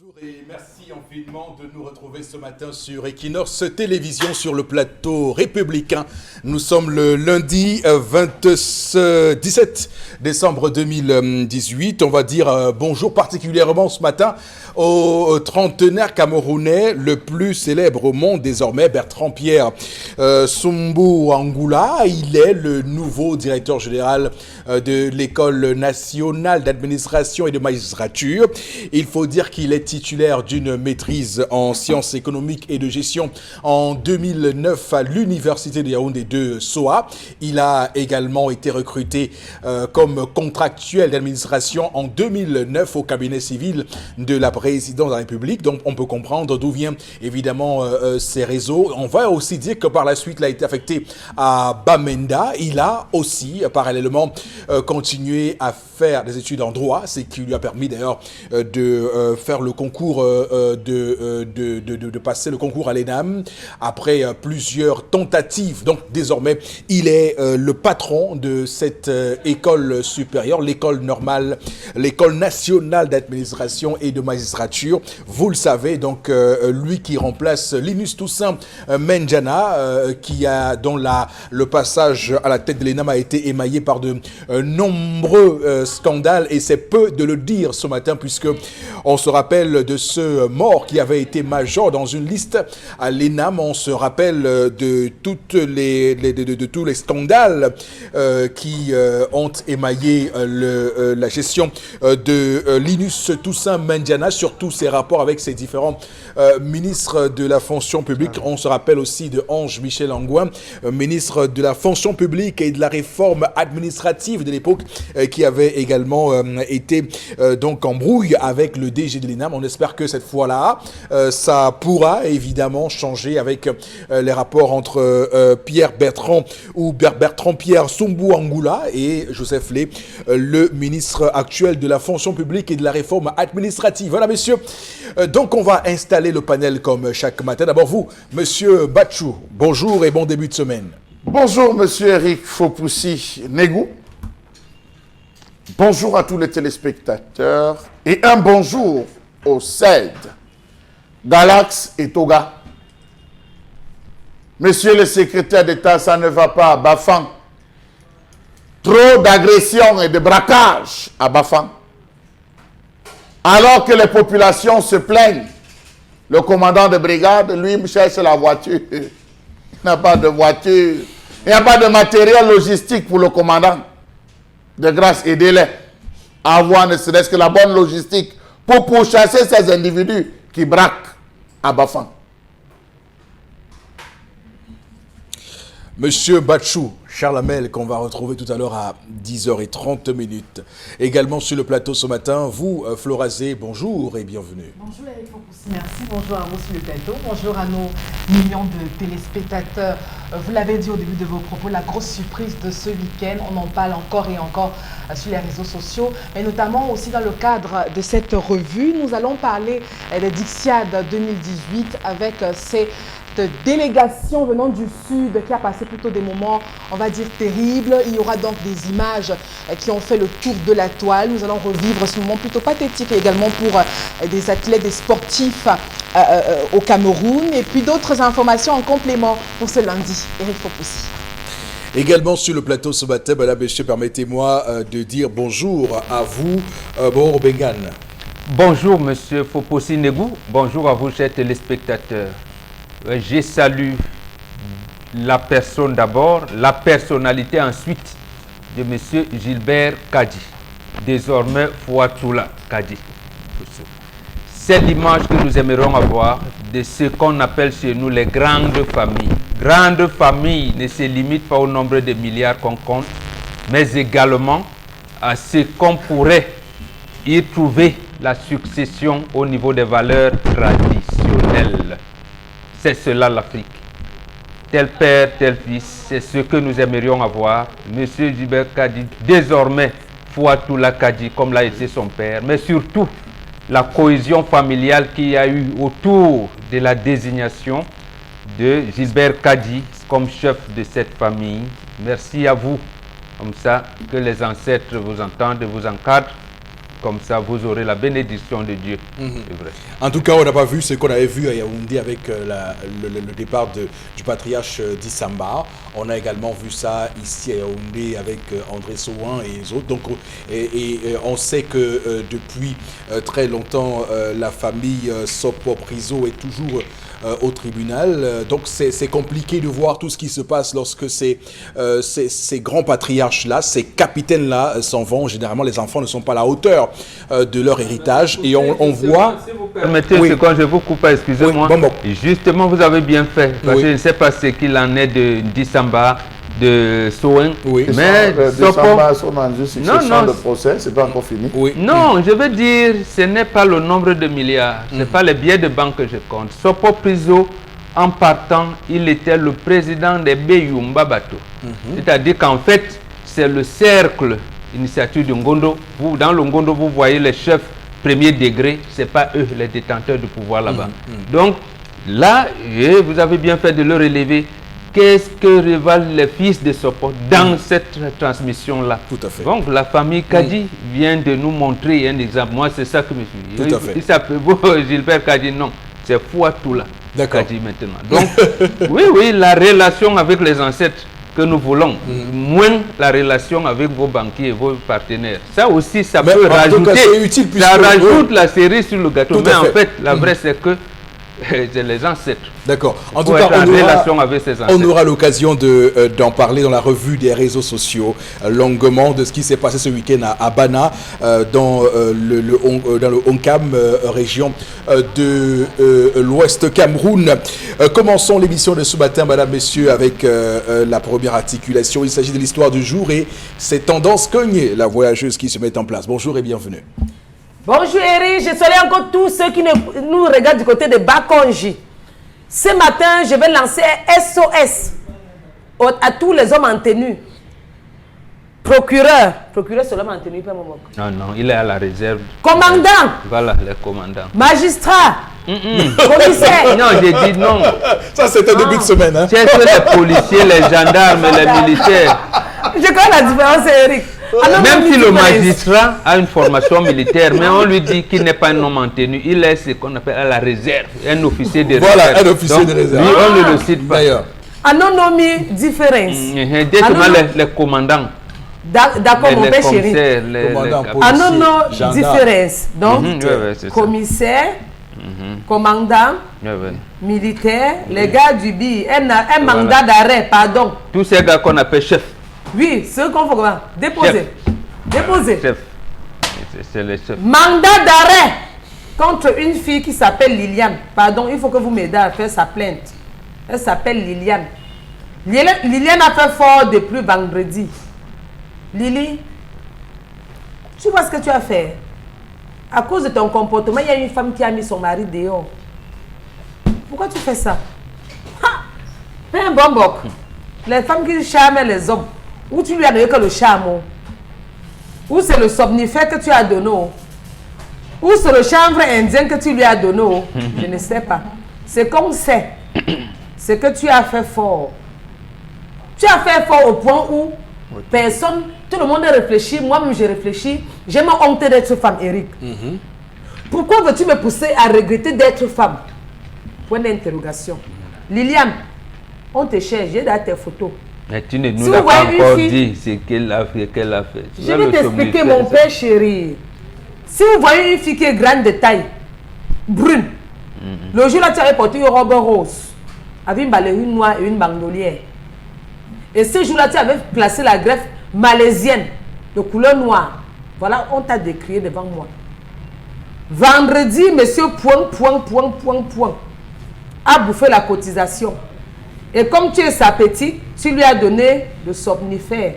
Bonjour et merci infiniment de nous retrouver ce matin sur Equinox Télévision sur le plateau républicain. Nous sommes le lundi 17 décembre 2018. On va dire bonjour particulièrement ce matin au trentenaire camerounais le plus célèbre au monde désormais, Bertrand-Pierre Sumbu-Angula. Il est le nouveau directeur général de l'École nationale d'administration et de magistrature. Il faut dire qu'il est titulaire d'une maîtrise en sciences économiques et de gestion en 2009 à l'université de Yaoundé de SOA. Il a également été recruté comme contractuel d'administration en 2009 au cabinet civil de la présidence de la République. Donc on peut comprendre d'où viennent évidemment ces réseaux. On va aussi dire que par la suite il a été affecté à Bamenda. Il a aussi parallèlement continué à faire des études en droit, ce qui lui a permis d'ailleurs de faire le concours, de passer le concours à l'ENAM après plusieurs tentatives. Donc désormais, il est le patron de cette école supérieure, l'école normale, l'école nationale d'administration et de magistrature. Vous le savez, donc lui qui remplace Linus Toussaint Menjana, dont le passage à la tête de l'ENAM a été émaillé par de nombreux scandales, et c'est peu de le dire ce matin puisque on se rappelle de ce mort qui avait été major dans une liste à l'ENAM. On se rappelle de tous les scandales qui ont émaillé la gestion de Linus Toussaint Menjana, surtout ses rapports avec ses différents ministres de la fonction publique. On se rappelle aussi de Ange Michel Angouin, ministre de la fonction publique et de la réforme administrative de l'époque, qui avait également été donc en brouille avec le DG de l'ENAM. On espère que cette fois-là, ça pourra évidemment changer avec les rapports entre Bertrand-Pierre Sumbu-Angula et Joseph Lé, le ministre actuel de la fonction publique et de la réforme administrative. Voilà, messieurs. Donc, on va installer le panel comme chaque matin. D'abord, vous, monsieur Batchou, bonjour et bon début de semaine. Bonjour, monsieur Eric Fopoussi Negou. Bonjour à tous les téléspectateurs et un bonjour au CED, Galax et Toga. Monsieur le secrétaire d'État, ça ne va pas à Bafang. Trop d'agressions et de braquages à Bafang. Alors que les populations se plaignent, le commandant de brigade, lui, me cherche la voiture. Il n'a pas de voiture. Il n'y a pas de matériel logistique pour le commandant. De grâce, aidez-les à avoir ne serait-ce que la bonne logistique pour pourchasser ces individus qui braquent à Bafang. Monsieur Batchou, Charles Hamel, qu'on va retrouver tout à l'heure à 10h30. Également sur le plateau ce matin, vous, Florazé, bonjour et bienvenue. Bonjour Eric Fopoussi, merci. Bonjour à vous sur le plateau. Bonjour à nos millions de téléspectateurs. Vous l'avez dit au début de vos propos, la grosse surprise de ce week-end, on en parle encore et encore sur les réseaux sociaux, mais notamment aussi dans le cadre de cette revue. Nous allons parler des Dixiades 2018 avec ces délégation venant du Sud qui a passé plutôt des moments, on va dire, terribles. Il y aura donc des images qui ont fait le tour de la toile. Nous allons revivre ce moment plutôt pathétique également pour des athlètes, des sportifs au Cameroun. Et puis d'autres informations en complément pour ce lundi. Eric Fopoussi. Également sur le plateau ce matin, là, monsieur, permettez-moi de dire bonjour à vous, Bon Bengan. Bonjour, monsieur Fopoussi Negou. Bonjour à vous, chers téléspectateurs. Je salue la personne d'abord, la personnalité ensuite de M. Gilbert Kadi, désormais Fouatoula Kadi. C'est l'image que nous aimerions avoir de ce qu'on appelle chez nous les grandes familles. Grandes familles ne se limitent pas au nombre de milliards qu'on compte, mais également à ce qu'on pourrait y trouver la succession au niveau des valeurs traditionnelles. C'est cela l'Afrique. Tel père, tel fils, c'est ce que nous aimerions avoir. Monsieur Gilbert Kadi, désormais Fouatoula Kadi, comme l'a été son père, mais surtout la cohésion familiale qu'il y a eu autour de la désignation de Gilbert Kadi comme chef de cette famille. Merci à vous, comme ça que les ancêtres vous entendent, vous encadrent comme ça vous aurez la bénédiction de Dieu. C'est vrai. En tout cas, on n'a pas vu ce qu'on avait vu à Yaoundé avec le départ du patriarche d'Issamba. On a également vu ça ici à Yaoundé avec André Souin et les autres. Donc, on sait que depuis très longtemps, la famille Sopo Priso est toujours au tribunal. Donc, c'est compliqué de voir tout ce qui se passe lorsque ces grands patriarches-là, ces capitaines-là s'en vont. Généralement, les enfants ne sont pas à la hauteur de leur héritage. Et on voit... Si vous permettez, c'est quand je vous coupe, excusez-moi. Oui, bon. Justement, vous avez bien fait. Parce que je ne sais pas ce qu'il en est de Dissamba, de Soin. Oui. Mais Dissamba sont dans une succession de procès, c'est pas encore fini. Oui. Non, je veux dire, ce n'est pas le nombre de milliards, ce n'est pas les billets de banque que je compte. Sopo Priso, en partant, il était le président des Beyumba Bato. C'est-à-dire qu'en fait, c'est le cercle initiative de Ngondo. Vous, dans le Ngondo, vous voyez les chefs premier degré, ce n'est pas eux les détenteurs du pouvoir là-bas. Donc, là, vous avez bien fait de le relever. Qu'est-ce que révèlent les fils de Sopo dans cette transmission-là? Tout à fait. Donc, la famille Kadi vient de nous montrer un exemple. Moi, c'est ça que je me suis dit. Tout à fait. Il s'appelle Gilbert Kadi, non. C'est Fouatoula Kadi maintenant. Donc, oui, la relation avec les ancêtres que nous voulons, moins la relation avec vos banquiers et vos partenaires. Ça aussi, ça peut rajouter, ça rajoute la cerise sur le gâteau. Mais en fait, la vraie, c'est que c'est les ancêtres. D'accord. En tout cas, on aura l'occasion d'en parler dans la revue des réseaux sociaux longuement de ce qui s'est passé ce week-end à Bana, dans le Onkam, région de l'Ouest Cameroun. Commençons l'émission de ce matin, mesdames, messieurs, avec la première articulation. Il s'agit de l'histoire du jour et ses tendances cognées, la voyageuse qui se met en place. Bonjour et bienvenue. Bonjour Eric, je salue encore tous ceux qui nous regardent du côté de Bakonji. Ce matin, je vais lancer un SOS à tous les hommes en tenue. Procureur seulement en tenue, pas mon mot. Non, il est à la réserve. Commandant. Voilà, les commandants. Magistrat. Commissaire. Non, j'ai dit non. Ça, c'était début de semaine. Hein? C'est les policiers, les gendarmes, les militaires. Je connais la différence, Eric. Même si le magistrat a une formation militaire, mais on lui dit qu'il n'est pas un homme en tenue, il est ce qu'on appelle à la réserve, un officier de réserve. Voilà, un officier de réserve. Lui, on ne le cite pas. D'ailleurs. Anonomie, différence. Dites-moi les commandants. D'accord, mon père chéri. Anonomie, différence. Donc, commissaire, commandant, militaire, les gars du BI, un mandat d'arrêt, pardon. Tous ces gars qu'on appelle chef. Oui, ce qu'on faut déposer. Déposer. Chef. C'est le chef. Mandat d'arrêt contre une fille qui s'appelle Liliane. Pardon, il faut que vous m'aidez à faire sa plainte. Elle s'appelle Liliane. Liliane a fait fort depuis vendredi. Lily, tu vois ce que tu as fait? À cause de ton comportement, il y a une femme qui a mis son mari dehors. Pourquoi tu fais ça? Fais un bon boc. Les femmes qui charment les hommes. Ou tu lui as donné que le charme, ou c'est le somnifère que tu as donné, ou c'est le chanvre indien que tu lui as donné, je ne sais pas. Ce qu'on sait, c'est que tu as fait fort. Tu as fait fort au point où personne, tout le monde réfléchit, moi-même j'ai réfléchi, j'ai ma honte d'être femme, Eric. Pourquoi veux-tu me pousser à regretter d'être femme? Point d'interrogation. Liliane, on te cherche, j'ai dans tes photos. Mais tu ne nous as pas encore dit ce qu'elle a fait. Je vais t'expliquer, mon père chéri. Si vous voyez une fille qui est grande de taille, brune, le jour là tu avais porté une robe rose, avec une ballerine noire et une bandolière. Et ce jour là tu avais placé la greffe malaisienne de couleur noire. Voilà, on t'a décrié devant moi. Vendredi, monsieur point, a bouffé la cotisation. Et comme tu es sa petite, tu lui as donné le somnifère.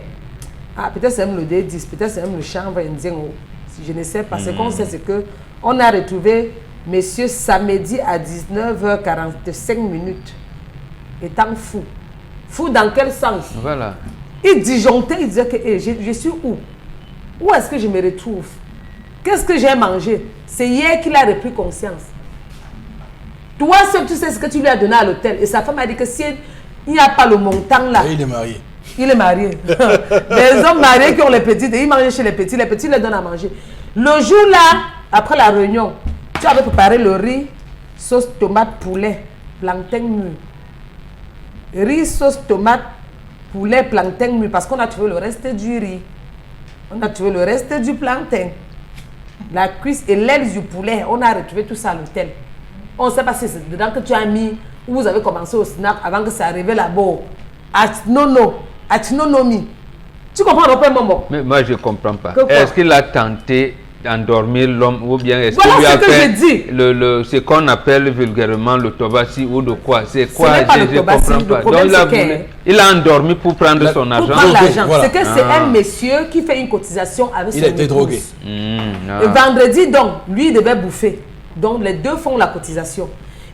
Ah, peut-être c'est même le D10, peut-être c'est même le chanvre indien. Je ne sais pas. Ce qu'on sait, c'est qu'on a retrouvé monsieur samedi à 19h45 minutes. Étant fou. Fou dans quel sens? Voilà. Il disjonctait, il disait que je suis où? Où est-ce que je me retrouve? Qu'est-ce que j'ai mangé? C'est hier qu'il a repris conscience. Toi seul, tu sais ce que tu lui as donné à l'hôtel. Et sa femme a dit que si il n'y a pas le montant là. Et il est marié. Il est marié. Les hommes mariés qui ont les petits, ils mangent chez les petits les donnent à manger. Le jour-là, après la réunion, tu avais préparé le riz, sauce tomate poulet, plantain mûr. Riz, sauce tomate, poulet, plantain mûr, parce qu'on a trouvé le reste du riz. On a trouvé le reste du plantain. La cuisse et l'aile du poulet, on a retrouvé tout ça à l'hôtel. On ne sait pas si c'est dedans que tu as mis, ou vous avez commencé au snack avant que ça arrive là-bas. Atinonomi. Tu comprends un peu, maman? Mais moi, je ne comprends pas. Que quoi? Est-ce qu'il a tenté d'endormir l'homme ou bien est-ce Voilà qu'il lui a ce que fait j'ai dit. ce qu'on appelle vulgairement le tobassi ou de quoi? C'est quoi? n'est pas le Je ne tobassi, comprends le pas. problème, Donc, c'est il a endormi pour prendre son Pour argent. prendre l'argent. Voilà. C'est que c'est un monsieur qui fait une cotisation avec son Il a été épouse. drogué. Et vendredi, donc, lui, il devait bouffer. Donc, les deux font la cotisation.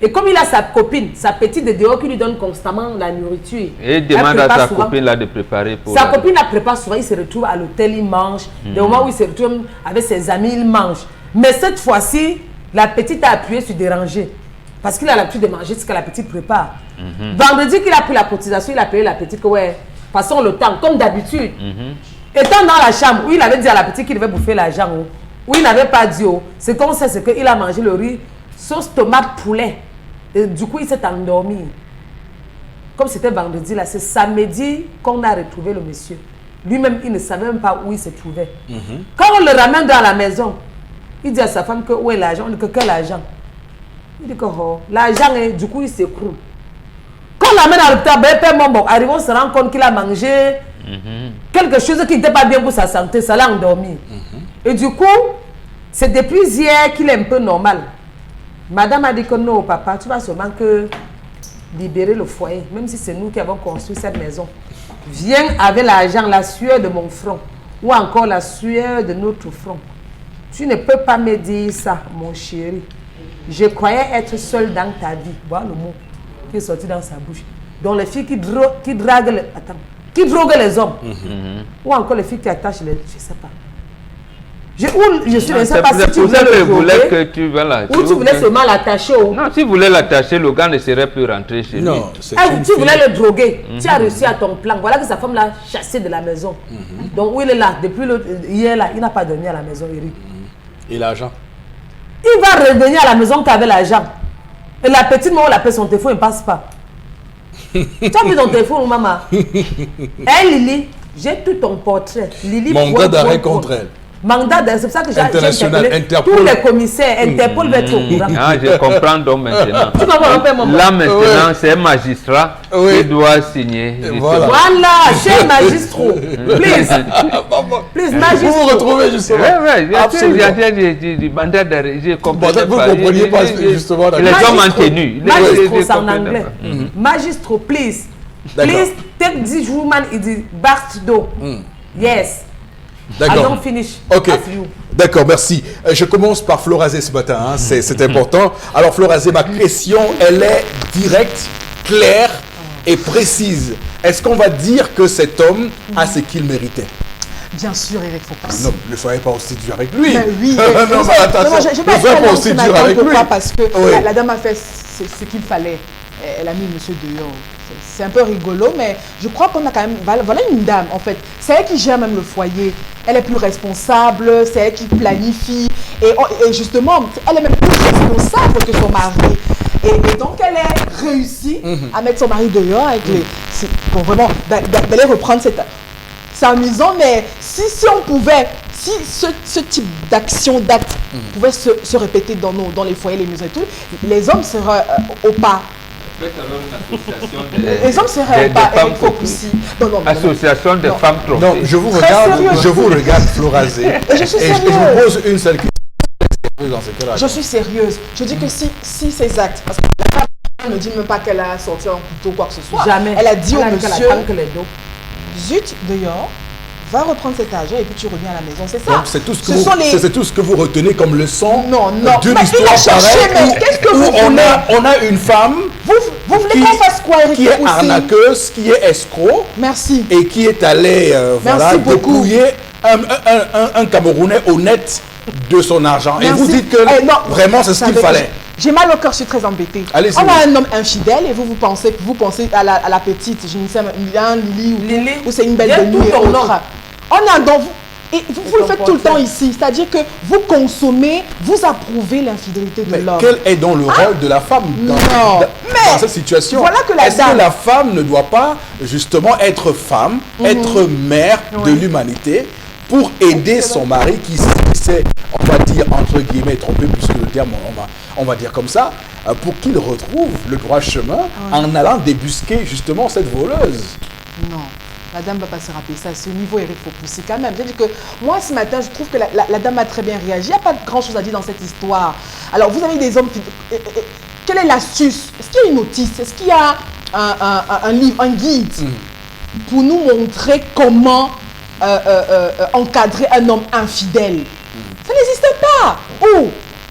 Et comme il a sa copine, sa petite de dehors qui lui donne constamment la nourriture. Et il elle demande à prépare sa souvent. copine là de préparer pour Sa copine la prépare souvent, il se retrouve à l'hôtel, il mange. Des moments où il se retrouve avec ses amis, il mange. Mais cette fois-ci, la petite a appuyé sur déranger. Parce qu'il a l'habitude de manger ce que la petite prépare. Vendredi qu'il a pris la cotisation, il a payé la petite que ouais, passons le temps, comme d'habitude. Étant dans la chambre où il avait dit à la petite qu'il devait bouffer l'argent, où il n'avait pas dit, ce qu'on sait, c'est qu'il a mangé le riz, sauce tomate poulet. Et du coup, il s'est endormi. Comme c'était vendredi, là, c'est samedi qu'on a retrouvé le monsieur. Lui-même, il ne savait même pas où il se trouvait. Quand on le ramène dans la maison, il dit à sa femme que où est l'argent? On dit que quel argent? Il dit que l'argent, du coup, il s'écroule. Quand on l'amène à l'hôpital, bon, arrivons, on se rend compte qu'il a mangé quelque chose qui n'était pas bien pour sa santé, ça l'a endormi. Et du coup, c'est depuis hier qu'il est un peu normal. Madame a dit que non, papa, tu vas seulement que libérer le foyer, même si c'est nous qui avons construit cette maison. Viens avec l'argent, la sueur de mon front, ou encore la sueur de notre front. Tu ne peux pas me dire ça, mon chéri. Je croyais être seule dans ta vie. Voilà le mot qui est sorti dans sa bouche. Donc les filles qui droguent les hommes. Ou encore les filles qui attachent les... Je ne sais pas. Je suis ne sais pas si tu voulais le droguer, que tu, voilà, ou tu voulais seulement l'attacher. Non, si vous voulez l'attacher, le gars ne serait plus rentré chez lui. Non, Tu voulais le droguer. Tu as réussi à ton plan. Voilà que sa femme l'a chassé de la maison. Donc où il est là, depuis hier là, il n'a pas dormi à la maison, Eric. Et l'argent? Il va revenir à la maison qu'avec l'argent. Et la petite maman, on l'appelle son téléphone, il ne passe pas. Tu as vu ton téléphone, maman? Hé, Lily, j'ai tout ton portrait. Lily, mandat d'arrêt contre elle. Mandat d'arrêt, c'est pour ça que j'ai international, Interpol. tous les commissaires, Interpol va être au courant. Ah, je comprends donc maintenant. Tu comprends un peu, maman? Là maintenant, c'est un magistrat qui doit signer. Voilà. Voilà, cher magistrat. Please, magistrat. Vous vous retrouvez justement. Oui, absolument. Du mandat d'arrêt, je comprends. Vous ne compreniez pas justement. Les hommes en tenue. Magistrat, c'est en anglais. Magistrat, please. Please take this woman in the back door. Yes. I D'accord. don't finish. Ok. After you. D'accord, merci. Je commence par Florazé ce matin, hein, c'est important. Alors Florazé, ma question, elle est directe, claire et précise. Est-ce qu'on va dire que cet homme a ce qu'il méritait? Bien sûr, Eric Fopussi. Non, ne soyez pas aussi dur avec lui. Mais oui. non, mais attention, je ne soyez pas aussi dur avec lui. Parce que Oui. la dame a fait ce qu'il fallait. Elle a mis monsieur dehors. C'est un peu rigolo, mais je crois qu'on a quand même... Voilà une dame, en fait. C'est elle qui gère même le foyer. Elle est plus responsable, c'est elle qui planifie. Et justement, elle est même plus responsable que son mari. Et donc, elle a réussi à mettre son mari dehors avec les... Bon, vraiment, d'aller reprendre cette... C'est amusant, mais si on pouvait... Si ce type d'action, d'acte pouvait se répéter dans les foyers, les maisons et tout, les hommes seraient au pas. Les hommes seraient pas Eric Fopussi. Association des femmes trompées. Non, je vous regarde, Florazé. Et je suis je sérieuse. vous pose une seule question. Dans ce cas-là. Je suis sérieuse. Je dis que si ces actes, parce que la femme ne dit même pas qu'elle a sorti un couteau ou quoi que ce soit. Jamais. Elle a dit au monsieur, que les dos. zut, dehors, va reprendre cet argent et puis tu reviens à la maison. C'est ça. Donc c'est tout ce que vous retenez comme leçon d'une Mais histoire il a cherché, pareille mais qu'est-ce que vous où voulez? on a une femme Vous voulez qu'on fasse quoi, Eric qui est Fopussi? arnaqueuse, qui est escroc Merci. et qui est allée Merci beaucoup. dépouiller un Camerounais honnête de son argent. Merci. Et vous dites que vraiment c'est ce qu'il fallait. J'ai mal au cœur, je suis très embêtée. Allez-y. On a un homme infidèle et vous pensez à la petite, je ne sais pas, Lily Lily. ou c'est une belle Viens de nuit tout et ton nom. autre. On a dans vous. Et vous le faites tout le temps ici, c'est-à-dire que vous consommez, vous approuvez l'infidélité de Mais l'homme. quel est donc le rôle de la femme dans cette situation? Voilà que la Est-ce dame... que la femme ne doit pas justement être femme, être mère de l'humanité pour aider son mari qui s'est, on va dire, entre guillemets, trompé, puisque le terme, on va dire comme ça, pour qu'il retrouve le droit chemin en allant débusquer justement cette voleuse? Non, la dame ne va pas se rappeler ça. C'est au niveau Eric Faux-Poussi quand même. C'est-à-dire que moi, ce matin, je trouve que la dame a très bien réagi. Il n'y a pas grand-chose à dire dans cette histoire. Alors, vous avez des hommes qui... Quelle est l'astuce? Est-ce qu'il y a une notice? Est-ce qu'il y a un livre, un guide pour nous montrer comment encadrer un homme infidèle? Ça n'existe pas. Où?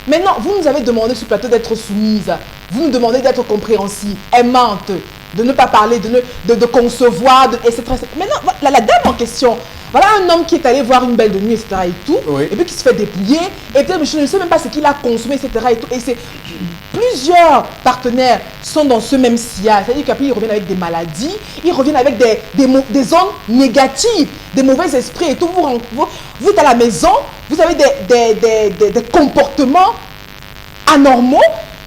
Maintenant, vous nous avez demandé sur le plateau d'être soumise. Vous nous demandez d'être compréhensive, aimante, de ne pas parler, de concevoir, etc. Maintenant, la dame en question, voilà un homme qui est allé voir une belle de nuit, etc. et tout, et puis qui se fait dépouiller, et peut-être je ne sais même pas ce qu'il a consommé, etc. et tout. Et c'est plusieurs partenaires sont dans ce même sillage. C'est-à-dire qu'après, ils reviennent avec des maladies, ils reviennent avec des ondes négatives, des mauvais esprits et tout. Vous êtes à la maison, vous avez des comportements anormaux,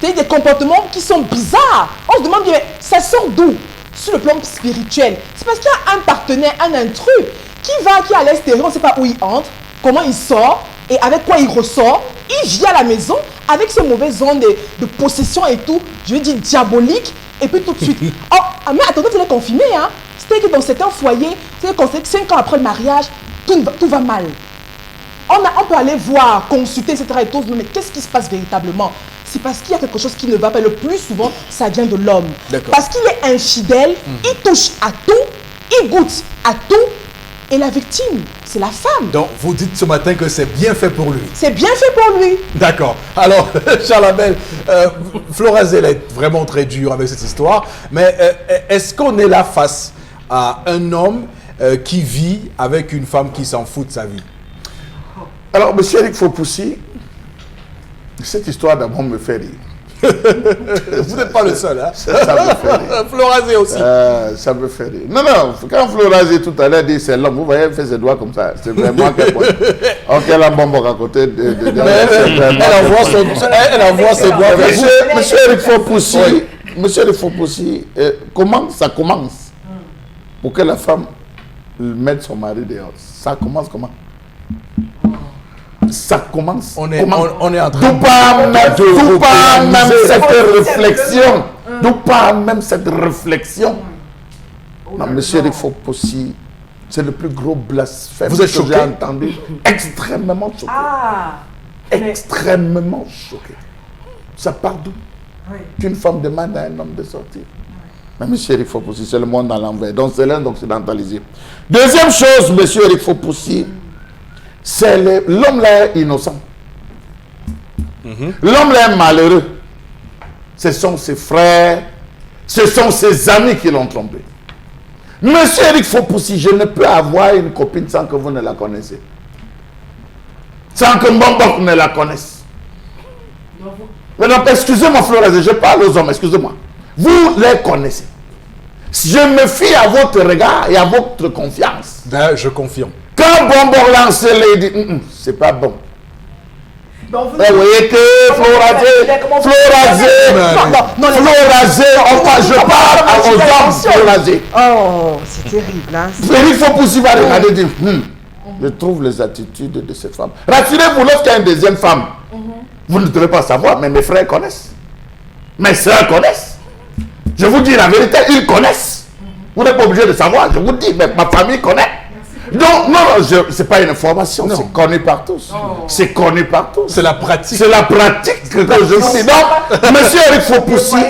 des comportements qui sont bizarres. On se demande bien, mais ça sort d'où? Sur le plan spirituel. C'est parce qu'il y a un partenaire, un intrus, qui est à l'extérieur, on ne sait pas où il entre, comment il sort, et avec quoi il ressort. Il vient à la maison avec ces mauvaises ondes de possession et tout, je veux dire diabolique, et puis tout de suite. Oh, mais attendez, vous l'avez confirmé, hein? C'est-à-dire que dans certains foyers, c'est qu'on sait que 5 ans après le mariage, tout va mal. On peut aller voir, consulter, etc. et tout, mais qu'est-ce qui se passe véritablement? C'est parce qu'il y a quelque chose qui ne va pas. Le plus souvent, ça vient de l'homme. Parce qu'il est infidèle, il touche à tout, il goûte à tout. Et la victime, c'est la femme. Donc, vous dites ce matin que c'est bien fait pour lui. C'est bien fait pour lui. D'accord. Alors, Charles Abel, Florazel est vraiment très dur avec cette histoire. Mais est-ce qu'on est là face à un homme qui vit avec une femme qui s'en fout de sa vie? Alors, M. Eric Faux-Poussi, cette histoire d'abord me fait rire. Vous n'êtes pas le seul, hein? Ça me fait rire. Florazé aussi. Ça me fait rire. Non, quand Florazé tout à l'heure dit c'est l'homme, vous voyez, elle fait ses doigts comme ça. C'est vraiment qu'elle a un bonbon à côté de elle envoie ses doigts. Monsieur Eric Faux-Poussi, Monsieur Eric Faux-Poussi, comment ça commence pour que la femme mette son mari dehors? Ça commence comment? Ça commence. On est en train d'où part même cette réflexion. D'où part même cette réflexion. Non, monsieur Eric Faux-Poussi, c'est le plus gros blasphème que j'ai entendu. Extrêmement choqué. Extrêmement choqué. Ça part d'où? Qu'une femme demande à un homme de sortir. Mais monsieur Eric Faux-Poussi, c'est le monde à l'envers. Donc c'est l'un d'occidentalisé. Deuxième chose, monsieur Eric Faux-Poussi, c'est l'homme là est innocent. L'homme là est malheureux. Ce sont ses frères, ce sont ses amis qui l'ont trompé. Monsieur Eric Faux-Poussi, je ne peux avoir une copine sans que vous ne la connaissez. Sans que Mbonbok ne la connaisse. Mais donc, excusez-moi, Florazé, je parle aux hommes, excusez-moi. Vous les connaissez. Je me fie à votre regard et à votre confiance. Ben, je confirme. Quand Bonbon lance les dit, c'est pas bon. Vous voyez que Florazé, je parle aux hommes, Florazé. Oh, c'est terrible, hein. Il faut poursuivre à regarder dire, je trouve les attitudes de cette femme. Rassurez-vous, lorsqu'il y a une deuxième femme, vous ne devez pas savoir, mais mes frères connaissent. Mes soeurs connaissent. Je vous dis la vérité, ils connaissent. Vous n'êtes pas obligé de savoir, je vous dis, mais ma famille connaît. Donc, non, ce n'est pas une information, c'est connu par tous. C'est connu par tous. C'est la pratique. C'est la pratique que je vous dis. Donc, monsieur Eric Faux-Poussi,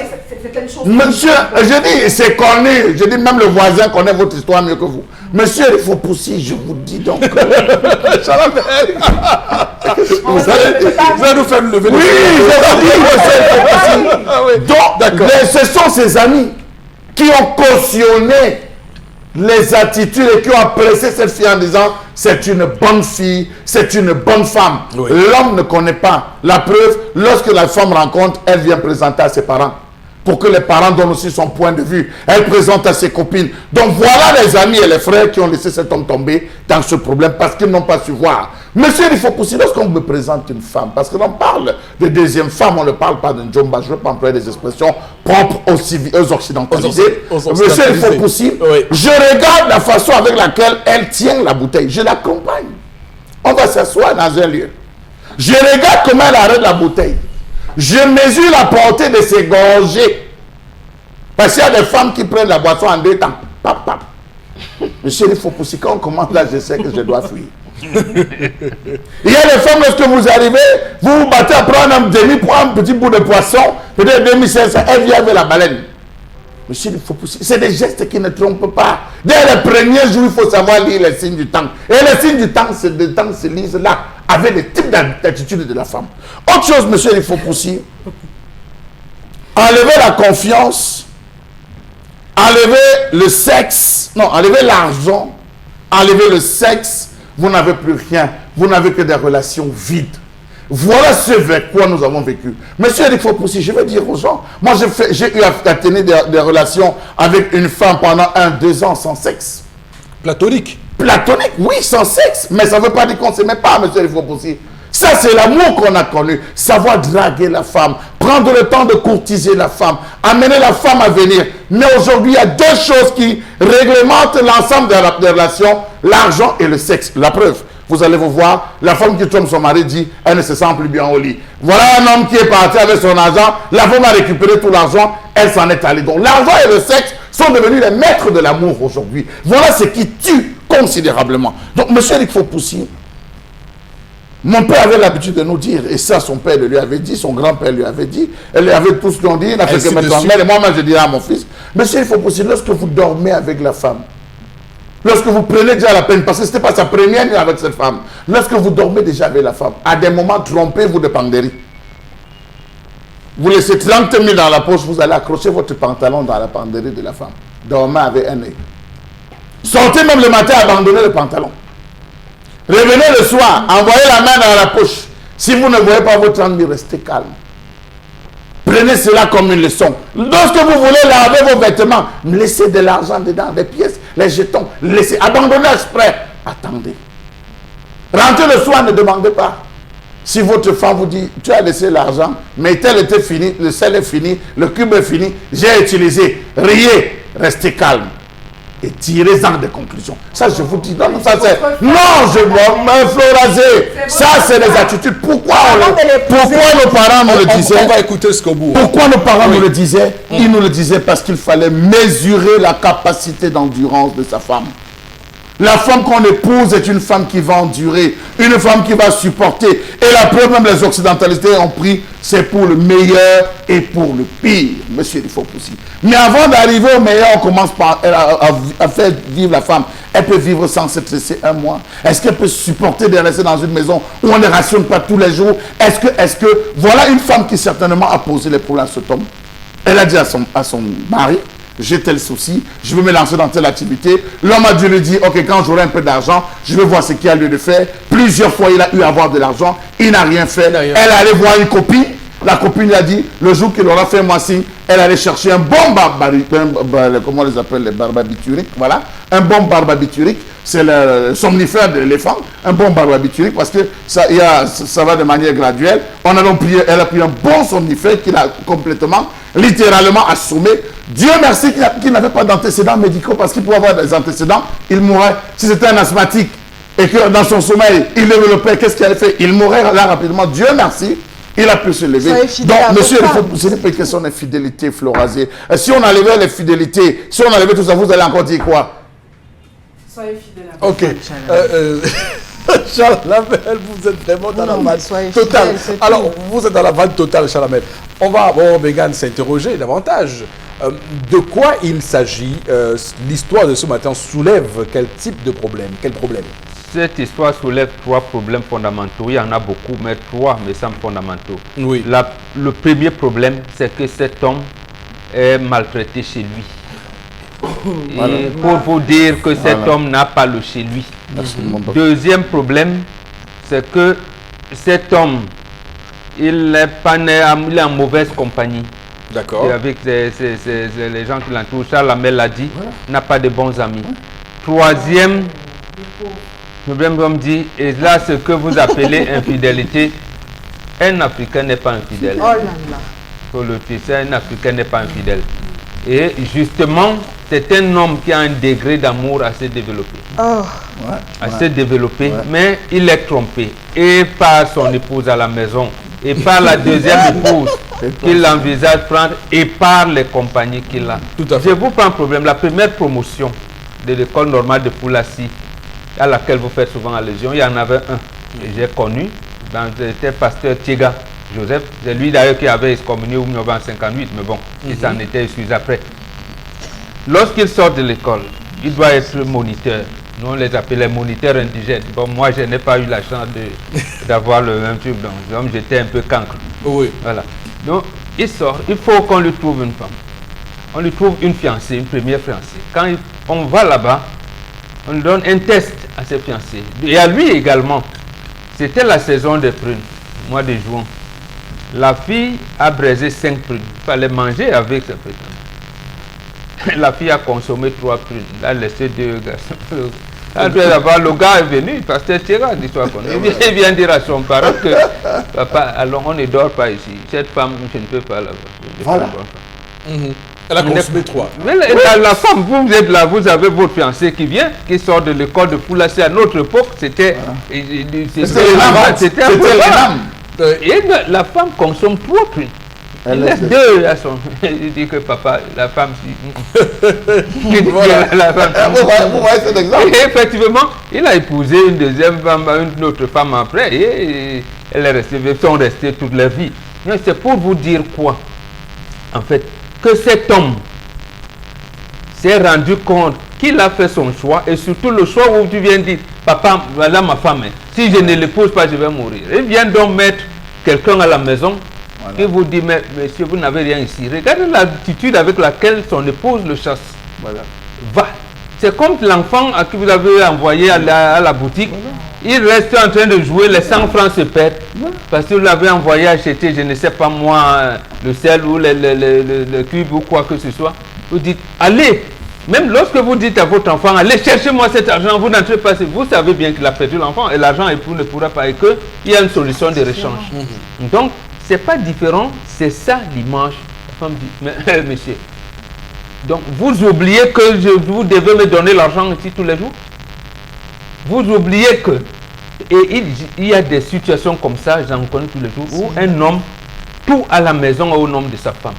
monsieur, je dis, c'est connu. Je dis, même le voisin connaît votre histoire mieux que vous. Monsieur Eric Faux-Poussi, je vous dis donc. Vous allez nous faire lever. Oui, je vous dis, monsieur Eric Faux-Poussi. Donc, ce sont ses amis qui ont cautionné les attitudes et qui ont apprécié cette fille en disant c'est une bonne fille, c'est une bonne femme. L'homme ne connaît pas. La preuve, lorsque la femme rencontre, elle vient présenter à ses parents. pour que les parents donnent aussi son point de vue. Elle présente à ses copines. Donc voilà les amis et les frères qui ont laissé cet homme tomber dans ce problème parce qu'ils n'ont pas su voir. Monsieur, il faut pousser lorsqu'on me présente une femme, parce que l'on parle de deuxième femme, on ne parle pas d'un Jomba. Je ne veux pas employer des expressions propres aux occidentalisés. Monsieur, il faut pousser. Oui. Je regarde la façon avec laquelle elle tient la bouteille. Je l'accompagne. On va s'asseoir dans un lieu. Je regarde comment elle arrête la bouteille. Je mesure la portée de ses gorgées. Parce qu'il y a des femmes qui prennent la boisson en 2 temps. Pap, pap. Monsieur, il faut pousser. Quand on commence là, je sais que je dois fuir. Il y a des femmes, lorsque vous arrivez, vous vous battez à prendre un demi pour un petit bout de poisson, peut-être 2500, elle vient avec la baleine. Monsieur, il faut pousser. C'est des gestes qui ne trompent pas. Dès le premier jour, il faut savoir lire les signes du temps. Et les signes du temps se lisent là, avec le type d'attitude de la femme. Autre chose, monsieur, il faut pousser. Enlever la confiance, enlever le sexe, non, enlever l'argent, enlever le sexe, vous n'avez plus rien. Vous n'avez que des relations vides. Voilà ce avec quoi nous avons vécu. Monsieur, il faut pousser. Je vais dire aux gens, moi j'ai eu à tenir des relations avec une femme pendant 1-2 ans sans sexe. Platonique. Platonique, oui, sans sexe. Mais ça ne veut pas dire qu'on ne s'aimait pas, monsieur, il faut pousser. Ça, c'est l'amour qu'on a connu. Savoir draguer la femme, prendre le temps de courtiser la femme, amener la femme à venir. Mais aujourd'hui, il y a 2 choses qui réglementent l'ensemble des relations, l'argent et le sexe. La preuve, vous allez vous voir, la femme qui trompe son mari dit, elle ne se sent plus bien au lit. Voilà un homme qui est parti avec son argent, la femme a récupéré tout l'argent, elle s'en est allée. Donc l'argent et le sexe sont devenus les maîtres de l'amour aujourd'hui. Voilà ce qui tue considérablement. Donc, monsieur, il faut pousser. Mon père avait l'habitude de nous dire, et ça son père lui avait dit, son grand-père lui avait dit, elle avait tous l'ont dit, il n'a fait que mettre en l'air, et moi je dirais à mon fils, monsieur, il faut pousser, lorsque vous dormez avec la femme, lorsque vous prenez déjà la peine, parce que ce n'était pas sa première nuit avec cette femme, lorsque vous dormez déjà avec la femme, à des moments, trompez-vous de penderie. Vous laissez 30 000 dans la poche, vous allez accrocher votre pantalon dans la penderie de la femme. Dormez avec un œil. Sortez même le matin, abandonnez le pantalon. Revenez le soir, envoyez la main dans la poche. Si vous ne voyez pas votre ennemi, restez calme. Prenez cela comme une leçon. Lorsque vous voulez laver vos vêtements, laissez de l'argent dedans, des pièces, les jetons, laissez, abandonnez exprès. Attendez. Rentrez le soir, ne demandez pas. Si votre femme vous dit, tu as laissé l'argent, mais tel était fini, le sel est fini, le cube est fini, j'ai utilisé. Riez, restez calme. Et tirez-en des conclusions. Ça, je vous dis, non, ça c'est... Non, je me floraser. Ça, c'est les attitudes. Pourquoi nos parents nous le disaient? On va écouter ce qu'au bout. Pourquoi nos parents nous le disaient? Ils nous le disaient parce qu'il fallait mesurer la capacité d'endurance de sa femme. La femme qu'on épouse est une femme qui va endurer, une femme qui va supporter. Et la preuve, même les occidentalistes ont pris, c'est pour le meilleur et pour le pire. Monsieur, il faut pousser. Mais avant d'arriver au meilleur, on commence par à faire vivre la femme. Elle peut vivre sans se stresser 1 mois. Est-ce qu'elle peut supporter de rester dans une maison où on ne rationne pas tous les jours? Est-ce que voilà une femme qui certainement a posé les problèmes à cet homme. Elle a dit à son mari, j'ai tel souci, je veux me lancer dans telle activité. L'homme a dû lui dire, ok, quand j'aurai un peu d'argent, je vais voir ce qu'il y a lieu de faire. Plusieurs fois, il a eu à avoir de l'argent, il n'a rien fait. Elle est allée voir une copine. La copine lui a dit, le jour qu'il aura fait moi signe, elle allait chercher un bon comment on les appelle, les barbituriques, voilà. Un bon barbiturique, c'est le somnifère de l'éléphant, un bon barbiturique, parce que ça va de manière graduelle. Elle a pris un bon somnifère qu'il a complètement, littéralement assommé. Dieu merci qu'il n'avait pas d'antécédents médicaux, parce qu'il pouvait avoir des antécédents, il mourrait. Si c'était un asthmatique et que dans son sommeil, il développait, qu'est-ce qu'il allait faire? Il mourrait là rapidement. Dieu merci. Il a pu se lever. Donc, monsieur, ce n'est pas une question d'infidélité, Florazé. Si on enlevait les fidélités, si on enlevait tout ça, vous allez encore dire quoi? Soyez fidèles à Ok. Charles Lamel, vous êtes vraiment dans la vanne totale. Alors, vous êtes dans la vanne totale, Charles Lamel. On va, Mégane, s'interroger davantage. De quoi il s'agit? L'histoire de ce matin soulève quel type de problème? Quel problème? Cette histoire soulève 3 problèmes fondamentaux. Il y en a beaucoup, mais 3 me semblent fondamentaux. Oui. Le premier problème, c'est que cet homme est maltraité chez lui. Et pour vous dire que cet homme n'a pas le chez lui. Deuxième problème, c'est que cet homme, il est en mauvaise compagnie. D'accord. Et avec les gens qui l'entourent, Charles Lamel l'a dit, n'a pas de bons amis. Troisième problème, comme dit, et là, ce que vous appelez infidélité, un Africain n'est pas infidèle. Oh là là. Faut le dire, un Africain n'est pas infidèle. Et justement, c'est un homme qui a un degré d'amour assez développé. Assez développé, mais il est trompé. Et par son épouse à la maison, et par la deuxième épouse qu'il envisage prendre, et par les compagnies qu'il a. Tout à fait. Je vous prends un problème. La première promotion de l'école normale de Poulassi, à laquelle vous faites souvent allusion, il y en avait un que j'ai connu. C'était pasteur Thiega Joseph. C'est lui d'ailleurs qui avait excommunié en 1958, mais bon, il s'en était excusé après. Lorsqu'il sort de l'école, il doit être moniteur. Nous, on les appelait moniteurs indigènes. Bon, moi, je n'ai pas eu la chance d'avoir le même truc. Donc, j'étais un peu cancre. Oui. Voilà. Donc, il sort. Il faut qu'on lui trouve une femme. On lui trouve une fiancée, une première fiancée. Quand on va là-bas, on lui donne un test à ses fiancés. Et à lui également. C'était la saison des prunes, mois de juin. La fille a braisé 5 prunes. Il fallait manger avec sa prunes. La fille a consommé 3 prunes. Elle a laissé 2 garçons. Le gars est venu, pasteur Thiega, dis-toi qu'on est. Il vient dire à son parent que papa, alors on ne dort pas ici. Cette femme, je ne peux pas la voir. Voilà. Elle a consommé 3. Mais la femme, vous êtes là, vous avez votre fiancé qui vient, qui sort de l'école de Poulassi. À notre époque, c'était C'était et la femme consomme 3 prunes. Il laisse 2 à son. Il dit que papa, la femme, Voilà. la femme. Vous voyez cet exemple? Et effectivement, il a épousé une deuxième femme, une autre femme après, et elles sont restées toute leur vie. C'est pour vous dire quoi? En fait, que cet homme s'est rendu compte qu'il a fait son choix, et surtout le choix où tu viens dire, papa, voilà ma femme, si je ne l'épouse pas, je vais mourir. Il vient donc mettre quelqu'un à la maison qui vous dit, mais monsieur, vous n'avez rien ici. Regardez l'attitude avec laquelle son épouse le chasse. Voilà. Va. C'est comme l'enfant à qui vous avez envoyé à la boutique. Il reste en train de jouer, les 100 francs se perdent. Parce que vous l'avez envoyé acheter, je ne sais pas moi, le sel ou le cube ou quoi que ce soit. Vous dites, allez. Même lorsque vous dites à votre enfant, allez, cherchez-moi cet argent, vous n'entrez pas. Vous savez bien qu'il a perdu l'enfant et l'argent ne pourra pas. Et qu'il y a une solution de rechange. Donc, c'est pas différent, c'est ça l'image. La femme dit, mais monsieur, donc vous oubliez que vous devez me donner l'argent ici tous les jours. Vous oubliez que, et il y a des situations comme ça, j'en connais tous les jours, où un homme, tout à la maison est au nom de sa femme.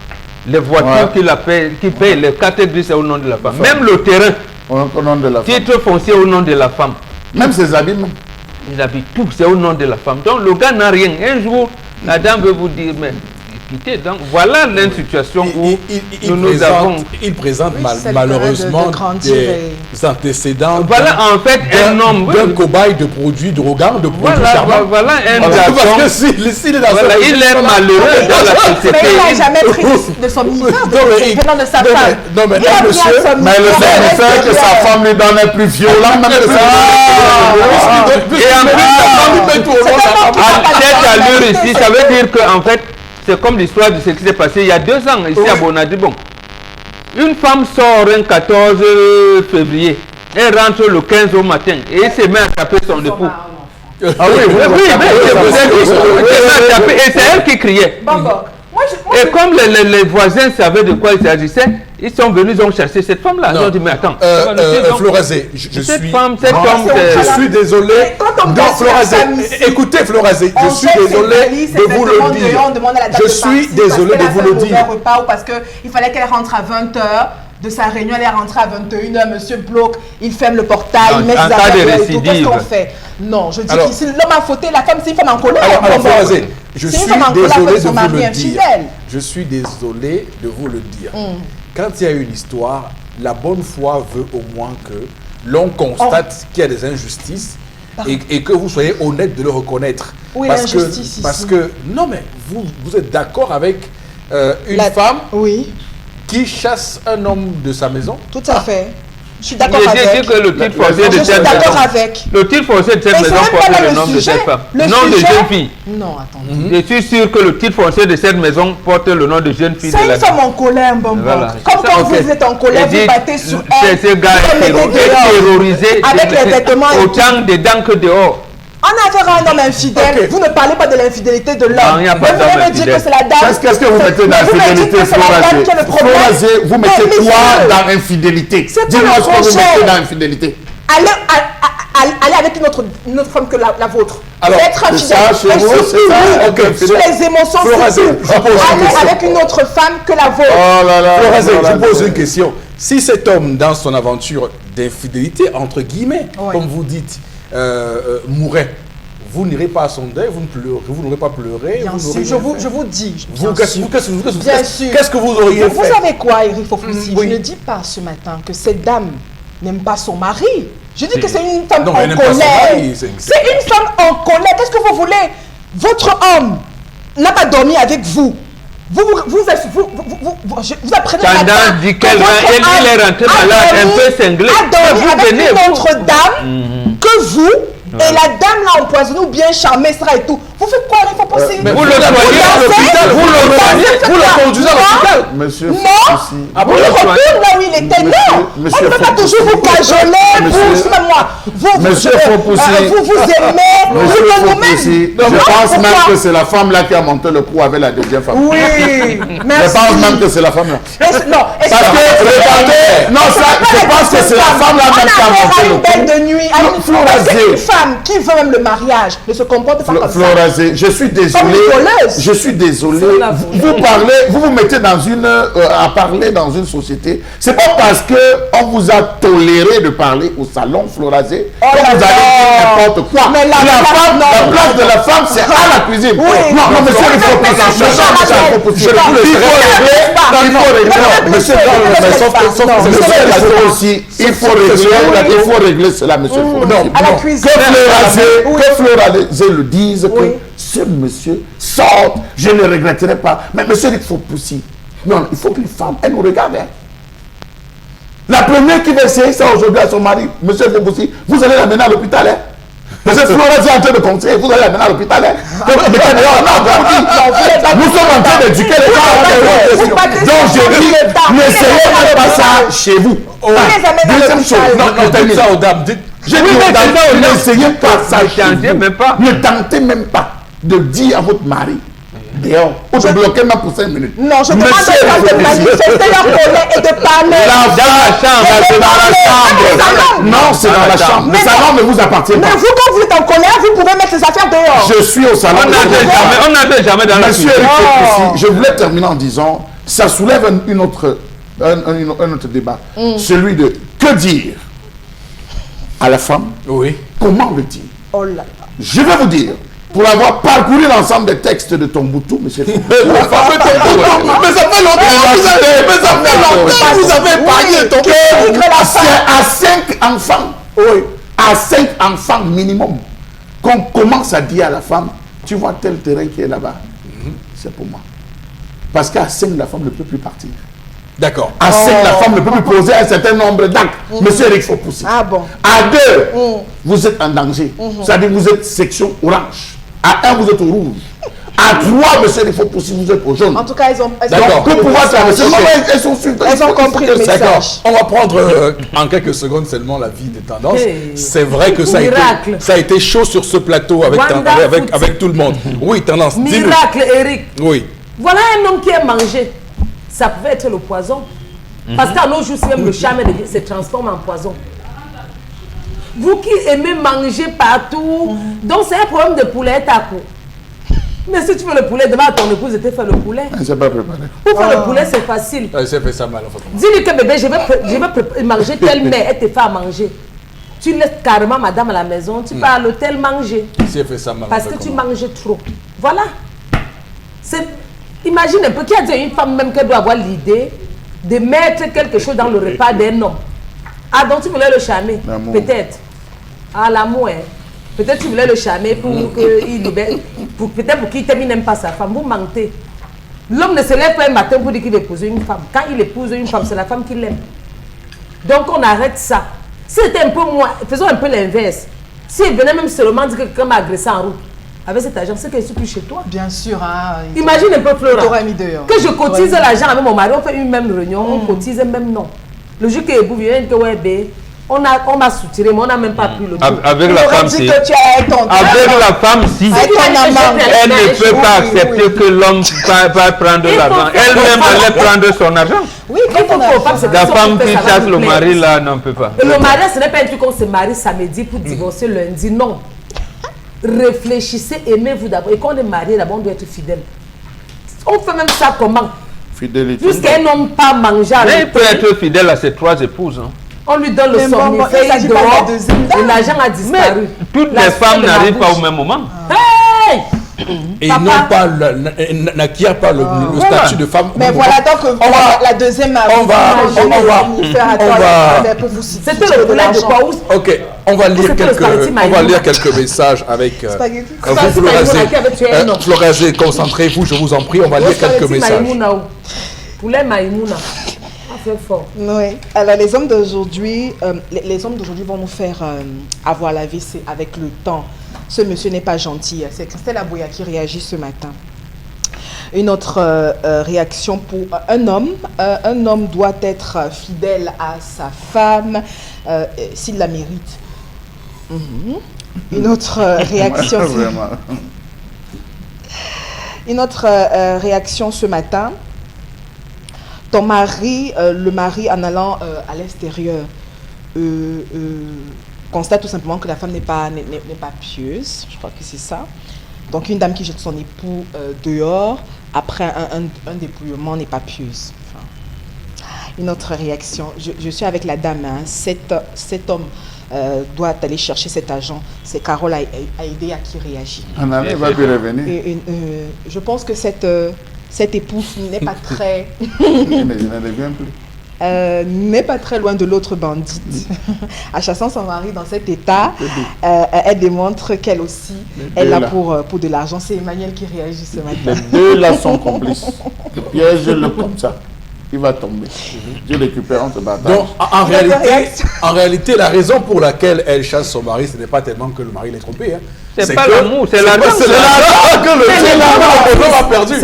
Les voitures qu'il paye, les cartes grises c'est au nom de la femme. Même le terrain, Au nom de la femme. titre foncier au nom de la femme. Même ses habits, même. Il habite tout, c'est au nom de la femme. Donc le gars n'a rien. Un jour, la dame veut vous dire, mais quittez. Donc voilà une situation où nous avons. Il présente Oui, ça lui malheureusement permet de grandir des antécédents. Voilà en fait un homme. D'un cobaye de produits drogants, de produits Voilà, charmants. voilà un Parce garçon. que s'il est dans Voilà, ce il est malheureux dans la société. Mais il n'a jamais pris de son ministère venant de sa femme. Non, mais Il a mis monsieur, à son Mais le ministère fait que sa femme lui donne est plus violent, même que ça. Et en plus, à cette allure ici, ça veut dire qu'en fait, c'est comme l'histoire de ce qui s'est passé il y a 2 ans ici à Bonadi. Bon, une femme sort un 14 février, elle rentre le 15 au matin et elle se met à taper son époux. Ah oui, oui, Oui, mais je vous ai dit, elle se met à taper et c'est elle qui criait. Et comme les voisins savaient de quoi il s'agissait, ils sont venus, ils ont cherché cette femme-là. Ils ont dit, mais attends, Florazé, je cette suis... femme, cet homme, Je suis désolé. Quand on Non, gagne Florazé, la femme ici, écoutez, Florazé, je suis désolé de vous le dire. Je suis désolé de vous le dire. Repas, ou parce qu'il fallait qu'elle rentre à 20h de sa réunion, elle est rentrée à 21h, monsieur bloque, il ferme le portail, il met ses affaires et tout. Qu'est-ce qu'on fait? Non, je dis que si l'homme a fauté, la femme, c'est une femme en colère. Alors, Florazé, je suis désolé de son vous mari le dire. infidèle. Je suis désolé de vous le dire. Quand il y a une histoire, la bonne foi veut au moins que l'on constate qu'il y a des injustices et que vous soyez honnête de le reconnaître. Oui, parce l'injustice que, ici. non mais vous êtes d'accord avec une femme Oui, qui chasse un homme de sa maison? tout à fait. Je suis d'accord J'ai avec. dit que le titre foncier de Je suis cette d'accord maison. avec. Le titre foncier de cette Mais c'est maison même pas porte là le le nom de sujet. cette femme. Le Nom de sujet- jeune fille. Non, attendez. Je suis sûr que le titre foncier de cette maison porte le nom de jeune fille de C'est la une femme en colère, bonbon. Voilà. Comme C'est ça, quand ok. vous êtes en colère, J'ai vous dit, battez sur c'est elle. ce gars vous le mettez dehors. terrorisé Avec les vêtements et tout. autant dedans que dehors. On a affaire à un homme infidèle. Ok. Vous ne parlez pas de l'infidélité de Non, l'homme. il n'y a pas Mais vous d'homme allez me dire infidèle. que c'est la dame. Qu'est-ce que vous mettez dans Mais vous me dites l'infidélité, que c'est la dame qui a le problème. Florazé, vous mettez Mais quoi monsieur, dans l'infidélité? C'est Dis-moi pas ce que vous le projet. mettez dans l'infidélité. Allez avec une autre femme que la vôtre. Alors, Être c'est infidèle. ça, chez Et vous, surtout, c'est ça, oui, ok, sur les émotions, Florazé, surtout. je pose une Allez question. avec une autre femme que la vôtre. Oh là là. Florazé, oh là je pose là. une question. Si cet homme, dans son aventure d'infidélité, entre guillemets, Ouais. comme vous dites, mourait, vous n'irez pas à son deuil, vous n'aurez pas pleuré. Bien vous sûr, n'aurez je rien vous, fait. je vous dis. Vous, bien sûr. Bien sûr. Qu'est-ce que vous auriez Vous fait? savez quoi, Eric Fofoussi? Oui. Je ne dis pas ce matin que cette dame n'aime pas son mari. Je dis que c'est une femme Non, en elle n'aime pas son colère. mari, C'est une femme en colère. Qu'est-ce que vous voulez? Votre homme n'a pas dormi avec vous. Vous apprenez Tendance matin dit que qu'elle votre il est homme rentré a malade, un dormi- peu cinglé. a dormi Vous avec venez, une vous- autre dame que vous. Et la dame l'a empoisonné ou bien charmé, ça et tout. Vous faites quoi, il faut possible? mais vous le soignez à l'hôpital, vous le conduisez à l'hôpital. Monsieur Non, Fofoussi. vous le retournez là où il était. Non, on Monsieur ne peut pas Fofoussi. toujours vous cajoler, vous, Monsieur- moi, Monsieur Fofoussi. vous aimez, Monsieur vous Fofoussi, vous-même. je pense même pourquoi? que c'est la femme là qui a monté le coup avec la deuxième femme. Oui, Je merci. pense même que c'est la femme là. Non, Parce que, regardez, non, ça, je pense que c'est la femme là même qui a monté le une belle coup. de nuit. Florazé. Parce qu'une femme qui veut même le mariage ne se comporte pas comme ça. Florazé, je suis désolé. Comme une voleuse. Je suis désolé. C'est la Vous parlez, vous mettez dans une à parler dans une société. C'est pas parce que on vous a toléré de parler au salon Florazé Oh que là vous allez là. dire n'importe quoi. Mais la femme, non. la place de la femme, c'est à la cuisine. Oui. Non, monsieur, il faut Mais pas ça, il faut régler cela, monsieur. Non, À la non. cuisine. Que Florazé le dise Oui. que ce monsieur sort, je ne regretterai pas. Mais monsieur, il faut pousser. Non, il faut qu'une femme, elle nous regarde. Hein. La première qui va essayer ça aujourd'hui à son mari, monsieur Fopoussi, vous allez l'amener à l'hôpital. Hein. Monsieur Florazé est en train de conseiller, vous allez l'amener à l'hôpital. Hein. Donc, nous sommes en train d'éduquer les gens. Donc je dis, n'essayez pas ça chez vous. Deuxième chose, Non, non, dites ça aux dames. j'ai dit aux dames, n'essayez pas ça Ne chez tentez vous. même pas. Ne tentez même pas de dire à votre mari dehors ou de bloquer même pour 5 minutes. Non, je demande Monsieur aux gens de Fofoussi, manifester leur colère et de parler. la chambre, c'est dans la chambre. Non, c'est dans la chambre. Le Mais salon ne vous appartient Mais pas. vous, quand vous êtes en colère, vous pouvez mettre les affaires dehors. Je suis au salon. On n'entre jamais dans la Monsieur cuisine. Eric Fofoussi, je voulais terminer en disant, ça soulève un autre débat. Celui de que dire à la femme, Oui. comment le dire. Oh là là. Je vais vous dire, pour avoir parcouru l'ensemble des textes de Tombouctou, monsieur Fofoussi, Mais ça fait longtemps que vous avez parlé de ton c'est à 5 enfants, à 5 enfants minimum, qu'on commence à dire à la femme, tu vois tel terrain qui est là-bas, c'est pour moi. Parce qu'à 5, la femme ne peut plus partir. D'accord. À 5, la femme ne peut plus poser un certain nombre d'actes. Monsieur Eric Fopoussi. Ah bon. À 2, vous êtes en danger. C'est-à-dire vous êtes section orange. À 1, vous êtes au rouge. À 3, monsieur Eric Fopoussi, vous êtes au jaune. En tout cas, elles ont D'accord. Pour pouvoir traverser, elles sont sur. Elles ont compris le D'accord. message. On va prendre en quelques secondes seulement la vie des tendances. Hey. C'est vrai que Miracle. ça a été chaud sur ce plateau avec, Wonderful. avec tout le monde. Oui, tendance. Dis-nous. Miracle, Eric. Oui. Voilà un homme qui a mangé. Ça pouvait être le poison. Parce qu'à nos jours, si même le charme se transforme en poison. Vous qui aimez manger partout, donc c'est un problème de poulet à coup. Mais si tu veux le poulet, devant ton épouse, te faire le poulet. C'est pas préparé. Pour faire le poulet, c'est facile. Ça fait ça mal en fait. Dis-lui que bébé, je vais manger tel mets, elle te fait à manger. Tu laisses carrément madame à la maison, tu pars à l'hôtel manger. Si elle fait ça mal. Parce que tu manges trop. Voilà. Imagine un peu, qui a dit à une femme même qu'elle doit avoir l'idée de mettre quelque chose dans le repas d'un homme. Ah, donc tu voulais le charmer? L'amour. Peut-être. Ah, l'amour, hein. Peut-être tu voulais le charmer pour qu'il libère. Peut-être pour qu'il termine n'aime pas sa femme. Vous mentez. L'homme ne se lève pas un matin pour dire qu'il va épouser une femme. Quand il épouse une femme, c'est la femme qui l'aime. Donc on arrête ça. Si c'était un peu moins, faisons un peu l'inverse. S'il venait même seulement dire que quelqu'un m'a agressé en route, avec cet argent, c'est que je suis plus chez toi. Bien sûr. Hein, imagine un peu Flora. Mis dehors. Que je cotise l'argent avec mon mari, on fait une même réunion, on cotise même non. Le jour que vous venez que ouais, on m'a soutiré, mais on n'a même pas pris le dos. Avec la femme, si. Avec la femme, si. Elle ne peut pas accepter que l'homme va prendre l'argent. Elle-même allait prendre son argent. Oui, la femme qui chasse le mari, là, n'en peut pas. Et le mariage, ce n'est pas un truc qu'on se marie samedi pour divorcer lundi, non. Réfléchissez, aimez-vous d'abord. Et quand on est marié, d'abord, on doit être fidèle. On fait même ça comment? Fidélité. Puisqu'elles n'ont pas mangé. Mais il peut être fidèle à ses 3 épouses. Hein. On lui donne le somnifère dehors et l'argent a disparu. Mais toutes les femmes n'arrivent pas au même moment. Hey! Et n'acquièrent pas le statut de femme. Mais voilà, donc la deuxième c'était le poulet de quoi? Ok, on va lire quelques messages avec Florazé, concentrez-vous, je vous en prie, on va lire quelques messages. Poulet Maïmouna. Oui. Alors les hommes d'aujourd'hui, vont nous faire avoir la vie avec le temps. Ce monsieur n'est pas gentil. C'est Christelle Abouya qui réagit ce matin. Une autre réaction pour un homme. Un homme doit être fidèle à sa femme s'il la mérite. Une autre réaction. Une autre réaction ce matin. Ton mari, le mari en allant à l'extérieur, constate tout simplement que la femme n'est pas pieuse. Je crois que c'est ça. Donc une dame qui jette son époux dehors après un dépouillement n'est pas pieuse. Enfin, une autre réaction. Je suis avec la dame. Hein. Cet homme doit aller chercher cet argent. C'est Carole Aïdéa qui réagit. Elle va lui revenir. Je pense que cette épouse n'est pas très... n'est pas très loin de l'autre bandite. En chassant son mari dans cet état, elle démontre qu'elle aussi est là pour de l'argent. C'est Emmanuel qui réagit ce matin. Les deux là sont complices. Piège-le comme ça. Il va tomber. Dieu récupère ce bâtard. Donc, en réalité, la raison pour laquelle elle chasse son mari, ce n'est pas tellement que le mari l'ait trompé. Hein. C'est pas l'amour, c'est l'argent. C'est l'argent que le homme a perdu.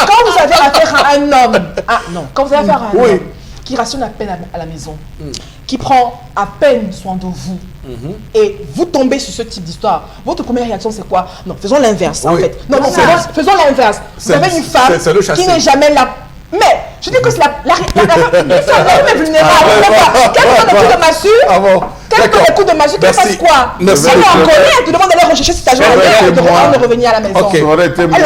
Quand vous avez affaire à un homme, quand vous avez affaire à un homme qui rationne à peine à la maison, qui prend à peine soin de vous, et vous tombez sur ce type d'histoire, votre première réaction c'est quoi? Non, faisons l'inverse en fait. Non, faisons l'inverse. Vous avez une femme qui n'est jamais là. Mais je dis que c'est la femme est vulnérable. Quel coup de massue? Quel coup de massue? Qu'elle fasse quoi? Elle est en colère, elle te demande d'aller rechercher cet argent et de revenir à la maison. Elle aurait demandé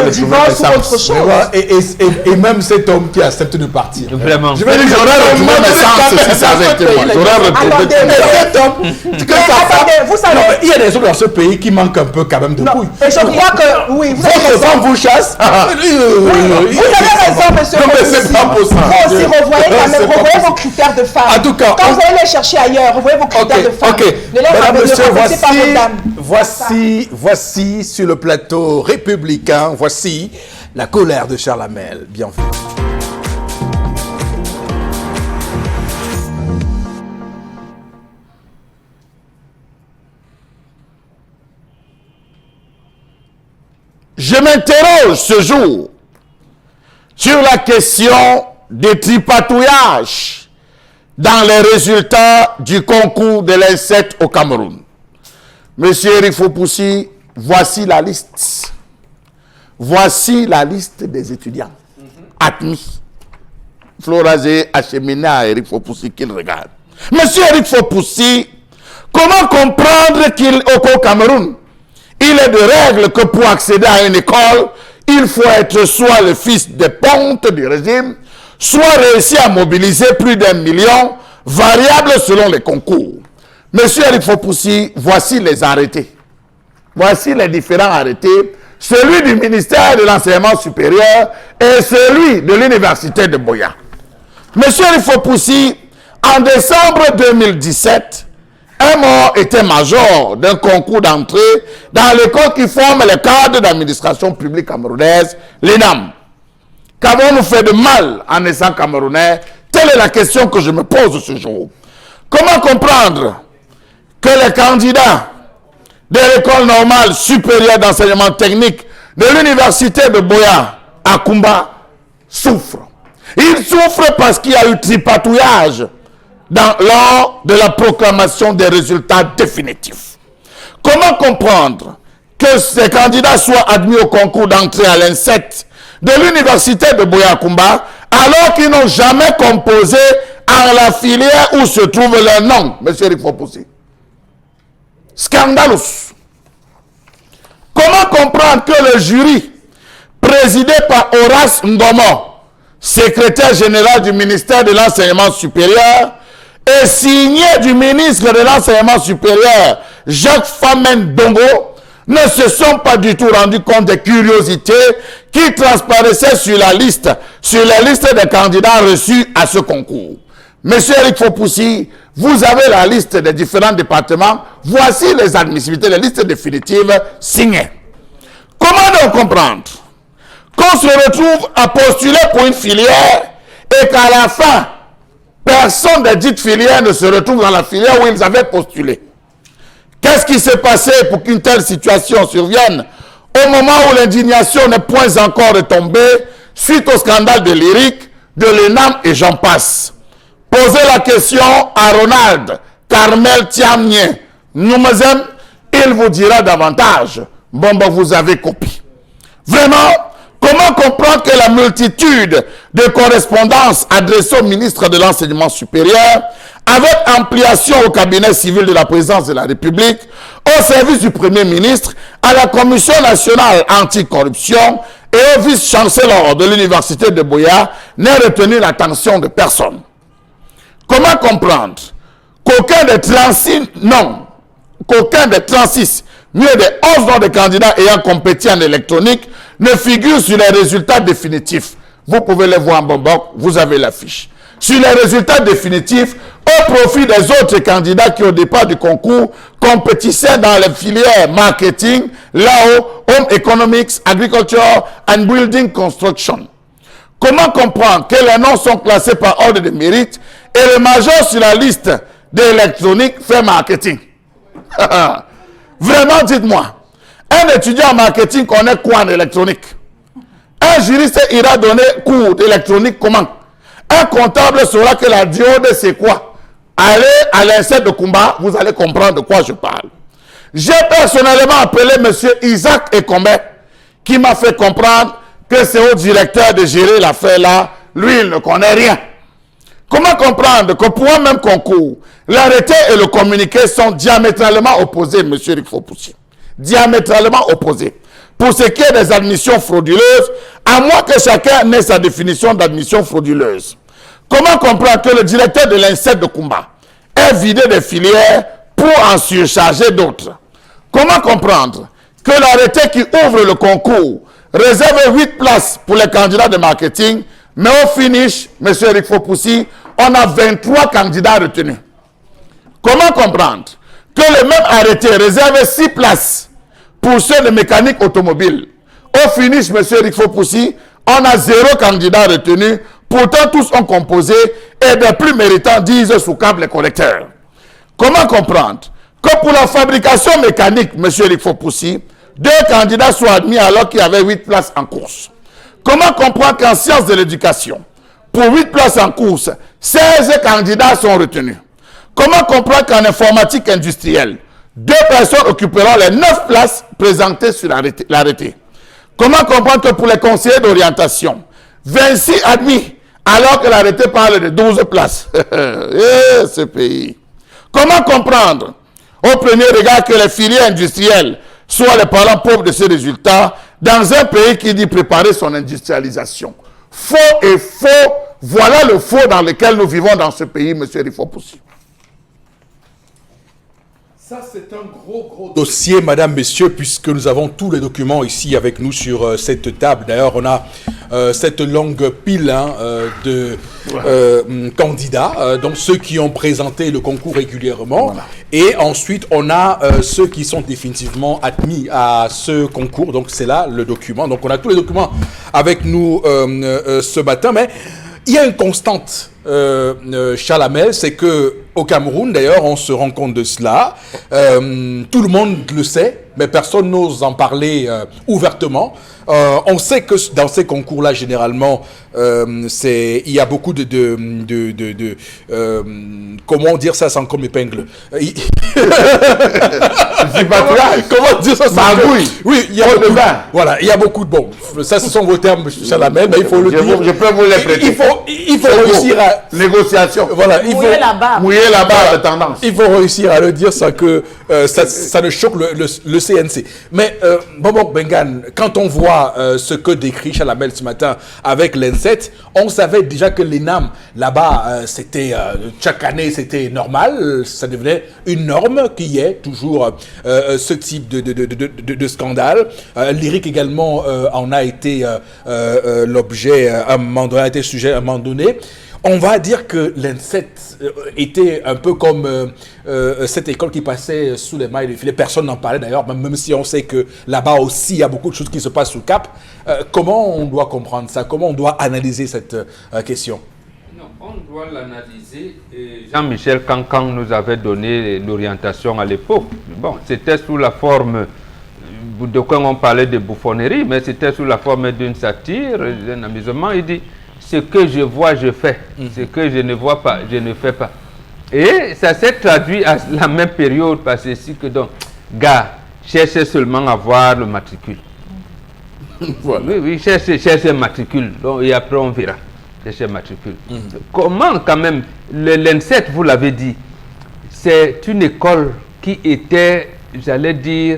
le divorce ou autre chose. Et même cet homme qui accepte de partir. Vraiment. Je vais dire, j'aurais retrouvé mes sens si ça avait été moi. J'aurais retrouvé cet homme. Vous savez, il y a des hommes dans ce pays qui manquent un peu quand même de couilles. Et je crois que, oui, vous avez votre femme vous chasse. Vous avez raison, monsieur. Non, mais c'est pas possible. Vous aussi, revoyez vos critères de femme. En tout cas, quand vous allez les chercher ailleurs, revoyez vos critères de femme. Mesdames, messieurs, voici sur le plateau républicain, voici la colère de Charles Hamel. Bienvenue. Je m'interroge ce jour sur la question des tripatouillages dans les résultats du concours de l'I7 au Cameroun. Monsieur Eric Fopoussi, voici la liste. Voici la liste des étudiants admis. Florazé acheminé à Eric Fopoussi qu'il regarde. Monsieur Eric Fopoussi, comment comprendre qu'au Cameroun, il est de règle que pour accéder à une école, il faut être soit le fils des pontes du régime, soit réussir à mobiliser plus d'1 million, variable selon les concours. Monsieur Eric Fopoussi, voici les arrêtés. Voici les différents arrêtés. Celui du ministère de l'Enseignement supérieur et celui de l'Université de Boya. Monsieur Eric Fopoussi, en décembre 2017, un mort était major d'un concours d'entrée dans l'école qui forme les cadres d'administration publique camerounaise, l'ENAM. Qu'avons-nous fait de mal en naissant camerounais, Telle est la question que je me pose ce jour. Comment comprendre que les candidats de l'école normale supérieure d'enseignement technique de l'université de Boya à Kumba souffrent? Ils souffrent parce qu'il y a eu tripatouillage lors de la proclamation des résultats définitifs. Comment comprendre que ces candidats soient admis au concours d'entrée à l'INSET de l'université de Boya Kumba alors qu'ils n'ont jamais composé en la filière où se trouve leur nom, M. Rifopoussi? Scandalous. Comment comprendre que le jury, présidé par Horace Ndomo, secrétaire général du ministère de l'Enseignement supérieur, et signé du ministre de l'Enseignement supérieur, Jacques Famen Dongo, ne se sont pas du tout rendus compte des curiosités qui transparaissaient sur la liste des candidats reçus à ce concours? Monsieur Eric Fopoussi, vous avez la liste des différents départements. Voici les admissibilités, les listes définitives signées. Comment donc comprendre qu'on se retrouve à postuler pour une filière et qu'à la fin, personne des dites filières ne se retrouve dans la filière où ils avaient postulé? Qu'est-ce qui s'est passé pour qu'une telle situation survienne au moment où l'indignation n'est point encore retombée suite au scandale de l'IRIC, de l'ENAM et j'en passe? Posez la question à Ronald Carmel Tiamnier Noumazem, il vous dira davantage. Bon, vous avez copié. Vraiment, comment comprendre que la multitude de correspondances adressées au ministre de l'Enseignement supérieur, avec ampliation au cabinet civil de la présidence de la République, au service du Premier ministre, à la Commission nationale anticorruption et au vice-chancellor de l'université de Boya, n'ait retenu l'attention de personne? Comment comprendre qu'aucun des 36 mieux des 11 noms de candidats ayant compétit en électronique ne figurent sur les résultats définitifs? Vous pouvez les voir en bonbon, vous avez la fiche. Sur les résultats définitifs, au profit des autres candidats qui au départ du concours compétissaient dans les filières marketing, lao, home economics, agriculture and building construction. Comment comprendre que les noms sont classés par ordre de mérite et le major sur la liste d'électronique fait marketing? Vraiment, dites-moi, un étudiant en marketing connaît quoi en électronique? Un juriste ira donner cours d'électronique comment? Un comptable saura que la diode c'est quoi? Allez à l'INSET de Kumba, vous allez comprendre de quoi je parle. J'ai personnellement appelé M. Isaac Ekombe, qui m'a fait comprendre que c'est au directeur de gérer l'affaire là. Lui, il ne connaît rien. Comment comprendre que pour un même concours, l'arrêté et le communiqué sont diamétralement opposés, M. Eric Fopoussi? Diamétralement opposés. Pour ce qui est des admissions frauduleuses, à moins que chacun ait sa définition d'admission frauduleuse. Comment comprendre que le directeur de l'INSET de Kumba ait vidé des filières pour en surcharger d'autres? Comment comprendre que l'arrêté qui ouvre le concours réserve 8 places pour les candidats de marketing, mais au finish, M. Eric Fopoussi, on a 23 candidats retenus? Comment comprendre que le même arrêté réserve 6 places pour ceux de mécanique automobile? Au finish, M. Eric Fopoussi, on a 0 candidat retenu. Pourtant, tous ont composé et des plus méritants disent sous câble les collecteurs. Comment comprendre que pour la fabrication mécanique, M. Eric Fopoussi, 2 candidats soient admis alors qu'il y avait 8 places en course? Comment comprendre qu'en sciences de l'éducation, pour 8 places en course, 16 candidats sont retenus? Comment comprendre qu'en informatique industrielle, 2 personnes occuperont les 9 places présentées sur l'arrêté? Comment comprendre que pour les conseillers d'orientation, 26 admis, alors que l'arrêté parle de 12 places? Ce pays. Comment comprendre, au premier regard, que les filières industrielles soient les parents pauvres de ces résultats dans un pays qui dit préparer son industrialisation? Faux et faux, voilà le faux dans lequel nous vivons dans ce pays, M. Rifopoussi. Ça, c'est un gros dossier, madame, messieurs, puisque nous avons tous les documents ici avec nous sur cette table. D'ailleurs, on a cette longue pile de candidats, donc ceux qui ont présenté le concours régulièrement. Voilà. Et ensuite, on a ceux qui sont définitivement admis à ce concours. Donc, c'est là le document. Donc, on a tous les documents avec nous ce matin. Mais il y a une constante Chalamel, c'est que au Cameroun, d'ailleurs, on se rend compte de cela. Tout le monde le sait, mais personne n'ose en parler ouvertement. On sait que dans ces concours-là, généralement, il y a beaucoup comment dire ça sans comme épingle. Comment dire ça sans magouille. Oui, il y a beaucoup de voilà, il y a beaucoup de bon. Ça, ce sont vos termes, Chalamel, mais il faut le dire. Je peux vous les prêter. Il faut réussir à négociation. voilà, Mouiller la barre. Mouiller la barre de tendance. Il faut réussir à le dire sans que ça ne choque le CNC. Mais Bobo Bengan, quand on voit ce que décrit Chalamel ce matin avec l'ENSET, on savait déjà que l'ENAM, là-bas, c'était chaque année, c'était normal. Ça devenait une norme qu'il y ait toujours ce type de scandale. Lyrique également en a été l'objet, à un moment donné, a été sujet à un moment donné. On va dire que l'ENSET était un peu comme cette école qui passait sous les mailles du filet. Personne n'en parlait d'ailleurs, même si on sait que là-bas aussi, il y a beaucoup de choses qui se passent sous le cap. Comment on doit comprendre ça? Comment on doit analyser cette question? Non, on doit l'analyser. Jean-Michel Cancan nous avait donné l'orientation à l'époque. Bon, c'était sous la forme, de quoi on parlait de bouffonnerie, mais c'était sous la forme d'une satire, d'un amusement. Il dit, ce que je vois, je fais. Ce que je ne vois pas, je ne fais pas. Et ça s'est traduit à la même période, parce que si que donc, gars, cherchez seulement à voir le matricule. Voilà. Oui, cherchez le matricule. Donc, et après, on verra. Cherchez le matricule. Comment, quand même, l'ENSET, vous l'avez dit, c'est une école qui était, j'allais dire,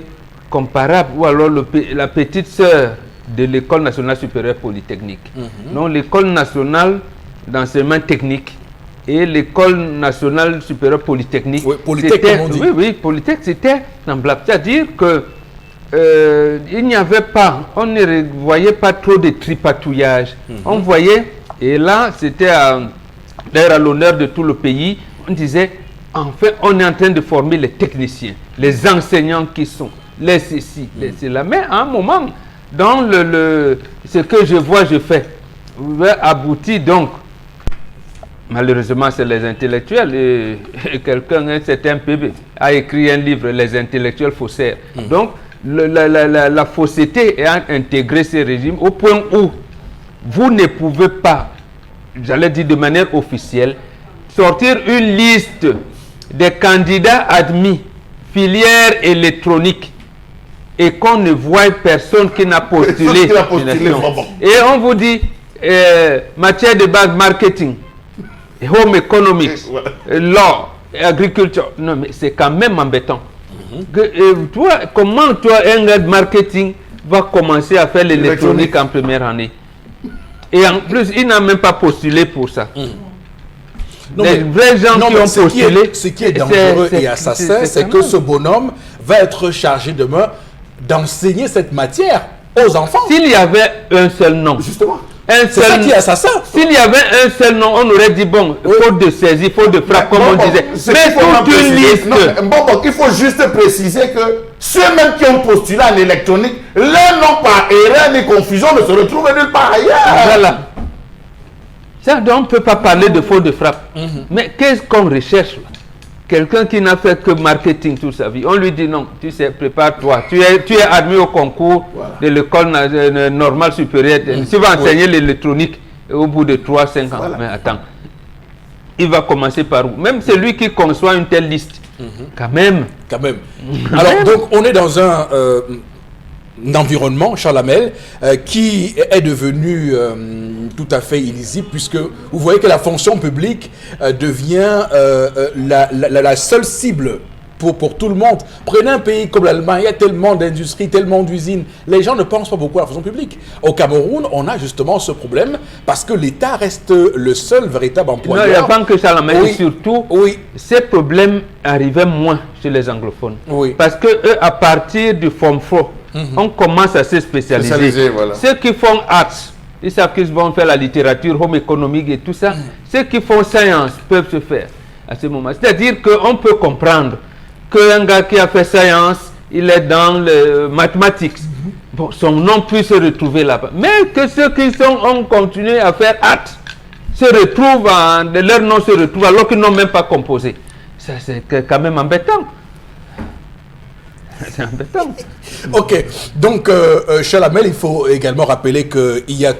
comparable, ou alors la petite sœur de l'École nationale supérieure polytechnique. Donc l'École nationale d'enseignement technique et l'École nationale supérieure polytechnique. Oui, Polytech, comme on dit. Oui, Polytech, c'était semblable. C'est-à-dire que il n'y avait pas, on ne voyait pas trop de tripatouillage. On voyait, et là, c'était d'ailleurs à l'honneur de tout le pays, on disait, enfin, on est en train de former les techniciens, les enseignants qui sont, les ceci, les cela. Mais à un moment, dans ce que je vois, je fais, aboutit donc, malheureusement c'est les intellectuels, et quelqu'un, un certain PB, a écrit un livre, Les intellectuels faussaires. Donc, la fausseté a intégré ces régimes au point où vous ne pouvez pas, j'allais dire de manière officielle, sortir une liste des candidats admis, filière électronique, et qu'on ne voit personne qui n'a postulé. Et on vous dit, matière de base marketing, home economics, law, agriculture. Non, mais c'est quand même embêtant. Toi, comment toi, un gars de marketing va commencer à faire l'électronique en première année? Et en plus, il n'a même pas postulé pour ça. Non, les vrais gens qui ont postulé. Ce qui est dangereux et assassin, c'est que ce bonhomme va être chargé demain d'enseigner cette matière aux enfants. S'il y avait un seul nom. Justement. C'est ça qui est assassin. S'il y avait un seul nom, on aurait dit, bon, faute de saisie, faute de frappe, comme on disait. Mais toute une liste. Bon, il faut juste préciser que ceux-mêmes qui ont postulé en électronique, leur nom par erreur ni confusion ne se retrouvent nulle part ailleurs. Voilà. Ça, on ne peut pas parler de faute de frappe. Mais qu'est-ce qu'on recherche? Quelqu'un qui n'a fait que marketing toute sa vie, on lui dit non, tu sais, prépare-toi. Tu es admis au concours de l'école normale supérieure. Tu vas enseigner l'électronique au bout de 3-5 ans. Mais attends, il va commencer par où? Même celui qui conçoit une telle liste, quand même. Alors, donc, on est dans un environnement, Chalamel, qui est devenu tout à fait illisible, puisque vous voyez que la fonction publique devient la seule cible pour tout le monde. Prenez un pays comme l'Allemagne, il y a tellement d'industries, tellement d'usines. Les gens ne pensent pas beaucoup à la fonction publique. Au Cameroun, on a justement ce problème parce que l'État reste le seul véritable employeur. Non, il n'y a pas que Chalamel, et surtout, ces problèmes arrivaient moins chez les anglophones. Parce que eux, à partir du Form 4, on commence à se spécialiser. Voilà. Ceux qui font arts, ils savent qu'ils vont faire la littérature, home économique et tout ça. Ceux qui font science peuvent se faire à ce moment. C'est-à-dire qu'on peut comprendre qu'un gars qui a fait science, il est dans les mathématiques. Bon, son nom peut se retrouver là-bas. Mais que ceux qui ont continué à faire arts, se retrouvent, leurs noms se retrouvent alors qu'ils n'ont même pas composé. Ça, c'est quand même embêtant. C'est embêtant. Ok, donc Chalamel, il faut également rappeler qu'il y a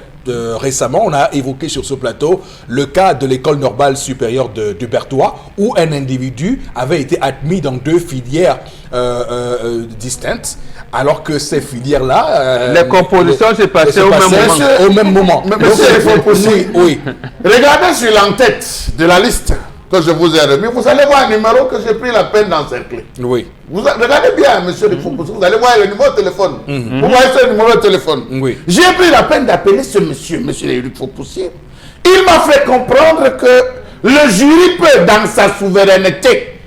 récemment, on a évoqué sur ce plateau le cas de l'école normale supérieure de Berthois où un individu avait été admis dans 2 filières distinctes, alors que ces filières-là... les compositions se passaient au même moment. Monsieur, il faut pousser. Oui. Regardez sur l'entête de la liste que je vous ai remis. Vous allez voir un numéro que j'ai pris la peine d'encercler. Oui. Regardez bien, monsieur le Fopoussy, vous allez voir le numéro de téléphone. Vous voyez ce numéro de téléphone. Oui. J'ai pris la peine d'appeler ce monsieur, monsieur Éric Fopoussy. Il m'a fait comprendre que le jury peut, dans sa souveraineté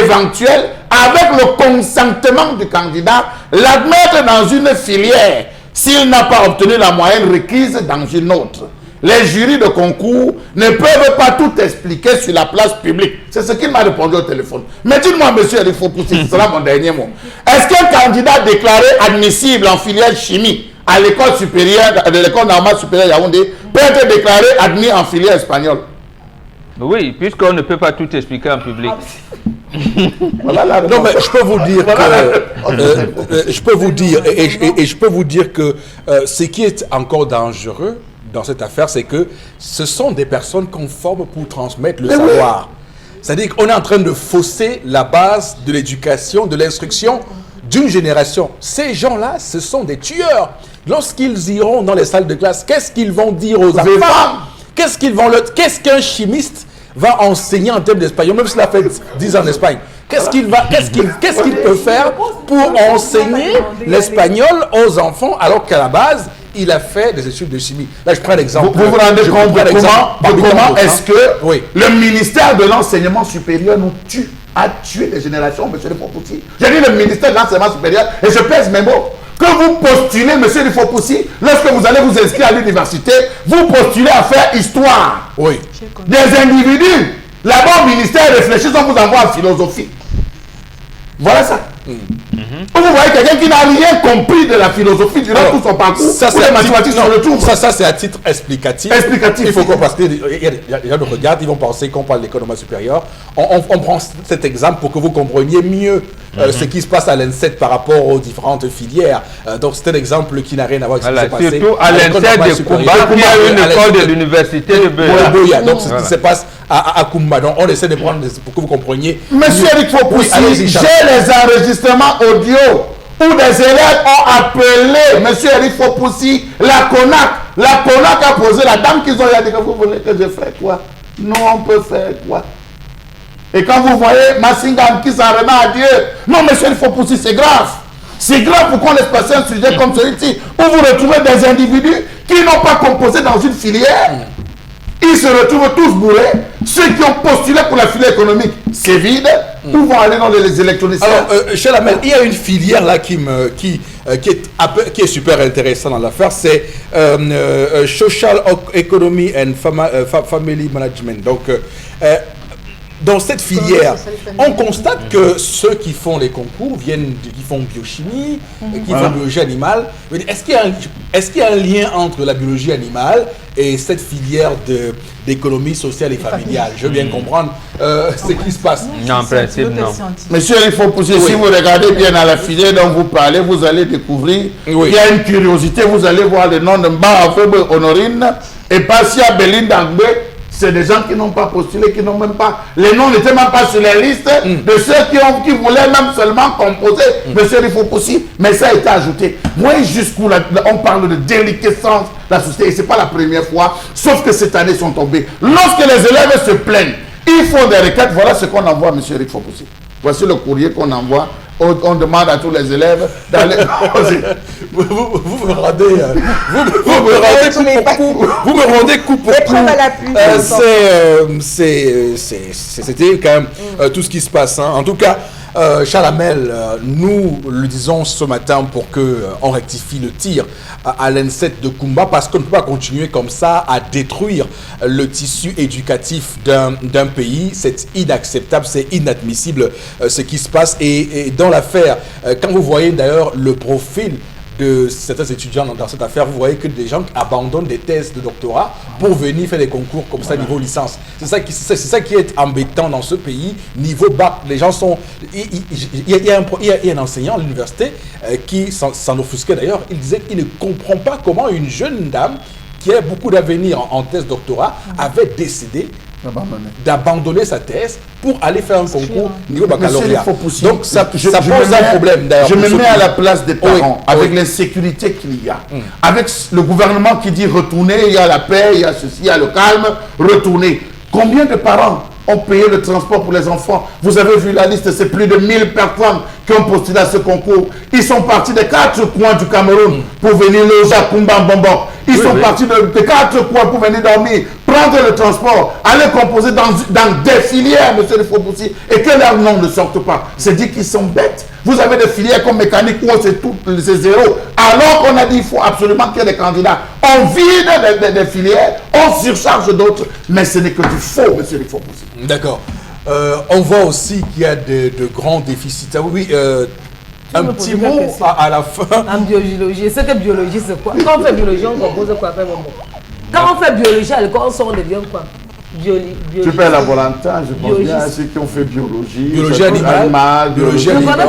éventuelle, avec le consentement du candidat, l'admettre dans une filière s'il n'a pas obtenu la moyenne requise dans une autre. Les jurys de concours ne peuvent pas tout expliquer sur la place publique. C'est ce qu'il m'a répondu au téléphone. Mais dites-moi, monsieur Éric Fopoussy, ce sera mon dernier mot. Est-ce qu'un candidat déclaré admissible en filière chimie à l'école supérieure, de l'école normale supérieure Yaoundé, peut être déclaré admis en filière espagnole? Oui, puisqu'on ne peut pas tout expliquer en public. Voilà non, mais je peux vous dire que je peux vous dire et je peux vous dire que ce qui est encore dangereux dans cette affaire, c'est que ce sont des personnes conformes pour transmettre le savoir. C'est-à-dire qu'on est en train de fausser la base de l'éducation, de l'instruction d'une génération. Ces gens-là, ce sont des tueurs. Lorsqu'ils iront dans les salles de classe, qu'est-ce qu'ils vont dire aux enfants? Qu'est-ce qu'un chimiste va enseigner en termes d'espagnol, même s'il a fait 10 ans en Espagne? Qu'est-ce qu'il peut faire pour enseigner l'espagnol aux enfants alors qu'à la base, il a fait des études de chimie? Là, je prends l'exemple. Vous vous rendez compte de comment est-ce que le ministère de l'enseignement supérieur a tué des générations, monsieur le Fopoussy? J'ai dit le ministère de l'enseignement supérieur et je pèse mes mots. Que vous postulez, monsieur le Fopoussy, lorsque vous allez vous inscrire à l'université, vous postulez à faire histoire. Oui. Des individus. Là-bas, au ministère réfléchit, on vous envoie en philosophie. Voilà ça. Vous voyez quelqu'un qui n'a rien compris de la philosophie durant tout son parcours. Ça, c'est mathématiques sur le tour. Ça, c'est à titre explicatif. Explicatif. Il faut qu'on parce qu'il y a de regard, ils vont penser qu'on parle d'économie supérieure. On prend cet exemple pour que vous compreniez mieux ce qui se passe à l'INSET par rapport aux différentes filières. Donc, c'est un exemple qui n'a rien à voir avec ce qui s'est passé. Surtout à l'INSET de Kumba, qui a une école de l'université de Boya. Donc, c'est ce qui se passe à Kumba. Donc, on essaie de prendre pour que vous compreniez. Monsieur Éric Fopoussy, j'ai les enregistrements audio où des élèves ont appelé monsieur Éric Fopoussy la CONAC. La CONAC a posé la dame qu'ils ont dit que vous voulez que je fasse quoi? Non, on peut faire quoi? Et quand vous voyez Massingam qui s'en remet à Dieu, non, monsieur Éric Fopoussy, c'est grave. C'est grave pour qu'on laisse passer un sujet comme celui-ci où vous retrouvez des individus qui n'ont pas composé dans une filière. Ils se retrouvent tous bourrés. Ceux qui ont postulé pour la filière économique, c'est vide. Où vont aller dans les électroniciens? Alors, Chalamel, il y a une filière là qui est super intéressante dans l'affaire, c'est Social Economy and Family Management. Donc, dans cette filière, on constate que ceux qui font les concours qui font biochimie, qui font biologie animale. Est-ce qu'il y a un lien entre la biologie animale et cette filière d'économie sociale et familiale? Je veux bien comprendre ce qui se passe. Non, en principe, non. Monsieur, il faut pousser. Si vous regardez bien dans la filière dont vous parlez, vous allez découvrir qu'il y a une curiosité. Vous allez voir le nom de Mbaafebe Honorine et Passia Belinda Ngbe. C'est des gens qui n'ont pas postulé, qui n'ont même pas... Les noms n'étaient même pas sur les listes de ceux qui voulaient même seulement composer. Monsieur Éric Fopoussy, mais ça a été ajouté. Moi, jusqu'où on parle de déliquescence de la société, et ce n'est pas la première fois, sauf que cette année, ils sont tombés. Lorsque les élèves se plaignent, ils font des requêtes, voilà ce qu'on envoie à monsieur Éric Fopoussy. Voici le courrier qu'on envoie. On demande à tous les élèves d'aller... Vous me rendez coup pour coup. C'était quand même tout ce qui se passe. En tout cas, Chalamel, nous le disons ce matin pour qu'on rectifie le tir à l'INSET de Kumba, parce qu'on ne peut pas continuer comme ça à détruire le tissu éducatif d'un pays. C'est inacceptable, c'est inadmissible ce qui se passe. Et dans l'affaire, quand vous voyez d'ailleurs le profil de certains étudiants dans cette affaire, vous voyez que des gens abandonnent des thèses de doctorat pour venir faire des concours comme ça niveau licence. C'est ça qui est embêtant dans ce pays. Niveau bac, les gens sont... Il y a un enseignant à l'université qui s'en offusquait d'ailleurs. Il disait qu'il ne comprend pas comment une jeune dame qui a beaucoup d'avenir en thèse doctorat avait décidé d'abandonner sa thèse pour aller faire un concours niveau baccalauréat. Donc ça pose un problème d'ailleurs. Je me mets à la place des parents, avec l'insécurité qu'il y a, avec le gouvernement qui dit retournez, il y a la paix, il y a ceci, il y a le calme, retournez. Combien de parents ont payé le transport pour les enfants? Vous avez vu la liste, c'est plus de 1000 personnes qui ont postulé à ce concours. Ils sont partis des 4 coins du Cameroun pour venir loger à Kumba-Mbombo. Ils sont partis de 4 coins pour venir dormir, prendre le transport, aller composer dans des filières, monsieur le Fopoussi, et que leurs noms ne sortent pas. C'est dit qu'ils sont bêtes. Vous avez des filières comme mécanique où c'est zéro. Alors qu'on a dit qu'il faut absolument qu'il y ait des candidats. On vide des filières, on surcharge d'autres, mais ce n'est que du faux, monsieur le Fopoussi. D'accord. On voit aussi qu'il y a de grands déficits. Ah oui, un petit mot à la fin. En biologie, c'est que biologie c'est quoi? Quand on fait biologie, on compose quoi après moment? Quand on fait biologie à l'école, on devient quoi? Biologie. Tu fais la Valentin, je pense bien à ceux qui ont fait biologie. Biologie animale, biologie animale,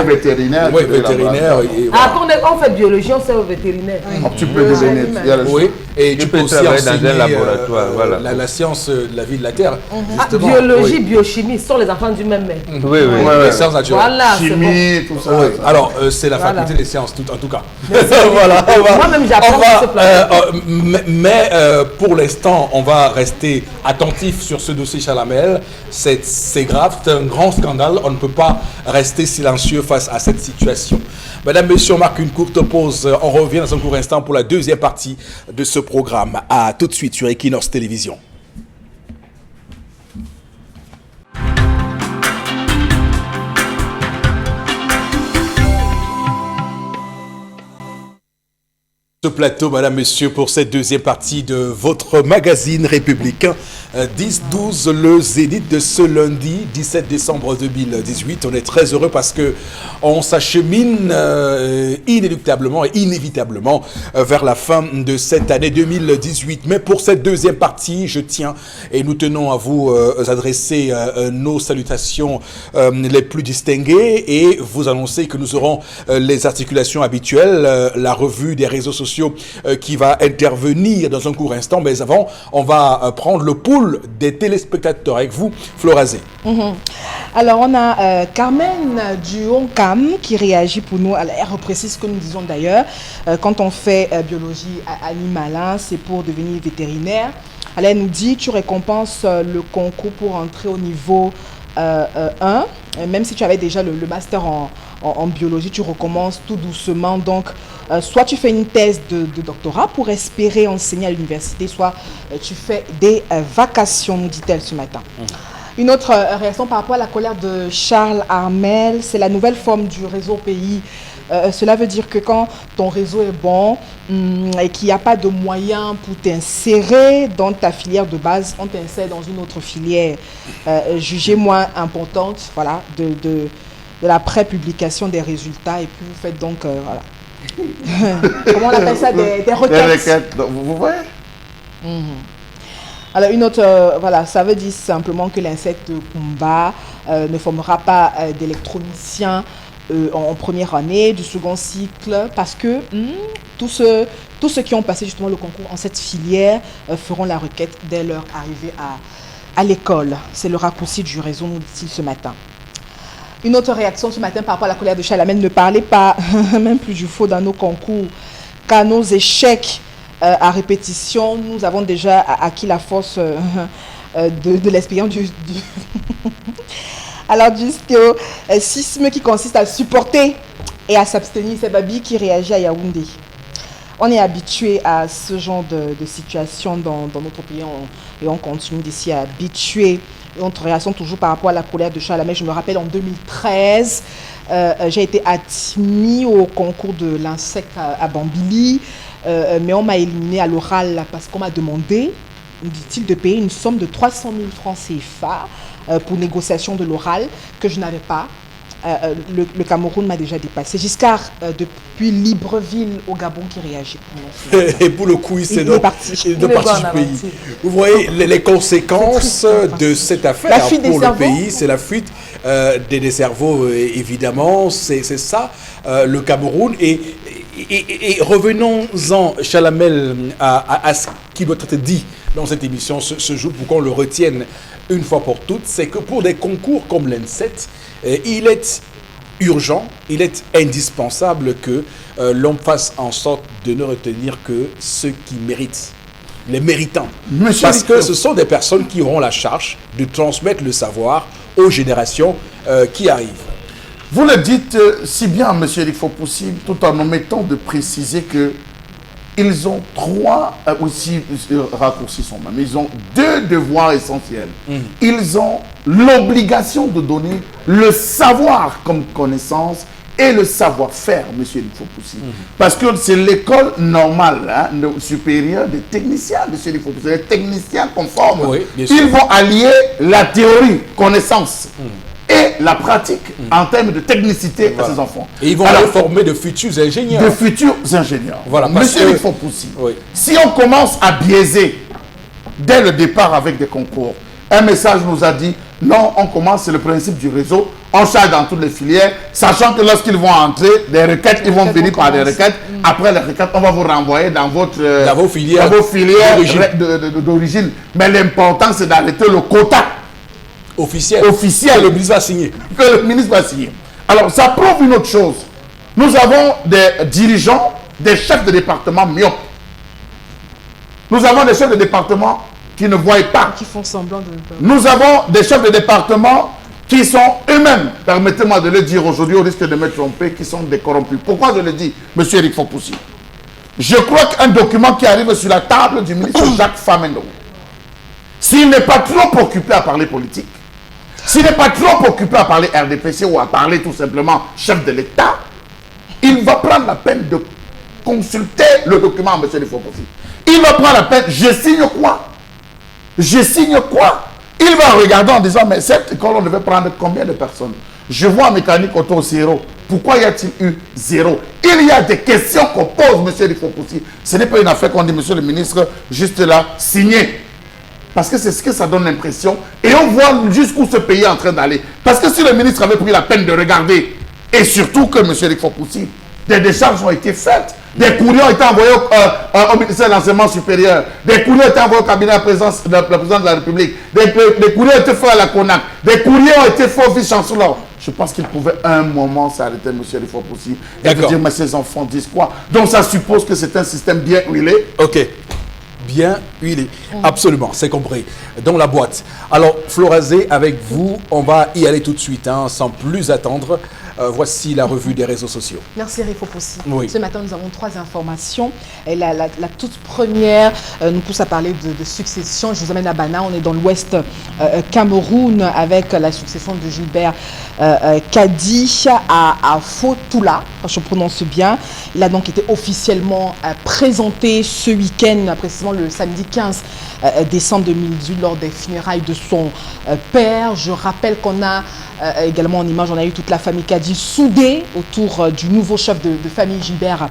vétérinaire. Oui, vétérinaire. Ah, quand on fait biologie, on sert au vétérinaire. Tu peux devenir. Oui, et tu peux aussi travailler dans un enseigner laboratoire, voilà. la science de la vie de la Terre. Biologie, biochimie, ce sont les enfants du même mère. Oui. Les sciences naturelles. Voilà, chimie, tout ça. Alors, c'est la faculté des sciences, en tout cas. Voilà. Moi-même, j'apprends ce plan. Mais pour l'instant, on va rester attentif sur ce dossier Chalamel. C'est grave, c'est un grand scandale. On ne peut pas rester silencieux face à cette situation. Mesdames, Messieurs, on marque une courte pause. On revient dans un court instant pour la deuxième partie de ce programme. À tout de suite sur Equinox Télévision. Ce plateau, Madame, Monsieur, pour cette deuxième partie de votre magazine républicain 10-12, le Zénith de ce lundi 17 décembre 2018. On est très heureux parce que on s'achemine inéluctablement et inévitablement vers la fin de cette année 2018. Mais pour cette deuxième partie, je tiens et nous tenons à vous adresser nos salutations les plus distinguées et vous annoncer que nous aurons les articulations habituelles, la revue des réseaux sociaux qui va intervenir dans un court instant. Mais avant, on va prendre le pouls des téléspectateurs avec vous, Florazé. Alors, on a Carmen du Honcam qui réagit pour nous. Elle reprécise ce que nous disons d'ailleurs. Quand on fait biologie animale, c'est pour devenir vétérinaire. Elle nous dit, tu récompenses le concours pour entrer au niveau 1. Même si tu avais déjà le master en biologie, tu recommences tout doucement. Donc, soit tu fais une thèse de doctorat pour espérer enseigner à l'université, soit tu fais des vacations, nous dit-elle ce matin. Une autre réaction par rapport à la colère de Charles Armel, c'est la nouvelle forme du réseau pays. Cela veut dire que quand ton réseau est bon et qu'il n'y a pas de moyens pour t'insérer dans ta filière de base, on t'insère dans une autre filière jugée moins importante, voilà, de la pré-publication des résultats. Et puis vous faites donc, voilà. Comment on appelle ça, des requêtes. Des requêtes, vous voyez. Alors une autre, voilà, ça veut dire simplement que l'insecte Kumba ne formera pas d'électronicien en première année du second cycle parce que tous ceux qui ont passé justement le concours en cette filière feront la requête dès leur arrivée à l'école. C'est le raccourci du réseau, nous dit-il ce matin. Une autre réaction ce matin par rapport à la colère de Chalamel, ne parlez pas même plus du faux dans nos concours, car nos échecs à répétition, nous avons déjà acquis la force de l'expérience du alors du stéocisme qui consiste à supporter et à s'abstenir. C'est Babi qui réagit à Yaoundé. On est habitué à ce genre de situation dans notre pays et on continue d'ici à habituer. Notre réaction toujours par rapport à la colère de Chalamel. Je me rappelle en 2013, j'ai été admis au concours de l'insecte à Bambili, mais on m'a éliminé à l'oral parce qu'on m'a demandé, dit-il, de payer une somme de 300 000 francs CFA pour négociation de l'oral que je n'avais pas. le Cameroun m'a déjà dépassé. Giscard, depuis Libreville au Gabon, qui réagit. Et pour le coup, il est parti. Il est parti du pays. Vous voyez les conséquences de cette affaire pour le pays, c'est la fuite des cerveaux, évidemment. C'est ça, le Cameroun. Et revenons-en, Chalamel, à ce qui doit être dit dans cette émission ce jour, pour qu'on le retienne une fois pour toutes, c'est que pour des concours comme l'ENSET, il est urgent, il est indispensable que l'on fasse en sorte de ne retenir que ceux qui méritent, les méritants. Parce que ce sont des personnes qui auront la charge de transmettre le savoir aux générations qui arrivent. Vous le dites si bien, M. Eric Fopoussi, tout en omettant de préciser que ils ont trois, aussi raccourcis sont même, ils ont deux devoirs essentiels. Ils ont l'obligation de donner le savoir comme connaissance et le savoir-faire, M. Eric Fopoussi. Parce que c'est l'école normale, supérieure des techniciens, M. Eric Fopoussi, les techniciens conformes. Oui, bien sûr. Ils vont allier la théorie, connaissance, et la pratique en termes de technicité à ces enfants. Et ils vont aller former de futurs ingénieurs. De futurs ingénieurs. Voilà, Monsieur Eric Fopoussi, si on commence à biaiser dès le départ avec des concours, un message nous a dit, non, on commence, c'est le principe du réseau, on charge dans toutes les filières, sachant que lorsqu'ils vont entrer, des requêtes, ils vont venir par des requêtes. Après les requêtes, on va vous renvoyer dans vos filières d'origine. Mais l'important, c'est d'arrêter le quota officiel. Que le ministre va signer. Que le ministre va signer. Alors, ça prouve une autre chose. Nous avons des dirigeants, des chefs de département myopes. Nous avons des chefs de département qui ne voient pas. Qui font semblant de... Nous avons des chefs de département qui sont eux-mêmes, permettez-moi de le dire aujourd'hui au risque de me tromper, qui sont des corrompus. Pourquoi je le dis, M. Eric Fopoussi? Je crois qu'un document qui arrive sur la table du ministre Jacques Famendo, s'il n'est pas trop occupé à parler politique, s'il n'est pas trop occupé à parler RDPC ou à parler tout simplement chef de l'État, il va prendre la peine de consulter le document, M. Eric Fopoussi. Il va prendre la peine, je signe quoi? Je signe quoi? Il va regarder en disant, mais cette école, on devait prendre combien de personnes? Je vois en mécanique auto zéro. Pourquoi y a-t-il eu zéro? Il y a des questions qu'on pose, M. Eric Fopoussi. Ce n'est pas une affaire qu'on dit, monsieur le ministre, juste là, signer. Parce que c'est ce que ça donne l'impression. Et on voit jusqu'où ce pays est en train d'aller. Parce que si le ministre avait pris la peine de regarder, et surtout que M. Eric Fopoussi, des décharges ont été faites, des courriers ont été envoyés au ministère de l'Enseignement supérieur, des courriers ont été envoyés au cabinet de la présidence de la République, des courriers ont été faits à la CONAC, des courriers ont été faits au vice-chancellor. Je pense qu'il pouvait un moment s'arrêter, M. Eric Fopoussi, et dire, mais ces enfants disent quoi? Donc ça suppose que c'est un système bien huilé. Ok. Bien huilé. Absolument, c'est compris. Dans la boîte. Alors, Florazé, avec vous, on va y aller tout de suite, sans plus attendre. Voici la revue des réseaux sociaux. Merci Eric Fopoussi. Oui. Ce matin, nous avons 3 informations. Et la toute première nous pousse à parler de succession. Je vous amène à Bana. On est dans l'ouest Cameroun avec la succession de Gilbert Kadi à Fotula, je prononce bien. Il a donc été officiellement présenté ce week-end, précisément le samedi 15 décembre 2018, lors des funérailles de son père. Je rappelle qu'on a également en image, on a eu toute la famille Kadi soudée autour du nouveau chef de famille Gilbert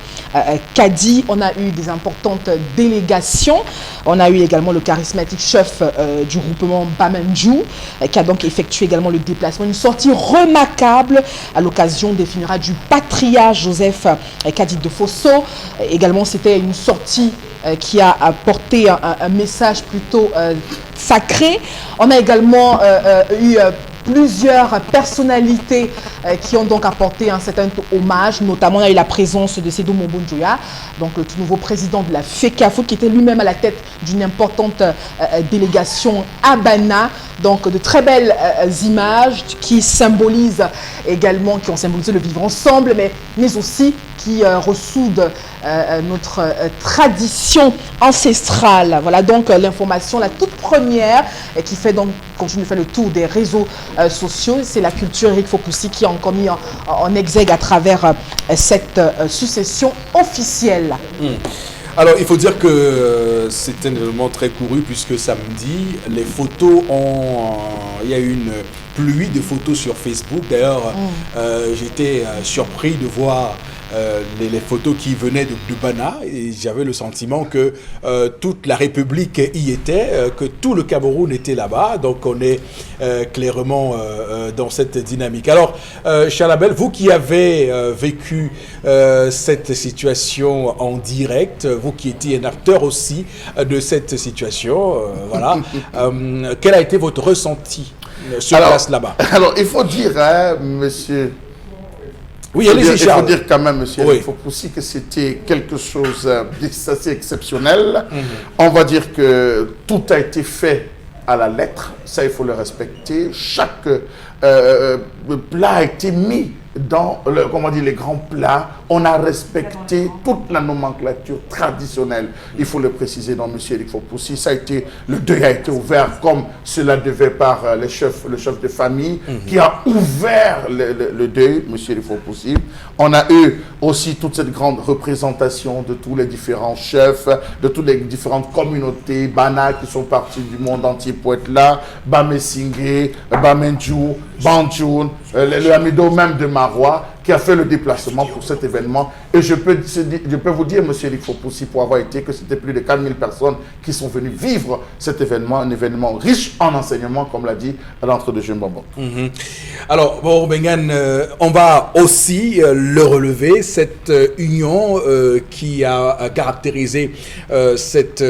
Kadi. On a eu des importantes délégations. On a eu également le charismatique chef du groupement Bamandjou qui a donc effectué également le déplacement. Une sortie remarquable à l'occasion des funérailles du patriarche Joseph Kadi de Fosso. Également, c'était une sortie qui a apporté un message plutôt sacré. On a également eu plusieurs personnalités qui ont donc apporté un certain hommage, notamment on a eu la présence de Sédou Mombonjoya, donc le tout nouveau président de la FECAFOOT, qui était lui-même à la tête d'une importante délégation à Bana. Donc de très belles images qui symbolisent également, qui ont symbolisé le vivre ensemble, mais aussi qui ressoudent notre tradition ancestrale. Voilà donc l'information, la toute première, qui fait donc, continue de faire le tour des réseaux sociaux. C'est la culture Eric Fopoussi qui a encore mis en exergue à travers cette succession officielle. Alors, il faut dire que c'est un événement très couru puisque samedi, les photos ont... il y a eu une pluie de photos sur Facebook. D'ailleurs, j'étais surpris de voir les photos qui venaient de Bana et j'avais le sentiment que toute la République y était, que tout le Cameroun était là-bas. Donc, on est clairement dans cette dynamique. Alors, Chalabel, vous qui avez vécu cette situation en direct, vous qui étiez un acteur aussi de cette situation, voilà, quel a été votre ressenti sur place là-bas? Alors, il faut dire, hein, monsieur... Oui, il allez-y, faut Charles. dire quand même, monsieur, Oui. il faut aussi que c'était quelque chose d'assez exceptionnel. On va dire que tout a été fait à la lettre, ça il faut le respecter. Chaque plat a été mis dans les grands plats. On a respecté toute la nomenclature traditionnelle. Il faut le préciser dans monsieur Eric Fopoussi. Ça a été, le deuil a été ouvert comme cela devait par le chef de famille qui a ouvert le deuil, monsieur Eric Fopoussi. On a eu aussi toute cette grande représentation de tous les différents chefs, de toutes les différentes communautés, Bana qui sont partis du monde entier pour être là, Bamesingé, Bamenju, Banjoun, le Amido même de Marois, qui a fait le déplacement pour cet événement. Et je peux vous dire, monsieur Eric Fopoussi, pour avoir été, que c'était plus de 4000 personnes qui sont venues vivre cet événement, un événement riche en enseignement, comme l'a dit l'entre de Jeune Bonbon. Alors, bon, Bengan, on va aussi le relever, cette union qui a caractérisé cette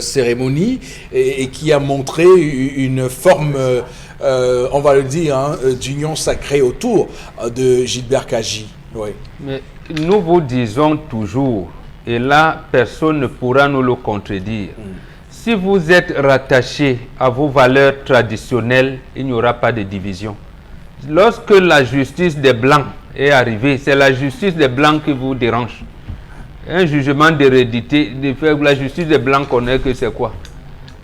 cérémonie et qui a montré une forme... on va le dire, hein, d'union sacrée autour de Gilbert Kaji. Oui. Mais nous vous disons toujours, et là, personne ne pourra nous le contredire, si vous êtes rattaché à vos valeurs traditionnelles, il n'y aura pas de division. Lorsque la justice des Blancs est arrivée, c'est la justice des Blancs qui vous dérange. Un jugement d'hérédité, la justice des Blancs connaît que c'est quoi.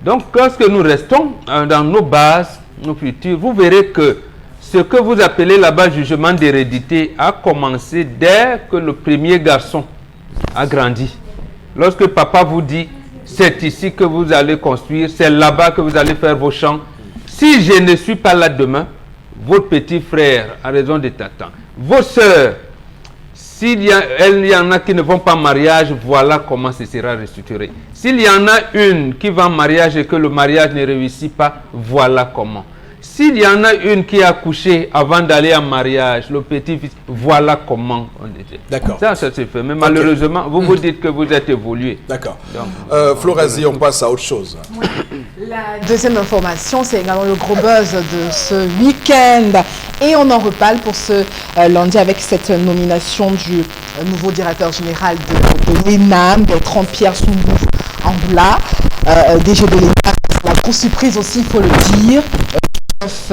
Donc, lorsque nous restons dans nos bases, nos futurs, vous verrez que ce que vous appelez là-bas jugement d'hérédité a commencé dès que le premier garçon a grandi. Lorsque papa vous dit, c'est ici que vous allez construire, c'est là-bas que vous allez faire vos champs. Si je ne suis pas là demain, votre petit frère a raison de t'attendre. Vos sœurs, s'il y en a qui ne vont pas en mariage, voilà comment ce sera restructuré. S'il y en a une qui va en mariage et que le mariage ne réussit pas, voilà comment. S'il y en a une qui a accouché avant d'aller en mariage, le petit-fils, voilà comment on était. D'accord. Ça se fait. Mais malheureusement, vous vous dites que vous êtes évolué. D'accord. Florazie, on passe à autre chose. La deuxième information, c'est également le gros buzz de ce week-end. Et on en reparle pour ce lundi avec cette nomination du nouveau directeur général de l'ENAM, Bertrand Pierre Soumbouf Angoula, DG de l'État. La grosse surprise aussi, il faut le dire. Chef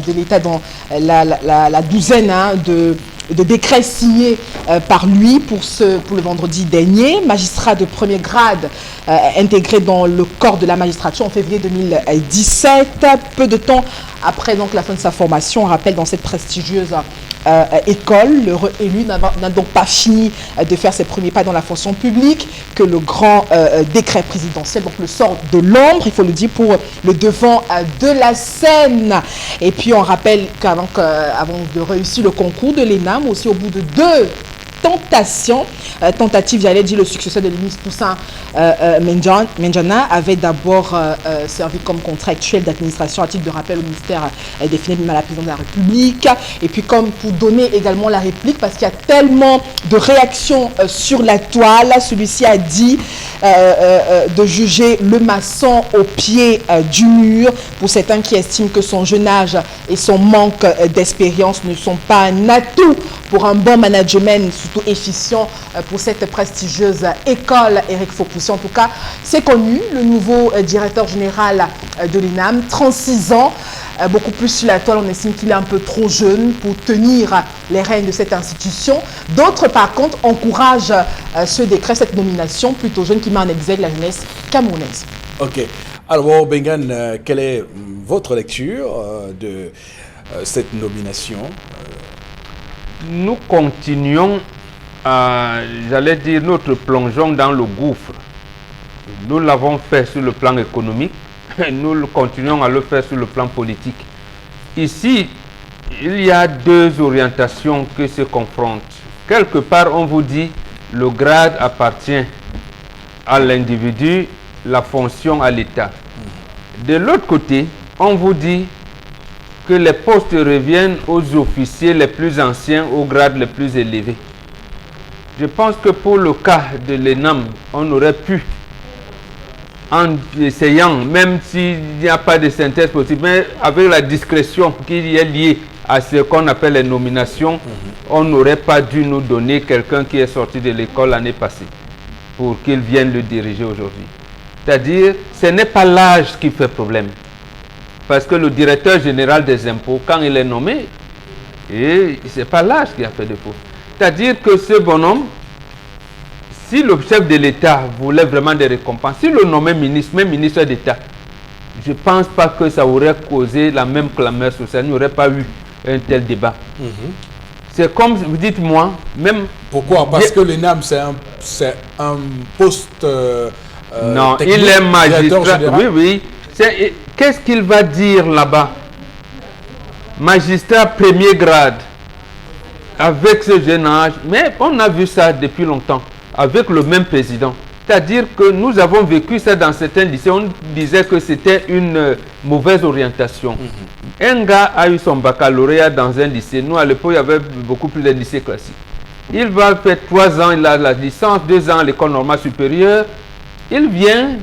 de l'État dans la douzaine de décrets signés par lui pour le vendredi dernier. Magistrat de premier grade intégré dans le corps de la magistrature en février 2017. Peu de temps après donc, la fin de sa formation, on rappelle dans cette prestigieuse école, le élu n'a donc pas fini de faire ses premiers pas dans la fonction publique, que le grand décret présidentiel donc le sort de l'ombre, il faut le dire, pour le devant de la scène. Et puis on rappelle qu'avant de réussir le concours de l'ENAM, aussi au bout de deux tentative, j'allais dire, le successeur de l'ministre Toussaint Menjana avait d'abord servi comme contractuel d'administration à titre de rappel au ministère des Finances à la présidence de la République, et puis comme pour donner également la réplique, parce qu'il y a tellement de réactions sur la toile, celui-ci a dit de juger le maçon au pied du mur, pour certains qui estiment que son jeune âge et son manque d'expérience ne sont pas un atout pour un bon management, surtout efficient pour cette prestigieuse école. Eric Fopoussi, en tout cas, c'est connu, le nouveau directeur général de l'ENAM, 36 ans, beaucoup plus sur la toile, on estime qu'il est un peu trop jeune pour tenir les rênes de cette institution. D'autres, par contre, encouragent ce décret, cette nomination plutôt jeune qui met en exergue la jeunesse camerounaise. Ok. Alors, Bengan, quelle est votre lecture de cette nomination? Nous continuons j'allais dire, notre plongeon dans le gouffre. Nous l'avons fait sur le plan économique, nous continuons à le faire sur le plan politique. Ici, il y a deux orientations qui se confrontent. Quelque part, on vous dit, le grade appartient à l'individu, la fonction à l'État. De l'autre côté, on vous dit que les postes reviennent aux officiers les plus anciens, aux grades les plus élevés. Je pense que pour le cas de l'ENAM, on aurait pu, en essayant, même s'il n'y a pas de synthèse possible, mais avec la discrétion qui est liée à ce qu'on appelle les nominations, on n'aurait pas dû nous donner quelqu'un qui est sorti de l'école l'année passée pour qu'il vienne le diriger aujourd'hui. C'est-à-dire, ce n'est pas l'âge qui fait problème. Parce que le directeur général des impôts, quand il est nommé, ce n'est pas l'âge qui a fait défaut. C'est-à-dire que ce bonhomme, si le chef de l'État voulait vraiment des récompenses, s'il le nommait ministre, même ministre d'État, je ne pense pas que ça aurait causé la même clameur sociale, il n'y aurait pas eu un tel débat. C'est comme, vous dites-moi, même... Pourquoi? Parce que l'ENAM, c'est un poste... non, technique, il est magistrat. général. Oui. Qu'est-ce qu'il va dire là-bas? Magistrat premier grade, avec ce jeune âge. Mais on a vu ça depuis longtemps, avec le même président. C'est-à-dire que nous avons vécu ça dans certains lycées. On disait que c'était une mauvaise orientation. Un gars a eu son baccalauréat dans un lycée. Nous, à l'époque, il y avait beaucoup plus de lycées classiques. Il va faire 3 ans, il a la licence, 2 ans à l'école normale supérieure. Il vient,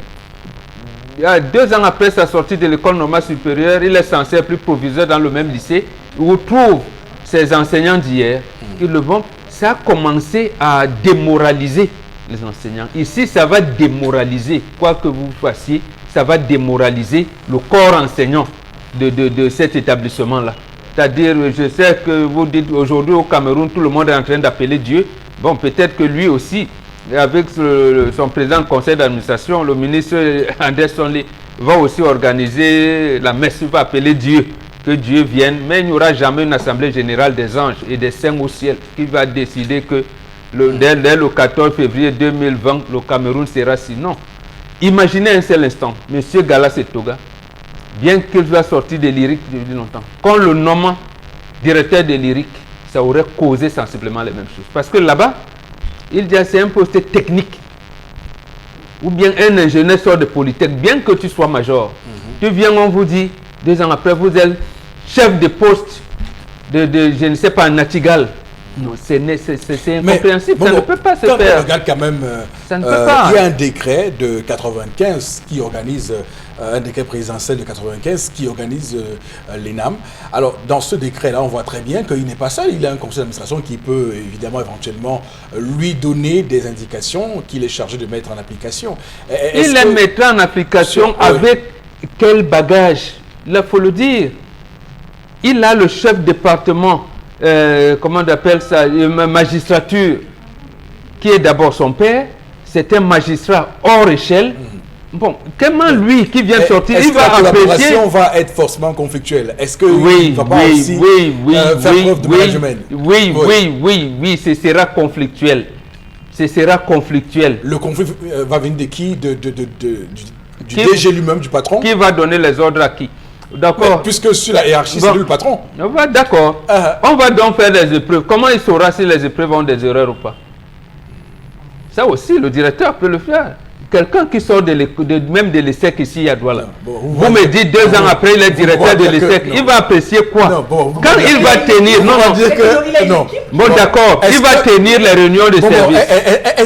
2 ans après sa sortie de l'école normale supérieure, il est censé être plus proviseur dans le même lycée. Il retrouve ses enseignants d'hier. Ça a commencé à démoraliser les enseignants. Ici, ça va démoraliser, quoi que vous fassiez, ça va démoraliser le corps enseignant de cet établissement-là. C'est-à-dire, je sais que vous dites aujourd'hui au Cameroun, tout le monde est en train d'appeler Dieu. Bon, peut-être que lui aussi, avec son président du conseil d'administration, le ministre Anderson Lee, va aussi organiser la messe, il va appeler Dieu, que Dieu vienne. Mais il n'y aura jamais une assemblée générale des anges et des saints au ciel qui va décider que dès le 14 février 2020, le Cameroun sera sinon. Imaginez un seul instant, M. Galas Etoga, bien qu'il soit sorti de l'IRIC depuis longtemps, quand le nommant directeur de l'IRIC, ça aurait causé sensiblement les mêmes choses. Parce que là-bas, il dit c'est un poste technique. Ou bien un ingénieur sort de Polytech, bien que tu sois major. Tu viens, on vous dit, 2 ans après, vous êtes chef de poste de je ne sais pas, Natigal. Non, c'est incompréhensible, ça ne peut pas se faire. On regarde quand même, ça ne peut pas. Il y a un décret de 95 qui organise, un décret présidentiel de 95 qui organise l'ENAM. Alors, dans ce décret-là, on voit très bien qu'il n'est pas seul. Il a un conseil d'administration qui peut, évidemment, éventuellement, lui donner des indications qu'il est chargé de mettre en application. Il les mettra en application avec quel bagage? Il faut le dire. Il a le chef département, comment on appelle ça, magistrature, qui est d'abord son père. C'est un magistrat hors échelle. Bon, comment lui qui vient sortir, il va apprécier... Est-ce que la collaboration va être forcément conflictuelle? Est-ce qu'il ne va pas aussi faire preuve de management? Oui, ce sera conflictuel. Ce sera conflictuel. Le conflit va venir de qui? Du DG lui-même, du patron? Qui va donner les ordres à qui? D'accord. Puisque sur la hiérarchie, c'est lui le patron. D'accord. On va donc faire des épreuves. Comment il saura si les épreuves ont des erreurs ou pas? Ça aussi, le directeur peut le faire. Quelqu'un qui sort même de l'ESSEC ici à Douala. Vous me dites 2 ans après, il est directeur de l'ESSEC. Il va apprécier quoi? Quand il va tenir... Bon, d'accord. Il va tenir les réunions de service.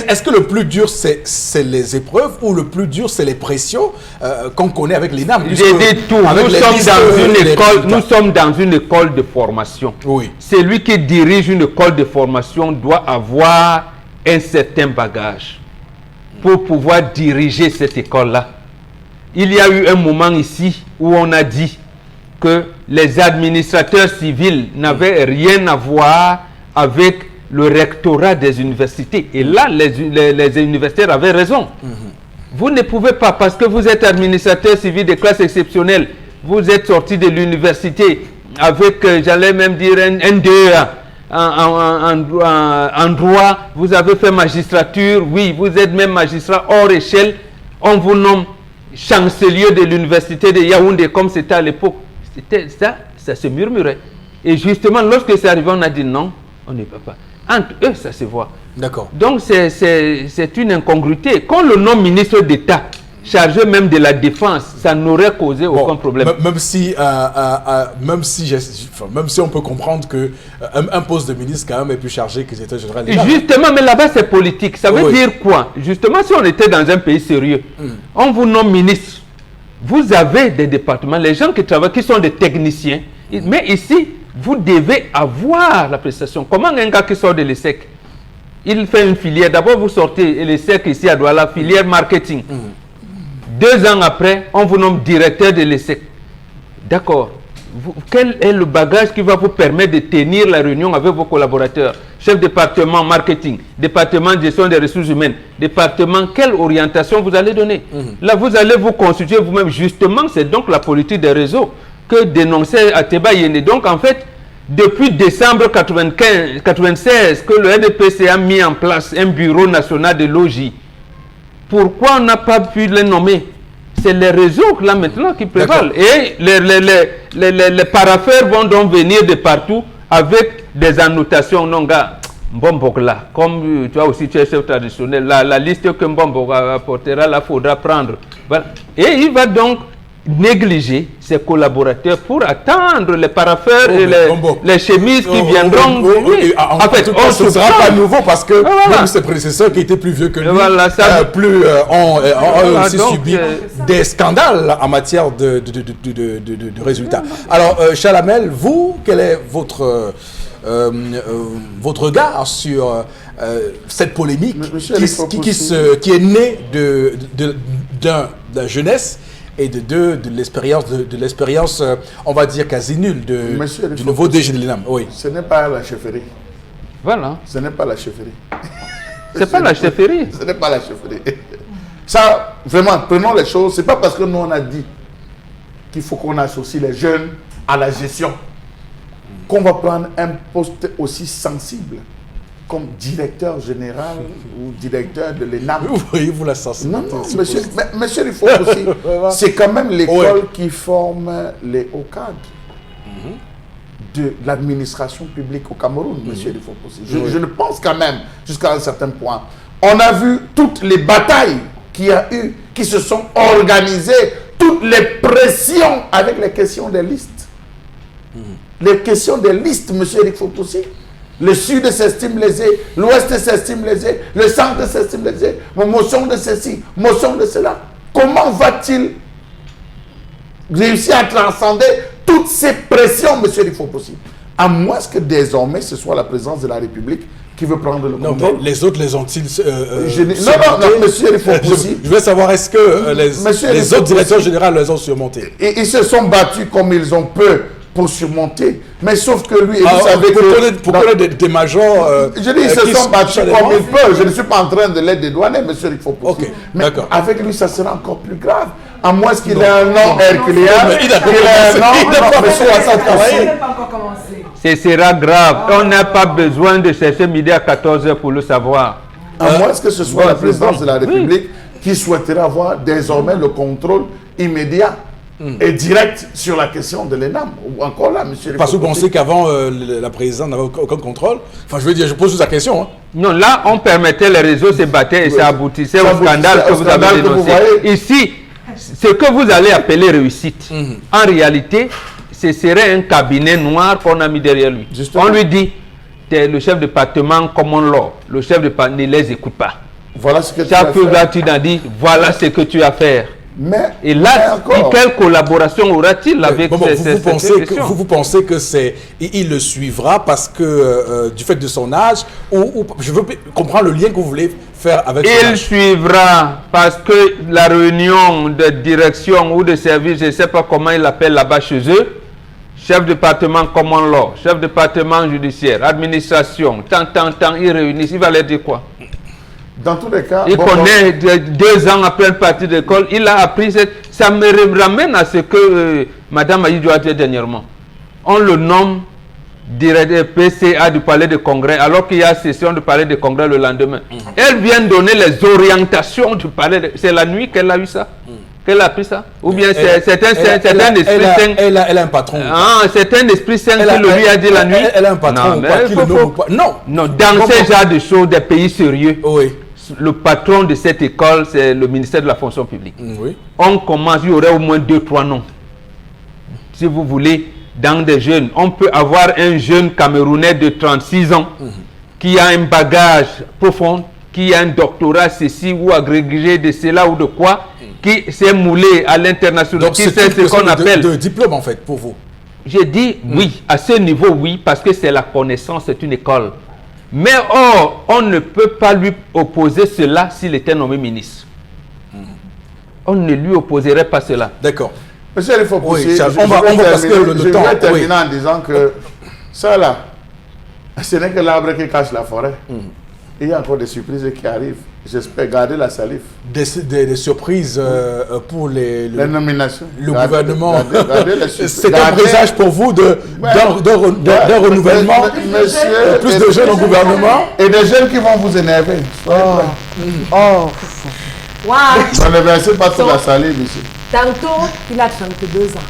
Est-ce que le plus dur, c'est les épreuves ou le plus dur, c'est les pressions qu'on connaît avec l'ENAM? J'ai dit tout. Nous sommes dans une école de formation. Oui. Celui qui dirige une école de formation doit avoir un certain bagage pour pouvoir diriger cette école-là. Il y a eu un moment ici où on a dit que les administrateurs civils n'avaient rien à voir avec le rectorat des universités. Et là, les universitaires avaient raison. Vous ne pouvez pas, parce que vous êtes administrateur civil de classe exceptionnelle, vous êtes sorti de l'université avec, j'allais même dire, un DEA, en droit, vous avez fait magistrature, oui, vous êtes même magistrat hors échelle, on vous nomme chancelier de l'université de Yaoundé, comme c'était à l'époque. C'était ça se murmurait. Et justement, lorsque c'est arrivé, on a dit non, on ne peut pas. Entre eux, ça se voit. D'accord. Donc, c'est une incongruité. Quand le nom ministre d'État, chargé même de la défense, ça n'aurait causé aucun problème. Même si on peut comprendre que un poste de ministre quand même est plus chargé que le secrétaire général d'État. Justement, mais là-bas c'est politique. Ça veut dire quoi? Justement, si on était dans un pays sérieux, on vous nomme ministre. Vous avez des départements, les gens qui travaillent, qui sont des techniciens. Mais ici, vous devez avoir la prestation. Comment un gars qui sort de l'ESSEC, il fait une filière. D'abord, vous sortez l'ESSEC ici à Douala, filière marketing. 2 ans après, on vous nomme directeur de l'ESSEC. D'accord. Quel est le bagage qui va vous permettre de tenir la réunion avec vos collaborateurs? Chef département marketing, département de gestion des ressources humaines, département, quelle orientation vous allez donner? Là, vous allez vous constituer vous-même. Justement, c'est donc la politique des réseaux que dénonçait Ateba Yene. Donc, en fait, depuis décembre 1996, que le NDPC a mis en place un bureau national de logis. Pourquoi on n'a pas pu les nommer? C'est les réseaux là maintenant qui prévalent. Et les paraphères vont donc venir de partout avec des annotations. Non, gars, Mbombogla, comme tu as aussi, tu es chef traditionnel, la liste que Mbomboga apportera, là, il faudra prendre. Voilà. Et il va donc négliger ses collaborateurs pour attendre les parapheurs et les chemises qui viendront. En fait, ce ne sera pas nouveau parce que même ses prédécesseurs qui étaient plus vieux que lui ont aussi subi des scandales en matière de résultats. Alors, Chalamel, vous, quel est votre regard sur cette polémique qui est née de la jeunesse et de l'expérience, on va dire quasi nulle du nouveau DG de l'INAM. Oui. Ce n'est pas la chefferie. Voilà. Ce n'est pas la chefferie. C'est pas la chefferie. Ce n'est pas la chefferie. Ça, vraiment, prenons les choses. C'est pas parce que nous on a dit qu'il faut qu'on associe les jeunes à la gestion qu'on va prendre un poste aussi sensible comme directeur général ou directeur de l'ENAM. Vous voyez, vous la sensibilité. Non, monsieur, il faut aussi. C'est quand même l'école qui forme les hauts cadres de l'administration publique au Cameroun, monsieur, il faut aussi. Je le pense quand même, jusqu'à un certain point. On a vu toutes les batailles qu'il y a eu, qui se sont organisées, toutes les pressions avec les questions des listes. Les questions des listes, monsieur Eric Fopoussi. Le Sud s'estime lésé, l'Ouest s'estime lésé, le Centre s'estime lésé, motion de ceci, motion de cela. Comment va-t-il réussir à transcender toutes ces pressions, monsieur Eric Fopoussi? À moins que désormais ce soit la présidence de la République qui veut prendre le contrôle. Non, mais les autres les ont-ils non, monsieur Eric Fopoussi. Je veux savoir, est-ce que les autres directeurs généraux les ont surmontés? Ils se sont battus comme ils ont pu pour surmonter, mais sauf que lui, vous savez pour connaître des majors. Je dis, ils se sont battus comme ils peuvent. Je ne suis pas en train de les dédouaner, monsieur il faut Ok, mais d'accord. avec lui, ça sera encore plus grave. À moins qu'il ait un nom herculéen. Il a pas encore commencé. Ce sera grave. On n'a pas besoin de chercher midi à 14h pour le savoir. À moins que ce soit la présidence de la République qui souhaiterait avoir désormais le contrôle immédiat et direct sur la question de l'ENAM. Ou encore là, monsieur. Parce que vous pensez qu'avant, la présidente n'avait aucun contrôle? Enfin, je veux dire, je pose juste la question. Hein. Non, là, on permettait, les réseaux se battaient et ça aboutissait au scandale que vous avez dénoncé. Ici, ce que vous allez appeler réussite, en réalité, ce serait un cabinet noir qu'on a mis derrière lui. Justement. On lui dit, tu es le chef de département common law, le chef de département ne les écoute pas. Voilà ce que chaque fois là, tu as dit, voilà ce que tu as à faire. Et là, quelle collaboration aura-t-il avec vous pensez que c'est il le suivra parce que du fait de son âge ou je veux comprendre le lien que vous voulez faire avec son âge. Il suivra parce que la réunion de direction ou de service, je ne sais pas comment il l'appelle là-bas chez eux, chef de département common law, chef de département judiciaire, administration, tant, ils réunissent, il va leur dire quoi? Dans tous les cas, il connaît 2 ans après une partie d'école, il a appris. Ça me ramène à ce que Madame Aïdjo a dit dernièrement. On le nomme PCA du palais de congrès, alors qu'il y a session du palais de congrès le lendemain. Elle vient donner les orientations du palais. C'est la nuit qu'elle a eu ça, qu'elle a pris ça. Ou bien c'est un esprit saint. Elle a un patron. Ah, c'est un esprit saint qui le lui a dit la nuit. Elle a un patron. Non, non, dans ce genre de choses, des pays sérieux. Oui. Le patron de cette école, c'est le ministère de la fonction publique. Oui. On commence, il y aurait au moins 2-3 noms. Si vous voulez, dans des jeunes, on peut avoir un jeune Camerounais de 36 ans qui a un bagage profond, qui a un doctorat, ceci ou agrégé de cela ou de quoi, qui s'est moulé à l'international, qui sait ce qu'on appelle... de diplôme en fait, pour vous. J'ai dit oui, à ce niveau oui, parce que c'est la connaissance, c'est une école. Mais or, on ne peut pas lui opposer cela s'il était nommé ministre. On ne lui opposerait pas cela. D'accord. Monsieur, il faut pousser. Oui, on va parce que le temps... Je vais terminer en disant que ça là, ce n'est que l'arbre qui cache la forêt. Il y a encore des surprises qui arrivent. J'espère garder la salive. Des surprises pour les nominations. Le gouvernement. C'est un Gardez, présage pour vous d'un renouvellement. Monsieur, plus de jeunes au gouvernement. Et des jeunes qui vont vous énerver. Ne versez pas toute la salive ici. Tantôt, il a 32 ans.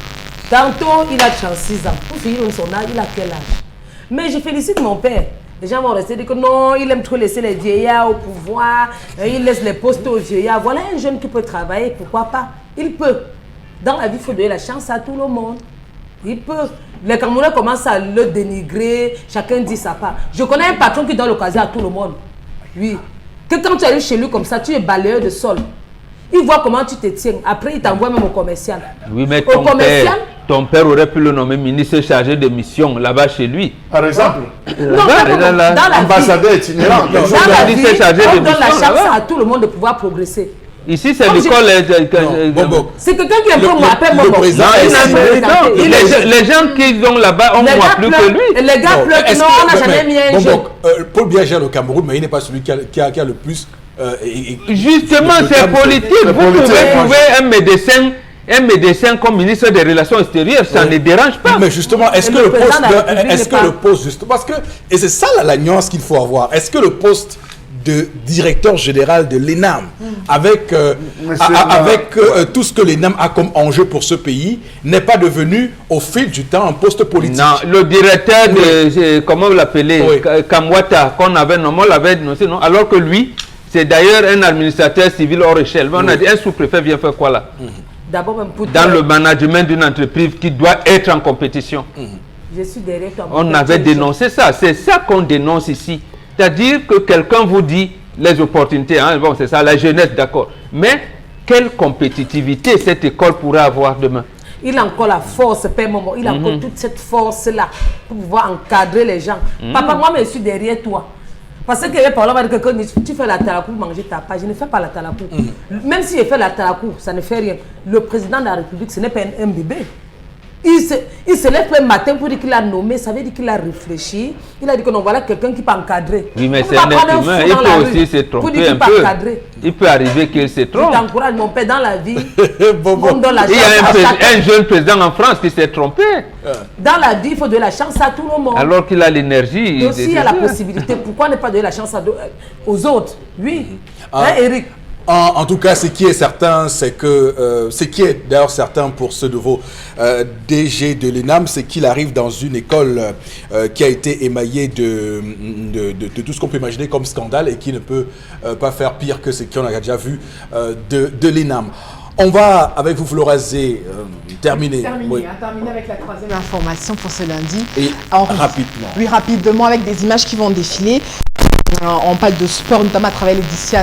Tantôt, il a 36 ans. Pour finir son âge, il a quel âge? Mais je félicite mon père. Les gens vont rester dire que non, il aime trop laisser les vieillards au pouvoir, il laisse les postes aux vieillards. Voilà un jeune qui peut travailler, pourquoi pas? Il peut. Dans la vie, il faut donner la chance à tout le monde. Il peut. Les Camerounais commencent à le dénigrer, chacun dit sa part. Je connais un patron qui donne l'occasion à tout le monde. Oui. Que quand tu arrives chez lui comme ça, tu es balayeur de sol. Il voit comment tu te tiens. Après, il t'envoie même au commercial. Oui, mais ton père aurait pu le nommer ministre chargé de mission là-bas chez lui. Par exemple. Non, dans la ambassadeur itinérant. Dans la vie, on donne la chance à tout le monde de pouvoir progresser. Ici, c'est l'école. C'est quelqu'un qui est un peu moins appelle le président. Les gens qui sont là-bas ont moins plus que lui. Les gars pleurent. Non, on n'a jamais mis un jeune. Paul Biya gère le Cameroun, mais il n'est pas celui qui a le plus. Justement, c'est politique. Vous pouvez trouver un médecin comme ministre des Relations extérieures, ça ne dérange pas. Mais justement, est-ce que le poste, justement, parce que, et c'est ça la nuance qu'il faut avoir, est-ce que le poste de directeur général de l'ENAM, avec tout ce que l'ENAM a comme enjeu pour ce pays, n'est pas devenu au fil du temps un poste politique? Non, le directeur de, comment vous l'appelez, Kamwata, qu'on avait nommé, on l'avait dénoncé, non? Alors que lui, c'est d'ailleurs un administrateur civil hors échelle. Mais on a dit, un sous-préfet vient faire quoi là? Dans le management d'une entreprise qui doit être en compétition. Je suis derrière toi. On avait dénoncé ça. C'est ça qu'on dénonce ici. C'est-à-dire que quelqu'un vous dit les opportunités. Hein, bon, c'est ça, la jeunesse, d'accord. Mais quelle compétitivité cette école pourrait avoir demain? Il a encore la force, Père Momo. Il a encore toute cette force-là pour pouvoir encadrer les gens. Papa, moi, je suis derrière toi. Parce que quelqu'un dit, tu fais la talakou pour manger ta part. Je ne fais pas la talakou. Même si je fais la talakou, ça ne fait rien. Le président de la République, ce n'est pas un bébé. Il se lève le matin pour dire qu'il a nommé, ça veut dire qu'il a réfléchi. Il a dit que non, voilà quelqu'un qui peut encadrer. Oui, mais c'est un être humain, il peut aussi se tromper un peu. Il peut arriver qu'il se trompe. Je t'encourage, mon père, dans la vie. bon. Il y a un jeune président en France qui s'est trompé. Dans la vie, il faut donner la chance à tout le monde. Alors qu'il a l'énergie. Et aussi, il y a la possibilité. Pourquoi ne pas donner la chance aux autres? Oui. Hein, Eric? En tout cas, ce qui est certain, c'est que, ce qui est d'ailleurs certain pour ce nouveau DG de l'ENAM, c'est qu'il arrive dans une école qui a été émaillée de tout ce qu'on peut imaginer comme scandale et qui ne peut pas faire pire que ce qu'on a déjà vu de l'ENAM. On va, avec vous, Florazé, terminer. Terminer avec la troisième information pour ce lundi. Et rapidement. Oui, rapidement, avec des images qui vont défiler. On parle de sport, notamment à travers l'Édition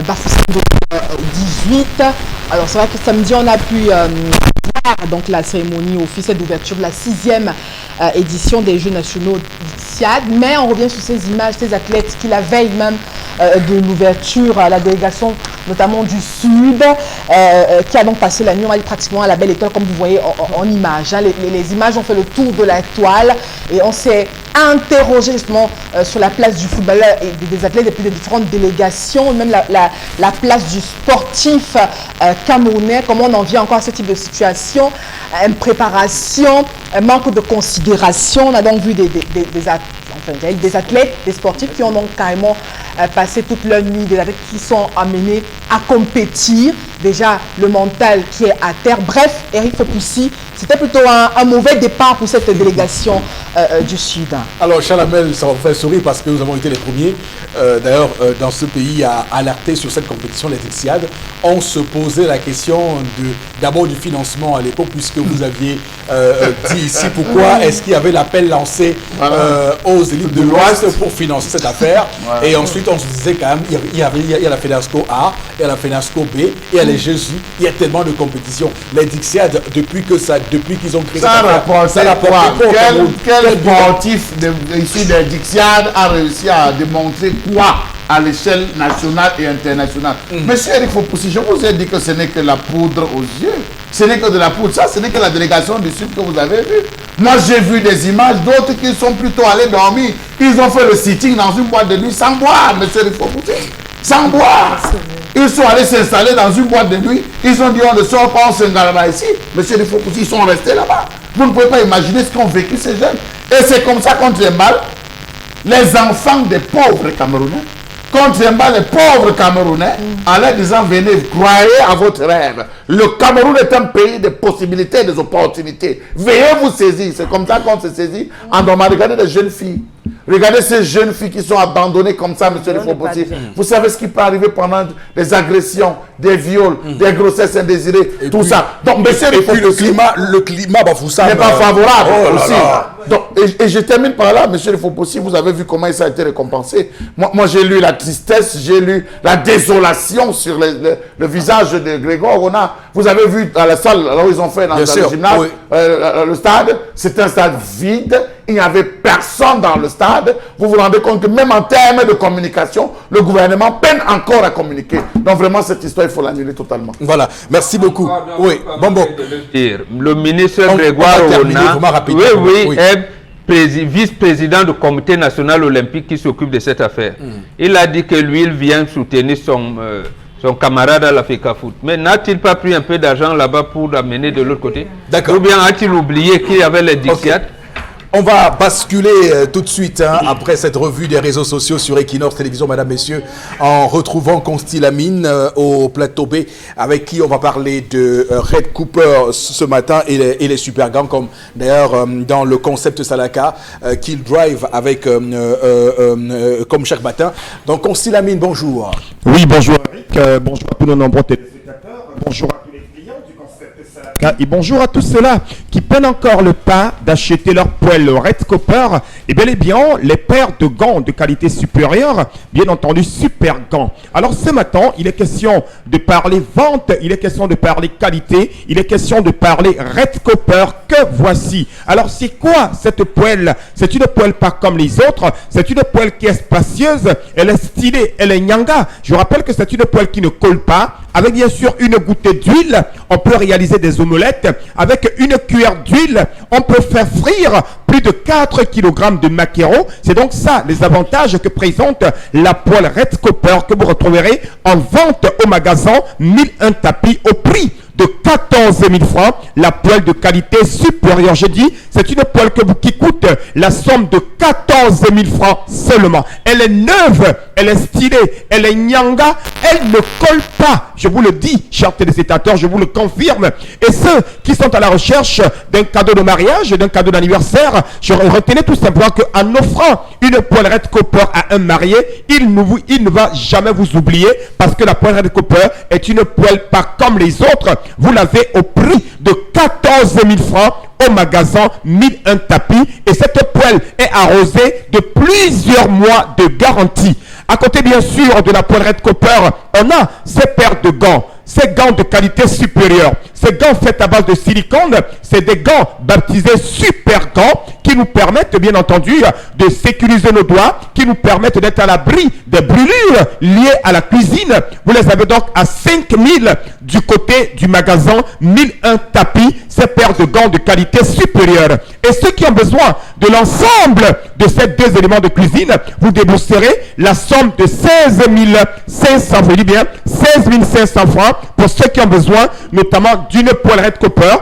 Barcelone 18. Alors, c'est vrai que samedi, on a pu voir donc, la cérémonie officielle d'ouverture de la 6e édition des Jeux nationaux d'Idiad. Mais on revient sur ces images, ces athlètes qui, la veille même de l'ouverture, la délégation notamment du Sud, qui a donc passé la nuit, on va dire, pratiquement à la belle étoile, comme vous voyez en image. Hein. Les images ont fait le tour de la toile et on s'est interrogé justement sur la place du footballeur et des athlètes et puis des différentes délégations, même la place du sportif camerounais, comment on en vient encore à ce type de situation, une préparation, un manque de considération. On a donc vu des athlètes, des sportifs qui ont donc carrément passé toute leur nuit, des athlètes qui sont amenés à compétir, déjà le mental qui est à terre. Bref, Eric Fopoussi, c'était plutôt un mauvais départ pour cette délégation du Sud. Alors, Charles Hamel, ça va vous faire sourire parce que nous avons été les premiers, d'ailleurs, dans ce pays à alerter sur cette compétition, les Dixiades. On se posait la question d'abord du financement à l'époque, puisque vous aviez dit ici pourquoi est-ce qu'il y avait l'appel lancé aux élites de l'Ouest pour financer cette affaire. Et ensuite, on se disait quand même, il y a la FENASCO A, il y a la FENASCO B, et il y a les Jeux, il y a tellement de compétitions. Les Dixiades, depuis qu'ils ont créé ça rapporte quel sportif ici des Dixiades a réussi à démontrer quoi à l'échelle nationale et internationale? Monsieur Eric Fopoussi, je vous ai dit que ce n'est que la poudre aux yeux. Ce n'est que de la poudre. Ça, ce n'est que la délégation du Sud que vous avez vue. Moi, j'ai vu des images d'autres qui sont plutôt allés dormir. Ils ont fait le sitting dans une boîte de nuit sans boire, monsieur Eric Fopoussi. Sans boire. Ils sont allés s'installer dans une boîte de nuit. Ils ont dit on ne sort pas, on s'engalera ici. Monsieur Eric Fopoussi, ils sont restés là-bas. Vous ne pouvez pas imaginer ce qu'ont vécu ces jeunes. Et c'est comme ça qu'on tient mal les enfants des pauvres Camerounais. Contre les pauvres Camerounais, en leur disant venez, croyez à votre rêve. Le Cameroun est un pays de possibilités, des opportunités. Veuillez vous saisir. C'est comme ça qu'on se saisit. En dormant, regardez les jeunes filles. Regardez ces jeunes filles qui sont abandonnées comme ça, monsieur le Fopoussi. Vous savez ce qui peut arriver pendant des agressions, des viols, des grossesses indésirées, et tout puis, ça. Donc, monsieur le Fopoussi, le climat Bafoussam n'est pas favorable aussi. Donc, et je termine par là, monsieur le Fopoussi, vous avez vu comment ça a été récompensé. Moi j'ai lu la tristesse, j'ai lu la désolation sur le visage de Grégoire Rona. Vous avez vu à la salle, alors ils ont fait dans le gymnase, oui. Le stade, c'était un stade vide. Il n'y avait personne dans le stade. Vous vous rendez compte que même en termes de communication, le gouvernement peine encore à communiquer. Donc vraiment, cette histoire, il faut l'annuler totalement. Voilà, merci beaucoup. Oui, bon. Le ministre Grégoire Rona, oui, est vice-président du comité national olympique qui s'occupe de cette affaire. Il a dit que lui, il vient soutenir son camarade à la FECAFOOT. Mais n'a-t-il pas pris un peu d'argent là-bas pour l'amener de l'autre côté? D'accord. Ou bien a-t-il oublié qu'il y avait les Dixiades? On va basculer tout de suite après cette revue des réseaux sociaux sur Equinox Télévision, mesdames, messieurs, en retrouvant Consti Lamine au plateau B, avec qui on va parler de Red Cooper ce matin et les super gangs, comme d'ailleurs dans le concept Salaka, Kill Drive avec comme chaque matin. Donc Consti Lamine, bonjour. Oui, bonjour Eric, bonjour à tous nos nombreux téléspectateurs, bonjour à tous les clients du concept Salaka et bonjour à tous ceux-là qui prennent encore le pas d'acheter leur poêle Red Cooper et bel et bien les paires de gants de qualité supérieure, bien entendu super gants. Alors ce matin, il est question de parler vente, il est question de parler qualité, il est question de parler Red Cooper que voici. Alors c'est quoi cette poêle? C'est une poêle pas comme les autres, c'est une poêle qui est spacieuse, elle est stylée, elle est nyanga. Je rappelle que c'est une poêle qui ne colle pas, avec bien sûr une gouttée d'huile, on peut réaliser des omelettes, avec une cuillère d'huile, on peut faire frire plus de 4 kg de maquereau. C'est donc ça les avantages que présente la poêle Red Cooper que vous retrouverez en vente au magasin 1001 tapis au prix de 14 000 francs. La poêle de qualité supérieure, je dis, c'est une poêle qui coûte la somme de 14 000 francs seulement. Elle est neuve, elle est stylée, elle est nyanga, elle ne colle pas. Je vous le dis, chers téléspectateurs, je vous le confirme. Et ceux qui sont à la recherche d'un cadeau de mariage, d'un cadeau d'anniversaire, je retenais tout simplement qu'en offrant une poêle Red Cooper à un marié, il ne va jamais vous oublier parce que la poêle Red Cooper est une poêle pas comme les autres. Vous l'avez au prix de 14 000 francs au magasin 1001 tapis et cette poêle est arrosée de plusieurs mois de garantie. À côté bien sûr de la poêle Red Cooper, on a ces paires de gants. Ces gants de qualité supérieure, ces gants faits à base de silicone, c'est des gants baptisés super gants qui nous permettent bien entendu de sécuriser nos doigts, qui nous permettent d'être à l'abri des brûlures liées à la cuisine. Vous les avez donc à 5 000 du côté du magasin 1001 tapis. ces paires de gants de qualité supérieure. Et ceux qui ont besoin de l'ensemble de ces 2 éléments de cuisine, vous débourserez la somme de 16 500, vous dites bien 16 500 francs pour ceux qui ont besoin notamment d'une poêlerette copper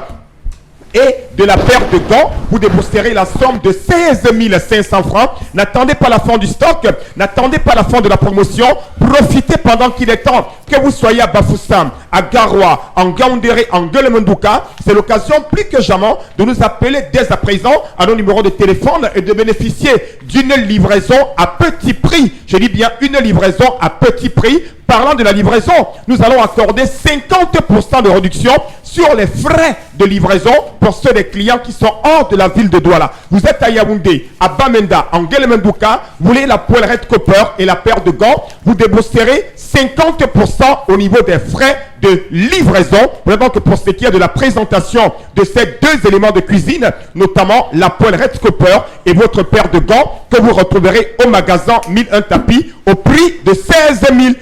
et de la paire de gants, vous débourserez la somme de 16 500 francs. N'attendez pas la fin du stock, n'attendez pas la fin de la promotion. Profitez pendant qu'il est temps. Que vous soyez à Bafoussam, à Garoua, en Gaoundéré, en Gueule-Mandouka, c'est l'occasion plus que jamais de nous appeler dès à présent à nos numéros de téléphone et de bénéficier d'une livraison à petit prix. Je dis bien une livraison à petit prix. Parlant de la livraison, nous allons accorder 50% de réduction sur les frais de livraison pour ceux des clients qui sont hors de la ville de Douala. Vous êtes à Yaoundé, à Bamenda, en Gueule-Mandouka, vous voulez la poêlerette copper et la paire de gants, vous débourserez 50% au niveau des frais de livraison. Vraiment que pour ce qui est de la présentation de ces 2 éléments de cuisine, notamment la poêlerette copper et votre paire de gants que vous retrouverez au magasin 1001 tapis au prix de 16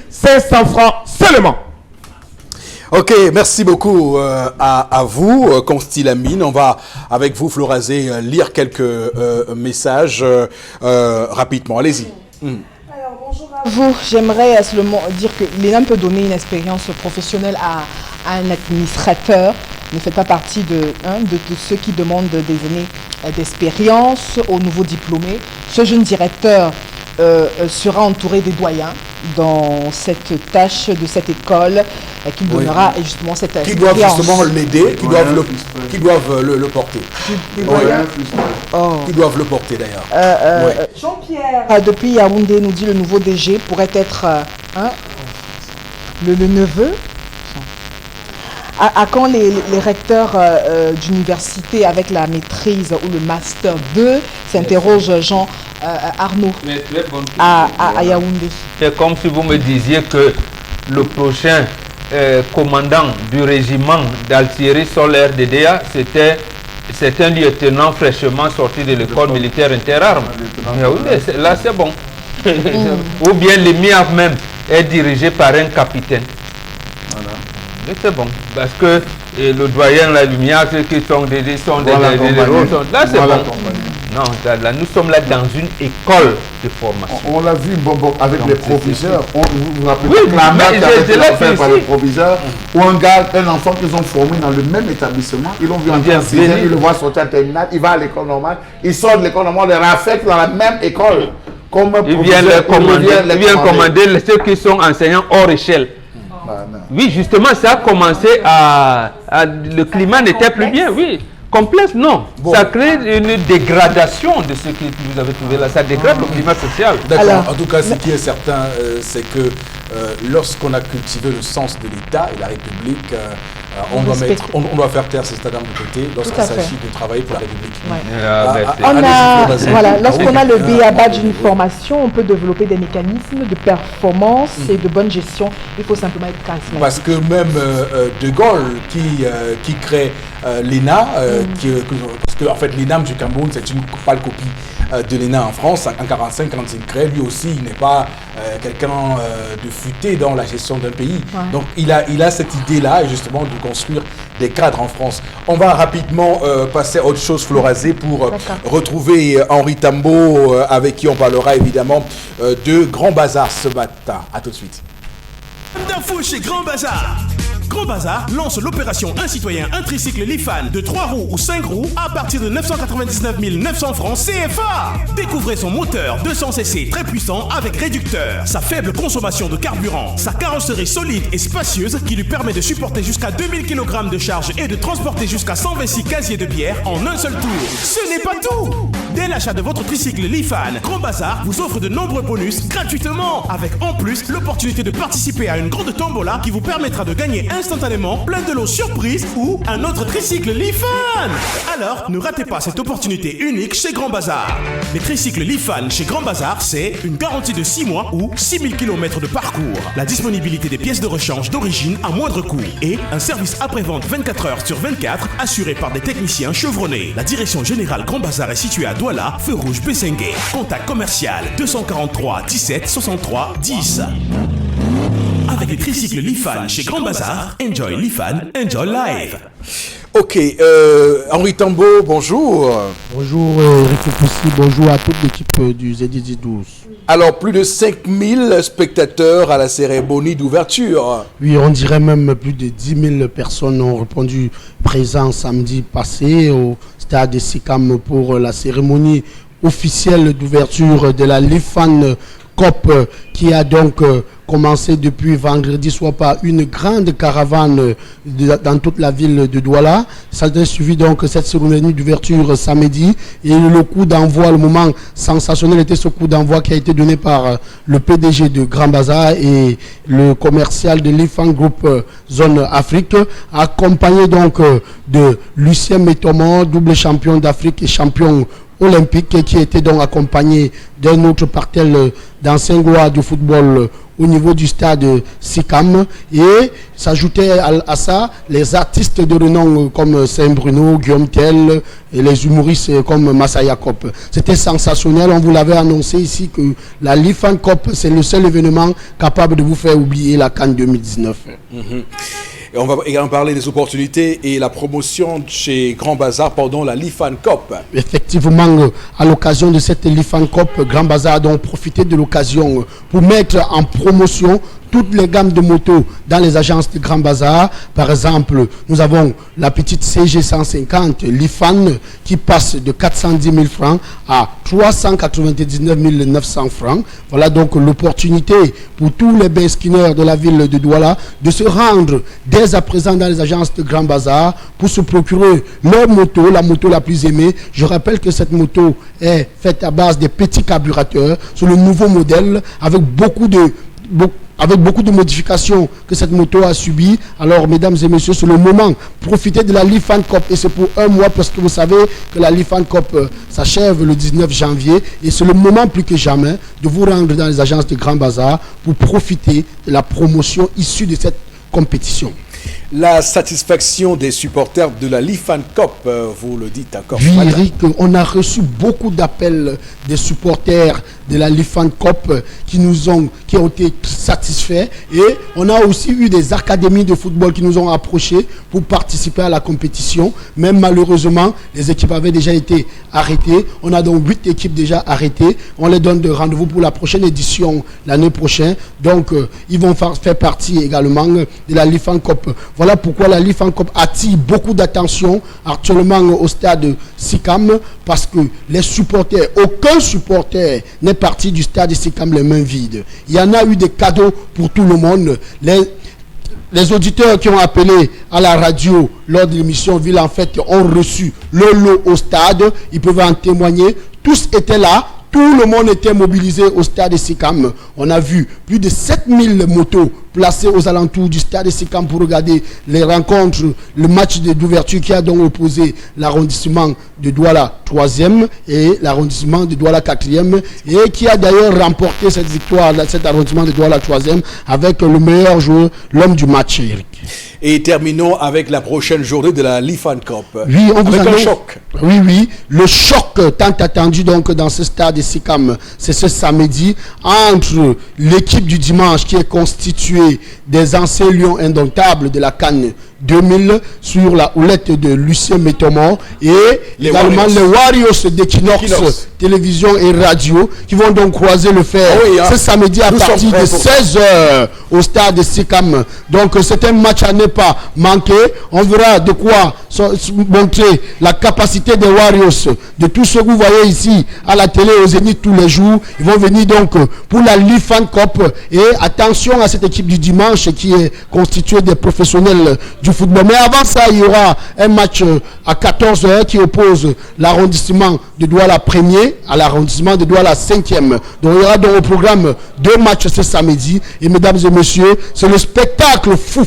500 francs seulement. Ok, merci beaucoup à vous, Constilamine. On va, avec vous, Florazé, lire quelques messages rapidement. Allez-y. Alors, bonjour à vous. J'aimerais seulement dire que l'ENAM peut donner une expérience professionnelle à un administrateur. Ne faites pas partie de ceux qui demandent des années d'expérience aux nouveaux diplômés. Ce jeune directeur sera entouré des doyens dans cette tâche de cette école qui donnera justement cette expérience. Qui doivent justement l'aider, qui doivent le porter. Qui doivent le porter d'ailleurs. Jean-Pierre, depuis Yaoundé, nous dit le nouveau DG pourrait être le neveu. À quand les recteurs d'université avec la maîtrise ou le master 2 s'interroge Jean Arnaud à Yaoundé. C'est comme si vous me disiez que le prochain commandant du régiment d'artillerie solaire DDA, c'est un lieutenant fraîchement sorti de l'école militaire interarmes. Là, c'est bon. Ou bien l'EMIAF même est dirigé par un capitaine. C'est bon, parce que le doyen, la lumière, ceux qui sont des là c'est bon. Non, là, nous sommes là dans une école de formation. On l'a vu avec les professeurs. Vous vous rappelez oui, la marque fait par les professeurs ou un enfant qu'ils ont formé dans le même établissement. Ils l'ont vu en sixième, ils le voient sortir en terminale, il va à l'école normale, il sort de l'école normale, il réaffecte dans la même école. Ils viennent commander ceux qui sont enseignants hors échelle. Oui, justement, ça a commencé le climat n'était plus bien, oui. Complexe, non. Bon. Ça crée une dégradation de ce que vous avez trouvé là. Ça dégrade le climat social. D'accord. En tout cas, ce qui est certain, c'est que lorsqu'on a cultivé le sens de l'État et la République, on doit faire taire ces états-d'âme de côté lorsqu'il s'agit de travailler pour la République. Ouais. Lorsqu'on a le B.A.B.A. d'une formation, on peut développer des mécanismes de performance et de bonne gestion. Il faut simplement être charismatique. Parce que même De Gaulle, qui crée l'ENA, parce que en fait l'ENAM du Cameroun, c'est une pâle copie de l'ENA en France. En 1945, quand il crée, lui aussi, il n'est pas quelqu'un de futé dans la gestion d'un pays. Ouais. Donc il a cette idée-là, justement, de construire des cadres en France. On va rapidement passer à autre chose, Florazé, pour retrouver Henri Tambo, avec qui on parlera évidemment de Grand Bazar ce matin. À tout de suite. D'infos chez Grand Bazar. Grand Bazar lance l'opération Un citoyen, un tricycle Lifan de 3 roues ou 5 roues à partir de 999 900 francs CFA. Découvrez son moteur 200cc très puissant avec réducteur, sa faible consommation de carburant, sa carrosserie solide et spacieuse qui lui permet de supporter jusqu'à 2000 kg de charge et de transporter jusqu'à 126 casiers de bière en un seul tour. Ce n'est pas tout. Dès l'achat de votre tricycle Lifan, Grand Bazar vous offre de nombreux bonus gratuitement, avec en plus l'opportunité de participer à une grande tombola qui vous permettra de gagner instantanément plein de lots surprise ou un autre tricycle Lifan. Alors, ne ratez pas cette opportunité unique chez Grand Bazar. Les tricycles Lifan chez Grand Bazar, c'est une garantie de 6 mois ou 6000 km de parcours, la disponibilité des pièces de rechange d'origine à moindre coût et un service après-vente 24 heures sur 24 assuré par des techniciens chevronnés. La direction générale Grand Bazar est située à Douala, feu rouge Bessengue. Contact commercial 243 17 63 10. Avec les tricycles Lifan chez Grand Bazar, enjoy Lifan, enjoy life. Ok, Henri Tambo, bonjour. Bonjour Eric Foussi, bonjour à toute l'équipe du ZDZ12. Alors, plus de 5000 spectateurs à la cérémonie d'ouverture. Oui, on dirait même plus de 10 000 personnes ont répondu présent samedi passé au stade de Sikam pour la cérémonie officielle d'ouverture de la Lifan Cup qui a donc commencé depuis vendredi soir par une grande caravane dans toute la ville de Douala. Ça a suivi donc cette cérémonie d'ouverture samedi et le coup d'envoi, le moment sensationnel était ce coup d'envoi qui a été donné par le PDG de Grand Bazar et le commercial de l'IFAN Group Zone Afrique, accompagné donc de Lucien Métomon, double champion d'Afrique et champion olympique, qui était donc accompagné d'un autre parterre d'anciens gloires du football au niveau du stade Sikam, et s'ajoutait à ça les artistes de renom comme Saint-Bruno, Guillaume Tell et les humoristes comme Masaya Kop. C'était sensationnel, on vous l'avait annoncé ici que la Lifan Cup c'est le seul événement capable de vous faire oublier la CAN 2019. Et on va également parler des opportunités et la promotion chez Grand Bazar pendant la Lifan Cup. Effectivement, à l'occasion de cette Lifan Cup, Grand Bazar a donc profité de l'occasion pour mettre en promotion toutes les gammes de motos dans les agences de Grand Bazar. Par exemple, nous avons la petite CG 150 Lifan qui passe de 410 000 francs à 399 900 francs. Voilà donc l'opportunité pour tous les beskineurs de la ville de Douala de se rendre dès à présent dans les agences de Grand Bazar pour se procurer leur moto, la moto la plus aimée. Je rappelle que cette moto est faite à base des petits carburateurs sur le nouveau modèle avec beaucoup de modifications que cette moto a subi. Alors, mesdames et messieurs, c'est le moment. Profitez de la Lifan Cup. Et c'est pour un mois parce que vous savez que la Lifan Cup s'achève le 19 janvier. Et c'est le moment plus que jamais de vous rendre dans les agences de Grand Bazar pour profiter de la promotion issue de cette compétition. La satisfaction des supporters de la Lifan Cup, vous le dites encore. Oui, Eric, on a reçu beaucoup d'appels des supporters de la Lifan Cup qui ont été satisfaits, et on a aussi eu des académies de football qui nous ont approchés pour participer à la compétition. Même malheureusement, les équipes avaient déjà été arrêtées. On a donc 8 équipes déjà arrêtées. On les donne de rendez-vous pour la prochaine édition l'année prochaine. Donc, ils vont faire partie également de la Lifan Cup. Voilà pourquoi la Lifan Cup attire beaucoup d'attention actuellement au stade Sikam, parce que les supporters, aucun supporter n'est parti du stade Sikam les mains vides. Il y en a eu des cadeaux pour tout le monde. Les auditeurs qui ont appelé à la radio lors de l'émission Ville en Fête ont reçu le lot au stade. Ils peuvent en témoigner. Tous étaient là. Tout le monde était mobilisé au stade de Sikam. On a vu plus de 7000 motos placées aux alentours du stade de Sikam pour regarder les rencontres, le match d'ouverture qui a donc opposé l'arrondissement de Douala 3e et l'arrondissement de Douala 4e, et qui a d'ailleurs remporté cette victoire, cet arrondissement de Douala 3e avec le meilleur joueur, l'homme du match, Eric. Et terminons avec la prochaine journée de la Lifan Cup. Oui, on vous avec un annonce, choc. Oui, le choc tant attendu donc dans ce stade de Sikam, c'est ce samedi entre l'équipe du dimanche qui est constituée des anciens lions indomptables de la CAN 2000 sur la houlette de Lucien Métomon et également les Warriors d'Equinox télévision et radio qui vont donc croiser le fer ce samedi à partir de 16h au stade de Sikam. Donc c'est un match à ne pas manquer. On verra de quoi montrer la capacité des Warriors, de tout ce que vous voyez ici à la télé au Zénith tous les jours. Ils vont venir donc pour la Lifan Cup, et attention à cette équipe du dimanche qui est constituée des professionnels du football. Mais avant ça, il y aura un match à 14h qui oppose l'arrondissement de Douala 1er à l'arrondissement de Douala 5e. Donc il y aura donc au programme 2 matchs ce samedi. Et mesdames et messieurs, c'est le spectacle fou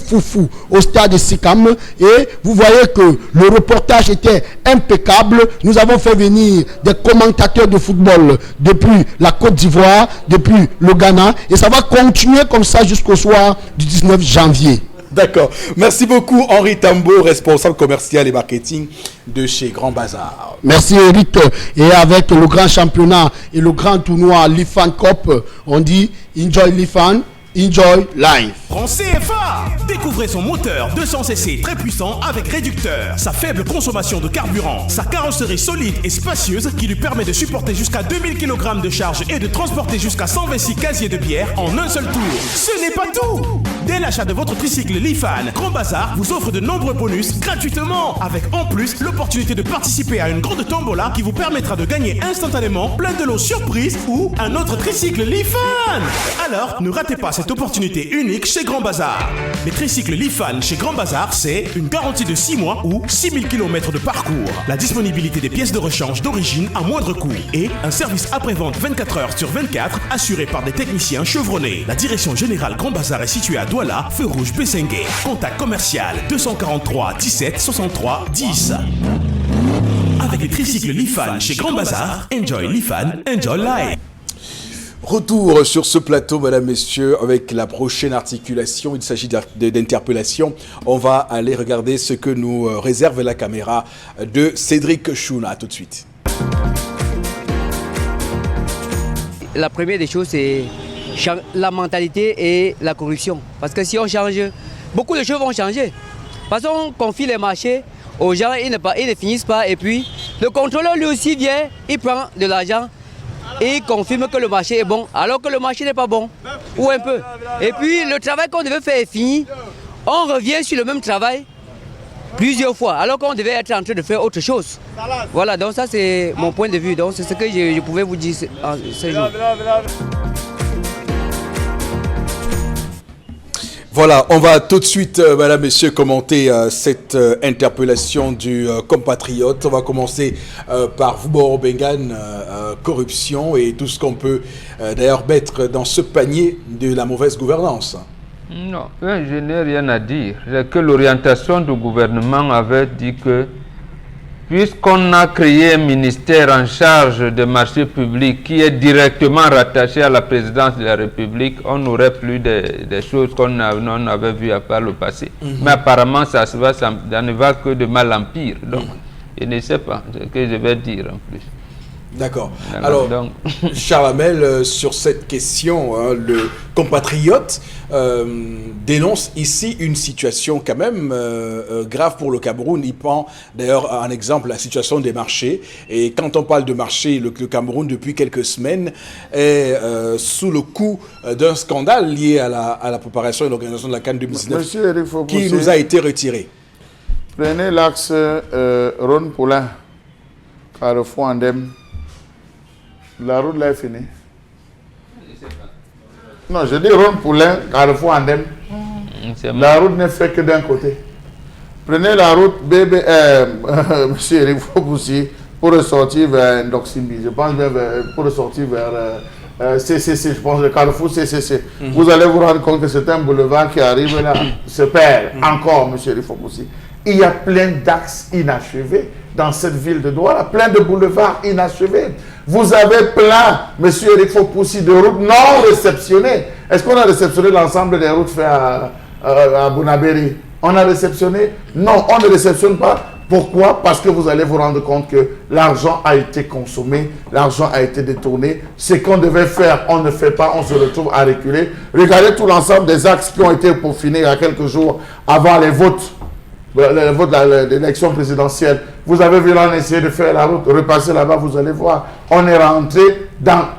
au stade de Sikam. Et vous voyez que le reportage était impeccable. Nous avons fait venir des commentateurs de football depuis la Côte d'Ivoire, depuis le Ghana. Et ça va continuer comme ça jusqu'au soir du 19 janvier. D'accord. Merci beaucoup Henri Tambo, responsable commercial et marketing de chez Grand Bazar. Merci Eric. Et avec le grand championnat et le grand tournoi Lifan Cup, on dit enjoy Lifan, Enjoy life. Franc CFA. Découvrez son moteur 200cc très puissant avec réducteur, sa faible consommation de carburant, sa carrosserie solide et spacieuse qui lui permet de supporter jusqu'à 2000 kg de charge et de transporter jusqu'à 126 casiers de bière en un seul tour. Ce n'est pas tout. Dès l'achat de votre tricycle Lifan, Grand Bazar vous offre de nombreux bonus gratuitement, avec en plus l'opportunité de participer à une grande tombola qui vous permettra de gagner instantanément plein de lots surprises ou un autre tricycle Lifan. Alors, ne ratez pas cette opportunité unique chez Grand Bazar. Les tricycles Lifan chez Grand Bazar, c'est une garantie de 6 mois ou 6000 km de parcours, la disponibilité des pièces de rechange d'origine à moindre coût et un service après-vente 24 heures sur 24 assuré par des techniciens chevronnés. La direction générale Grand Bazar est située à Douala, feu rouge Bessengue. Contact commercial 243 17 63 10. Avec les tricycles Lifan chez Grand Bazar, enjoy Lifan, enjoy life. Retour sur ce plateau, mesdames, messieurs, avec la prochaine articulation. Il s'agit d'interpellation. On va aller regarder ce que nous réserve la caméra de Cédric Chouna. Tout de suite. La première des choses, c'est la mentalité et la corruption. Parce que si on change, beaucoup de choses vont changer. Parce qu'on confie les marchés aux gens, ils ne finissent pas. Et puis, le contrôleur lui aussi vient, il prend de l'argent et il confirme que le marché est bon, alors que le marché n'est pas bon. Ou un peu. Et puis, le travail qu'on devait faire est fini. On revient sur le même travail plusieurs fois, alors qu'on devait être en train de faire autre chose. Voilà, donc ça c'est mon point de vue. Donc c'est ce que je pouvais vous dire ce jour. Voilà, on va tout de suite, madame, messieurs, commenter cette interpellation du compatriote. On va commencer par Vuboro Bengan, corruption et tout ce qu'on peut d'ailleurs mettre dans ce panier de la mauvaise gouvernance. Non, je n'ai rien à dire. C'est que l'orientation du gouvernement avait dit que puisqu'on a créé un ministère en charge des marchés publics qui est directement rattaché à la présidence de la République, on n'aurait plus des choses qu'on avait vues par le passé. Mais apparemment, ça ne va que de mal en pire. Donc, je ne sais pas ce que je vais dire en plus. D'accord. Alors, Charles Hamel, sur cette question, le compatriote dénonce ici une situation quand même grave pour le Cameroun. Il prend d'ailleurs un exemple, la situation des marchés. Et quand on parle de marché, le Cameroun, depuis quelques semaines, est sous le coup d'un scandale lié à la préparation et l'organisation de la CAN 2019 qui nous a été retiré. Prenez l'axe Rhône-Poulain, Carrefour Andem. La route là est finie. Non, je dis Rhône-Poulain, Carrefour Andem. La route n'est faite que d'un côté. Prenez la route monsieur Eric Fopoussi pour ressortir vers Ndoximbi. Je pense bien pour ressortir vers CCC, je pense le Carrefour CCC. Vous allez vous rendre compte que c'est un boulevard qui arrive là, se perd encore, monsieur Eric Fopoussi. Il y a plein d'axes inachevés dans cette ville de Douala, plein de boulevards inachevés. Vous avez plein, monsieur Eric Fopoussi, de routes non réceptionnées. Est-ce qu'on a réceptionné l'ensemble des routes faites à Bounaberi? On a réceptionné? Non, on ne réceptionne pas. Pourquoi? Parce que vous allez vous rendre compte que l'argent a été consommé, l'argent a été détourné. Ce qu'on devait faire, on ne fait pas, on se retrouve à reculer. Regardez tout l'ensemble des axes qui ont été peaufinés il y a quelques jours avant les votes. Le vote de l'élection présidentielle. Vous avez vu là, on a essayé de faire la route, repasser là-bas, vous allez voir. On est rentré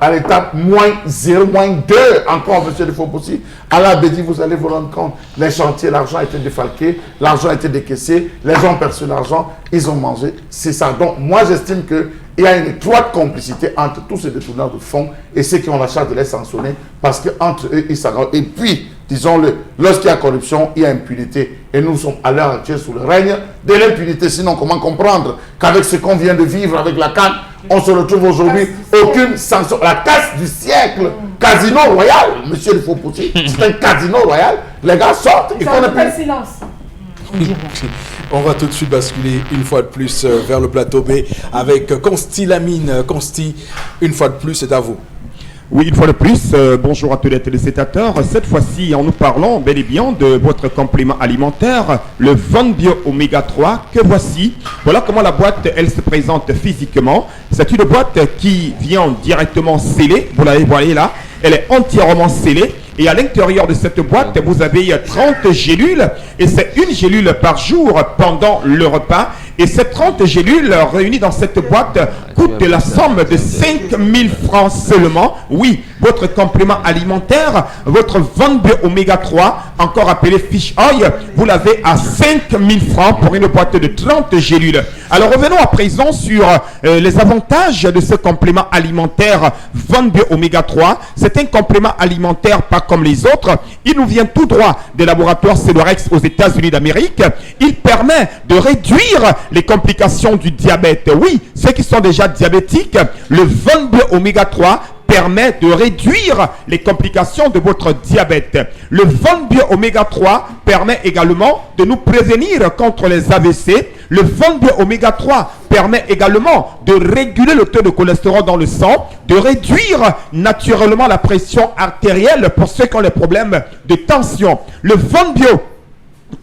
à l'étape -0, -2, encore, monsieur de Fopoussi. À la Bédi, vous allez vous rendre compte, les chantiers, l'argent a été défalqué, l'argent a été décaissé, les gens ont perçu l'argent, ils ont mangé. C'est ça. Donc, moi, j'estime qu'il y a une étroite complicité entre tous ces détourneurs de fonds et ceux qui ont la charge de les sanctionner, parce qu'entre eux, ils s'aggravent. Et puis, disons-le, lorsqu'il y a corruption, il y a impunité. Et nous sommes à l'heure actuelle sous le règne de l'impunité. Sinon, comment comprendre qu'avec ce qu'on vient de vivre avec la CAN, on se retrouve aujourd'hui aucune sanction. La casse du siècle, Casino Royal, monsieur le Fopoussi, c'est un Casino Royal. Les gars sortent, ils font le silence. On va tout de suite basculer une fois de plus vers le plateau B avec Consti Lamine. Consti, une fois de plus, c'est à vous. Oui, une fois de plus, bonjour à tous les téléspectateurs. Cette fois-ci, en nous parlant bel et bien de votre complément alimentaire, le Von Bio Oméga 3, que voici. Voilà comment la boîte, elle se présente physiquement. C'est une boîte qui vient directement scellée. Vous la voyez là. Elle est entièrement scellée. Et à l'intérieur de cette boîte, vous avez 30 gélules. Et c'est une gélule par jour pendant le repas. Et ces 30 gélules réunies dans cette boîte coûtent la somme de 5 000 francs seulement. Oui, votre complément alimentaire, votre Von-Bio Oméga 3, encore appelé Fish Oil, vous l'avez à 5 000 francs pour une boîte de 30 gélules. Alors revenons à présent sur les avantages de ce complément alimentaire Von-Bio Oméga 3. C'est un complément alimentaire pas comme les autres. Il nous vient tout droit des laboratoires Celorex aux États-Unis d'Amérique. Il permet de réduire les complications du diabète. Oui, ceux qui sont déjà diabétiques, le Von-Bio Oméga 3 permet de réduire les complications de votre diabète. Le Von-Bio Oméga 3 permet également de nous prévenir contre les AVC. Le Von-Bio Oméga 3 permet également de réguler le taux de cholestérol dans le sang, de réduire naturellement la pression artérielle pour ceux qui ont les problèmes de tension. Le Von-Bio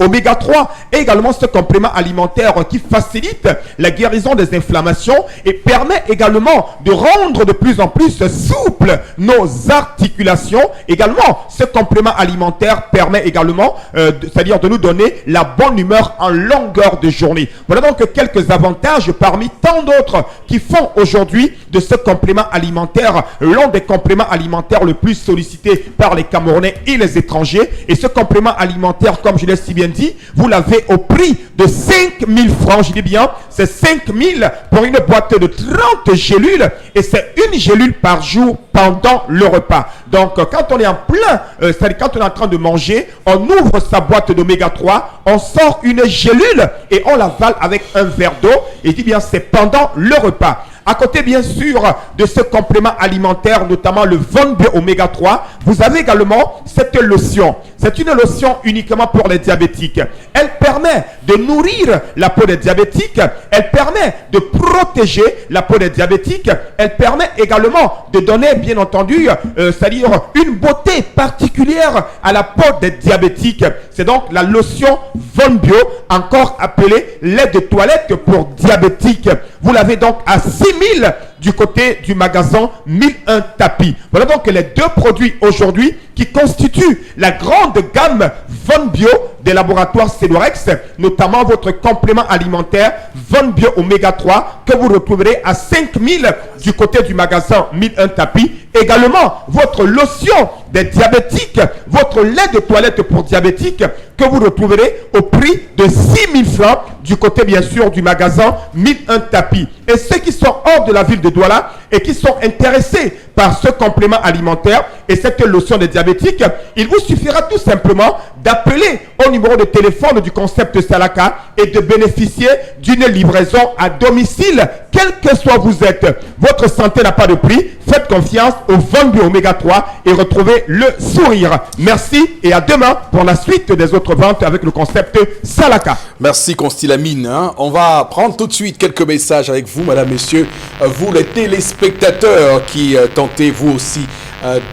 Oméga 3 est également ce complément alimentaire qui facilite la guérison des inflammations et permet également de rendre de plus en plus souples nos articulations. Également, ce complément alimentaire permet également, c'est-à-dire de nous donner la bonne humeur en longueur de journée. Voilà donc quelques avantages parmi tant d'autres qui font aujourd'hui de ce complément alimentaire l'un des compléments alimentaires le plus sollicités par les Camerounais et les étrangers. Et ce complément alimentaire, comme je l'ai si bien dit, vous l'avez au prix de 5 000 francs. Je dis bien, c'est 5 000 pour une boîte de 30 gélules et c'est une gélule par jour pendant le repas. Donc, quand on est en plein, c'est-à-dire quand on est en train de manger, on ouvre sa boîte d'oméga 3, on sort une gélule et on l'avale avec un verre d'eau. Et je dis bien, c'est pendant le repas. À côté, bien sûr, de ce complément alimentaire, notamment le Von-Bio Oméga 3, vous avez également cette lotion. C'est une lotion uniquement pour les diabétiques. Elle permet de nourrir la peau des diabétiques. Elle permet de protéger la peau des diabétiques. Elle permet également de donner, bien entendu, c'est-à-dire une beauté particulière à la peau des diabétiques. C'est donc la lotion Von-Bio, encore appelée lait de toilette pour diabétiques. Vous l'avez donc à 6 000 du côté du magasin 1001 tapis. Voilà donc les deux produits aujourd'hui qui constituent la grande gamme Von-Bio des laboratoires Celorex, notamment votre complément alimentaire Von-Bio Oméga 3 que vous retrouverez à 5 000 du côté du magasin 1001 tapis. Également votre lotion des diabétiques, votre lait de toilette pour diabétiques que vous retrouverez au prix de 6 000 francs du côté bien sûr du magasin 1001 tapis. Et ceux qui sont hors de la ville de Douala et qui sont intéressés par ce complément alimentaire et cette lotion des diabétiques, il vous suffira tout simplement d'appeler au numéro de téléphone du concept Salaka et de bénéficier d'une livraison à domicile, quel que soit vous êtes. Votre santé n'a pas de prix. Faites confiance au Von-Bio Oméga 3 et retrouvez le sourire. Merci et à demain pour la suite des autres ventes avec le concept Salaka. Merci Constilamine. On va prendre tout de suite quelques messages avec vous, madame, messieurs, vous les téléspectateurs qui tentez vous aussi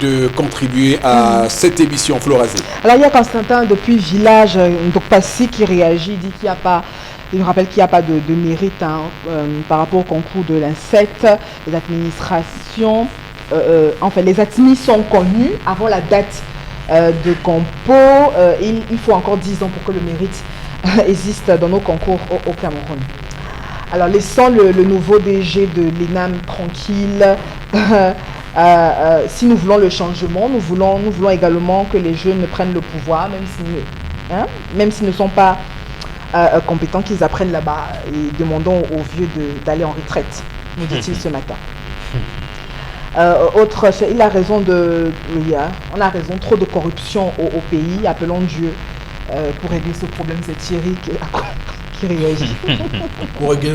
de contribuer à cette émission Florazé. Alors il y a Constantin depuis Village, donc Passy, qui réagit, dit qu'il n'y a pas, il nous rappelle qu'il n'y a pas de mérite par rapport au concours de l'insecte. Les administrations, enfin les admis sont connus avant la date de compo. Il faut encore 10 ans pour que le mérite existe dans nos concours au Cameroun. Alors laissons le nouveau DG de l'ENAM tranquille. Si nous voulons le changement, nous voulons également que les jeunes prennent le pouvoir, même s'ils ne sont pas compétents, qu'ils apprennent là-bas. Et demandons aux vieux d'aller en retraite, nous dit-il ce matin. Il a raison on a raison, trop de corruption au pays, appelons Dieu pour régler ce problème. C'est Thierry qui réagit. Pour régler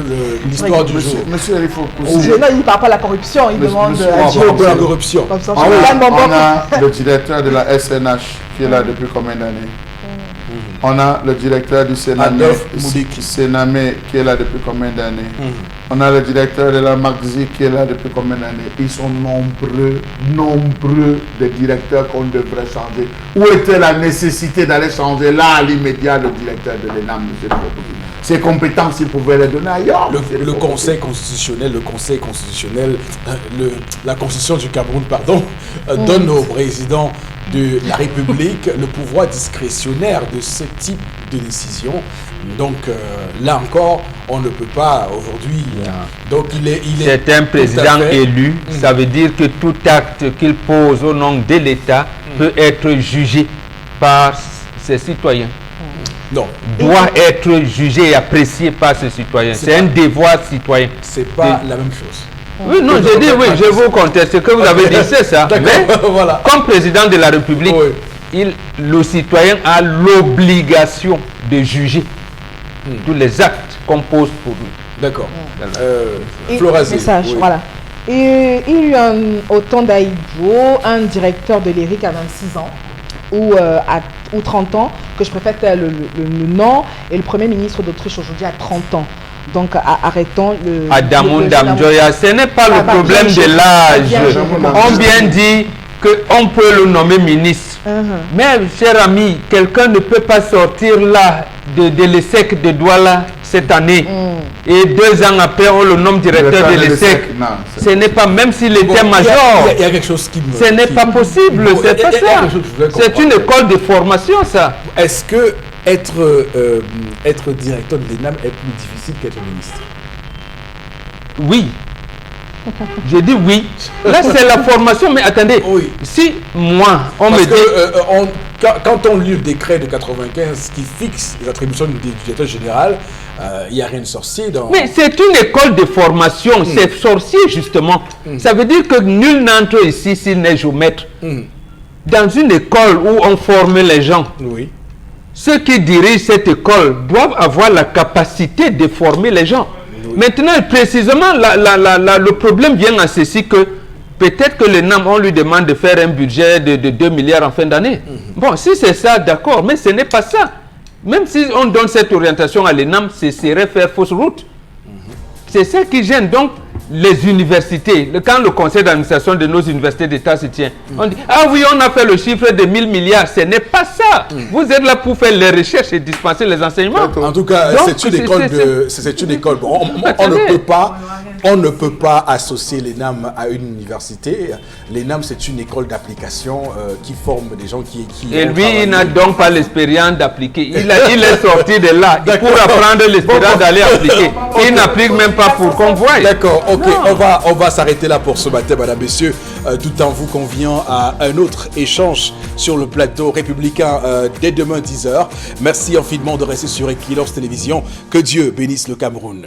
l'histoire du jour. Monsieur, il faut... Non, il ne parle pas de la corruption, il demande à Dieu. La corruption. Comme ça, on a le directeur de la SNH qui est là depuis combien d'années? On a le directeur du Sénamé qui est là depuis combien d'années? On a le directeur de la Magzi qui est là depuis combien d'années? Ils sont nombreux des directeurs qu'on devrait changer. Où était la nécessité d'aller changer là à l'immédiat le directeur de l'ENAM, M. Fopossy? Ses compétences, il pouvait les donner ailleurs. Le Conseil constitutionnel, la Constitution du Cameroun, donne au président de la République le pouvoir discrétionnaire de ce type de décision. Donc là encore, on ne peut pas aujourd'hui. Donc c'est un président élu. Ça veut dire que tout acte qu'il pose au nom de l'État peut être jugé par ses citoyens. Non. Doit être jugé et apprécié par ses citoyens. C'est un devoir citoyen. C'est pas la même chose. Oui, non, je dis oui, je vous conteste. Ce que vous avez dit, c'est ça. Mais voilà. Comme président de la République, le citoyen a l'obligation de juger tous les actes qu'on pose pour lui. D'accord. Florazé. Message, voilà. Et il y a eu au temps d'Aïdjo, un directeur de l'ERIC à 26 ans ou 30 ans, que je préfère le nom, et le Premier ministre d'Autriche aujourd'hui a 30 ans. Donc arrêtons le... Adamou Damjoya, ce n'est pas le problème de l'âge. On vient dit qu'on peut le nommer ministre. Mais, cher ami, quelqu'un ne peut pas sortir là de l'ESSEC de Douala cette année. Et 2 ans après, on le nomme directeur de l'ESSEC. Ce n'est pas, même s'il était major. Il y a quelque chose qui me... Ce n'est pas possible, c'est pas ça. C'est une école de formation, ça. Est-ce que être directeur de l'ENAM est plus difficile qu'être ministre? Oui. Je dis oui. Là, c'est la formation, mais attendez. Oui. Si moi, on Parce me dit... quand on lit le décret de 95 qui fixe les attributions du directeur général, il n'y a rien de sorcier dans... Mais c'est une école de formation, c'est sorcier justement. Ça veut dire que nul n'entre ici s'il n'est géomètre. Dans une école où on forme les gens, ceux qui dirigent cette école doivent avoir la capacité de former les gens. Maintenant, précisément, le problème vient à ceci que peut-être que l'ENAM, on lui demande de faire un budget de 2 milliards en fin d'année. Bon, si c'est ça, d'accord, mais ce n'est pas ça. Même si on donne cette orientation à l'ENAM, ce serait faire fausse route. C'est ça qui gêne. Donc, les universités, quand le conseil d'administration de nos universités d'État se tient, on dit, ah oui, on a fait le chiffre de 1000 milliards. Ce n'est pas ça. Vous êtes là pour faire les recherches et dispenser les enseignements. En tout cas, c'est une école. On ne peut pas associer l'ENAM à une université. L'ENAM, c'est une école d'application qui forme des gens qui et lui, il n'a donc pas l'expérience d'appliquer. Il est sorti de là pour apprendre l'expérience d'aller appliquer. Il n'applique même pas pour qu'on voie. D'accord, ok. On va s'arrêter là pour ce matin, madame, messieurs, tout en vous conviant à un autre échange sur le plateau républicain dès demain 10h. Merci infiniment de rester sur Equinox Télévision. Que Dieu bénisse le Cameroun.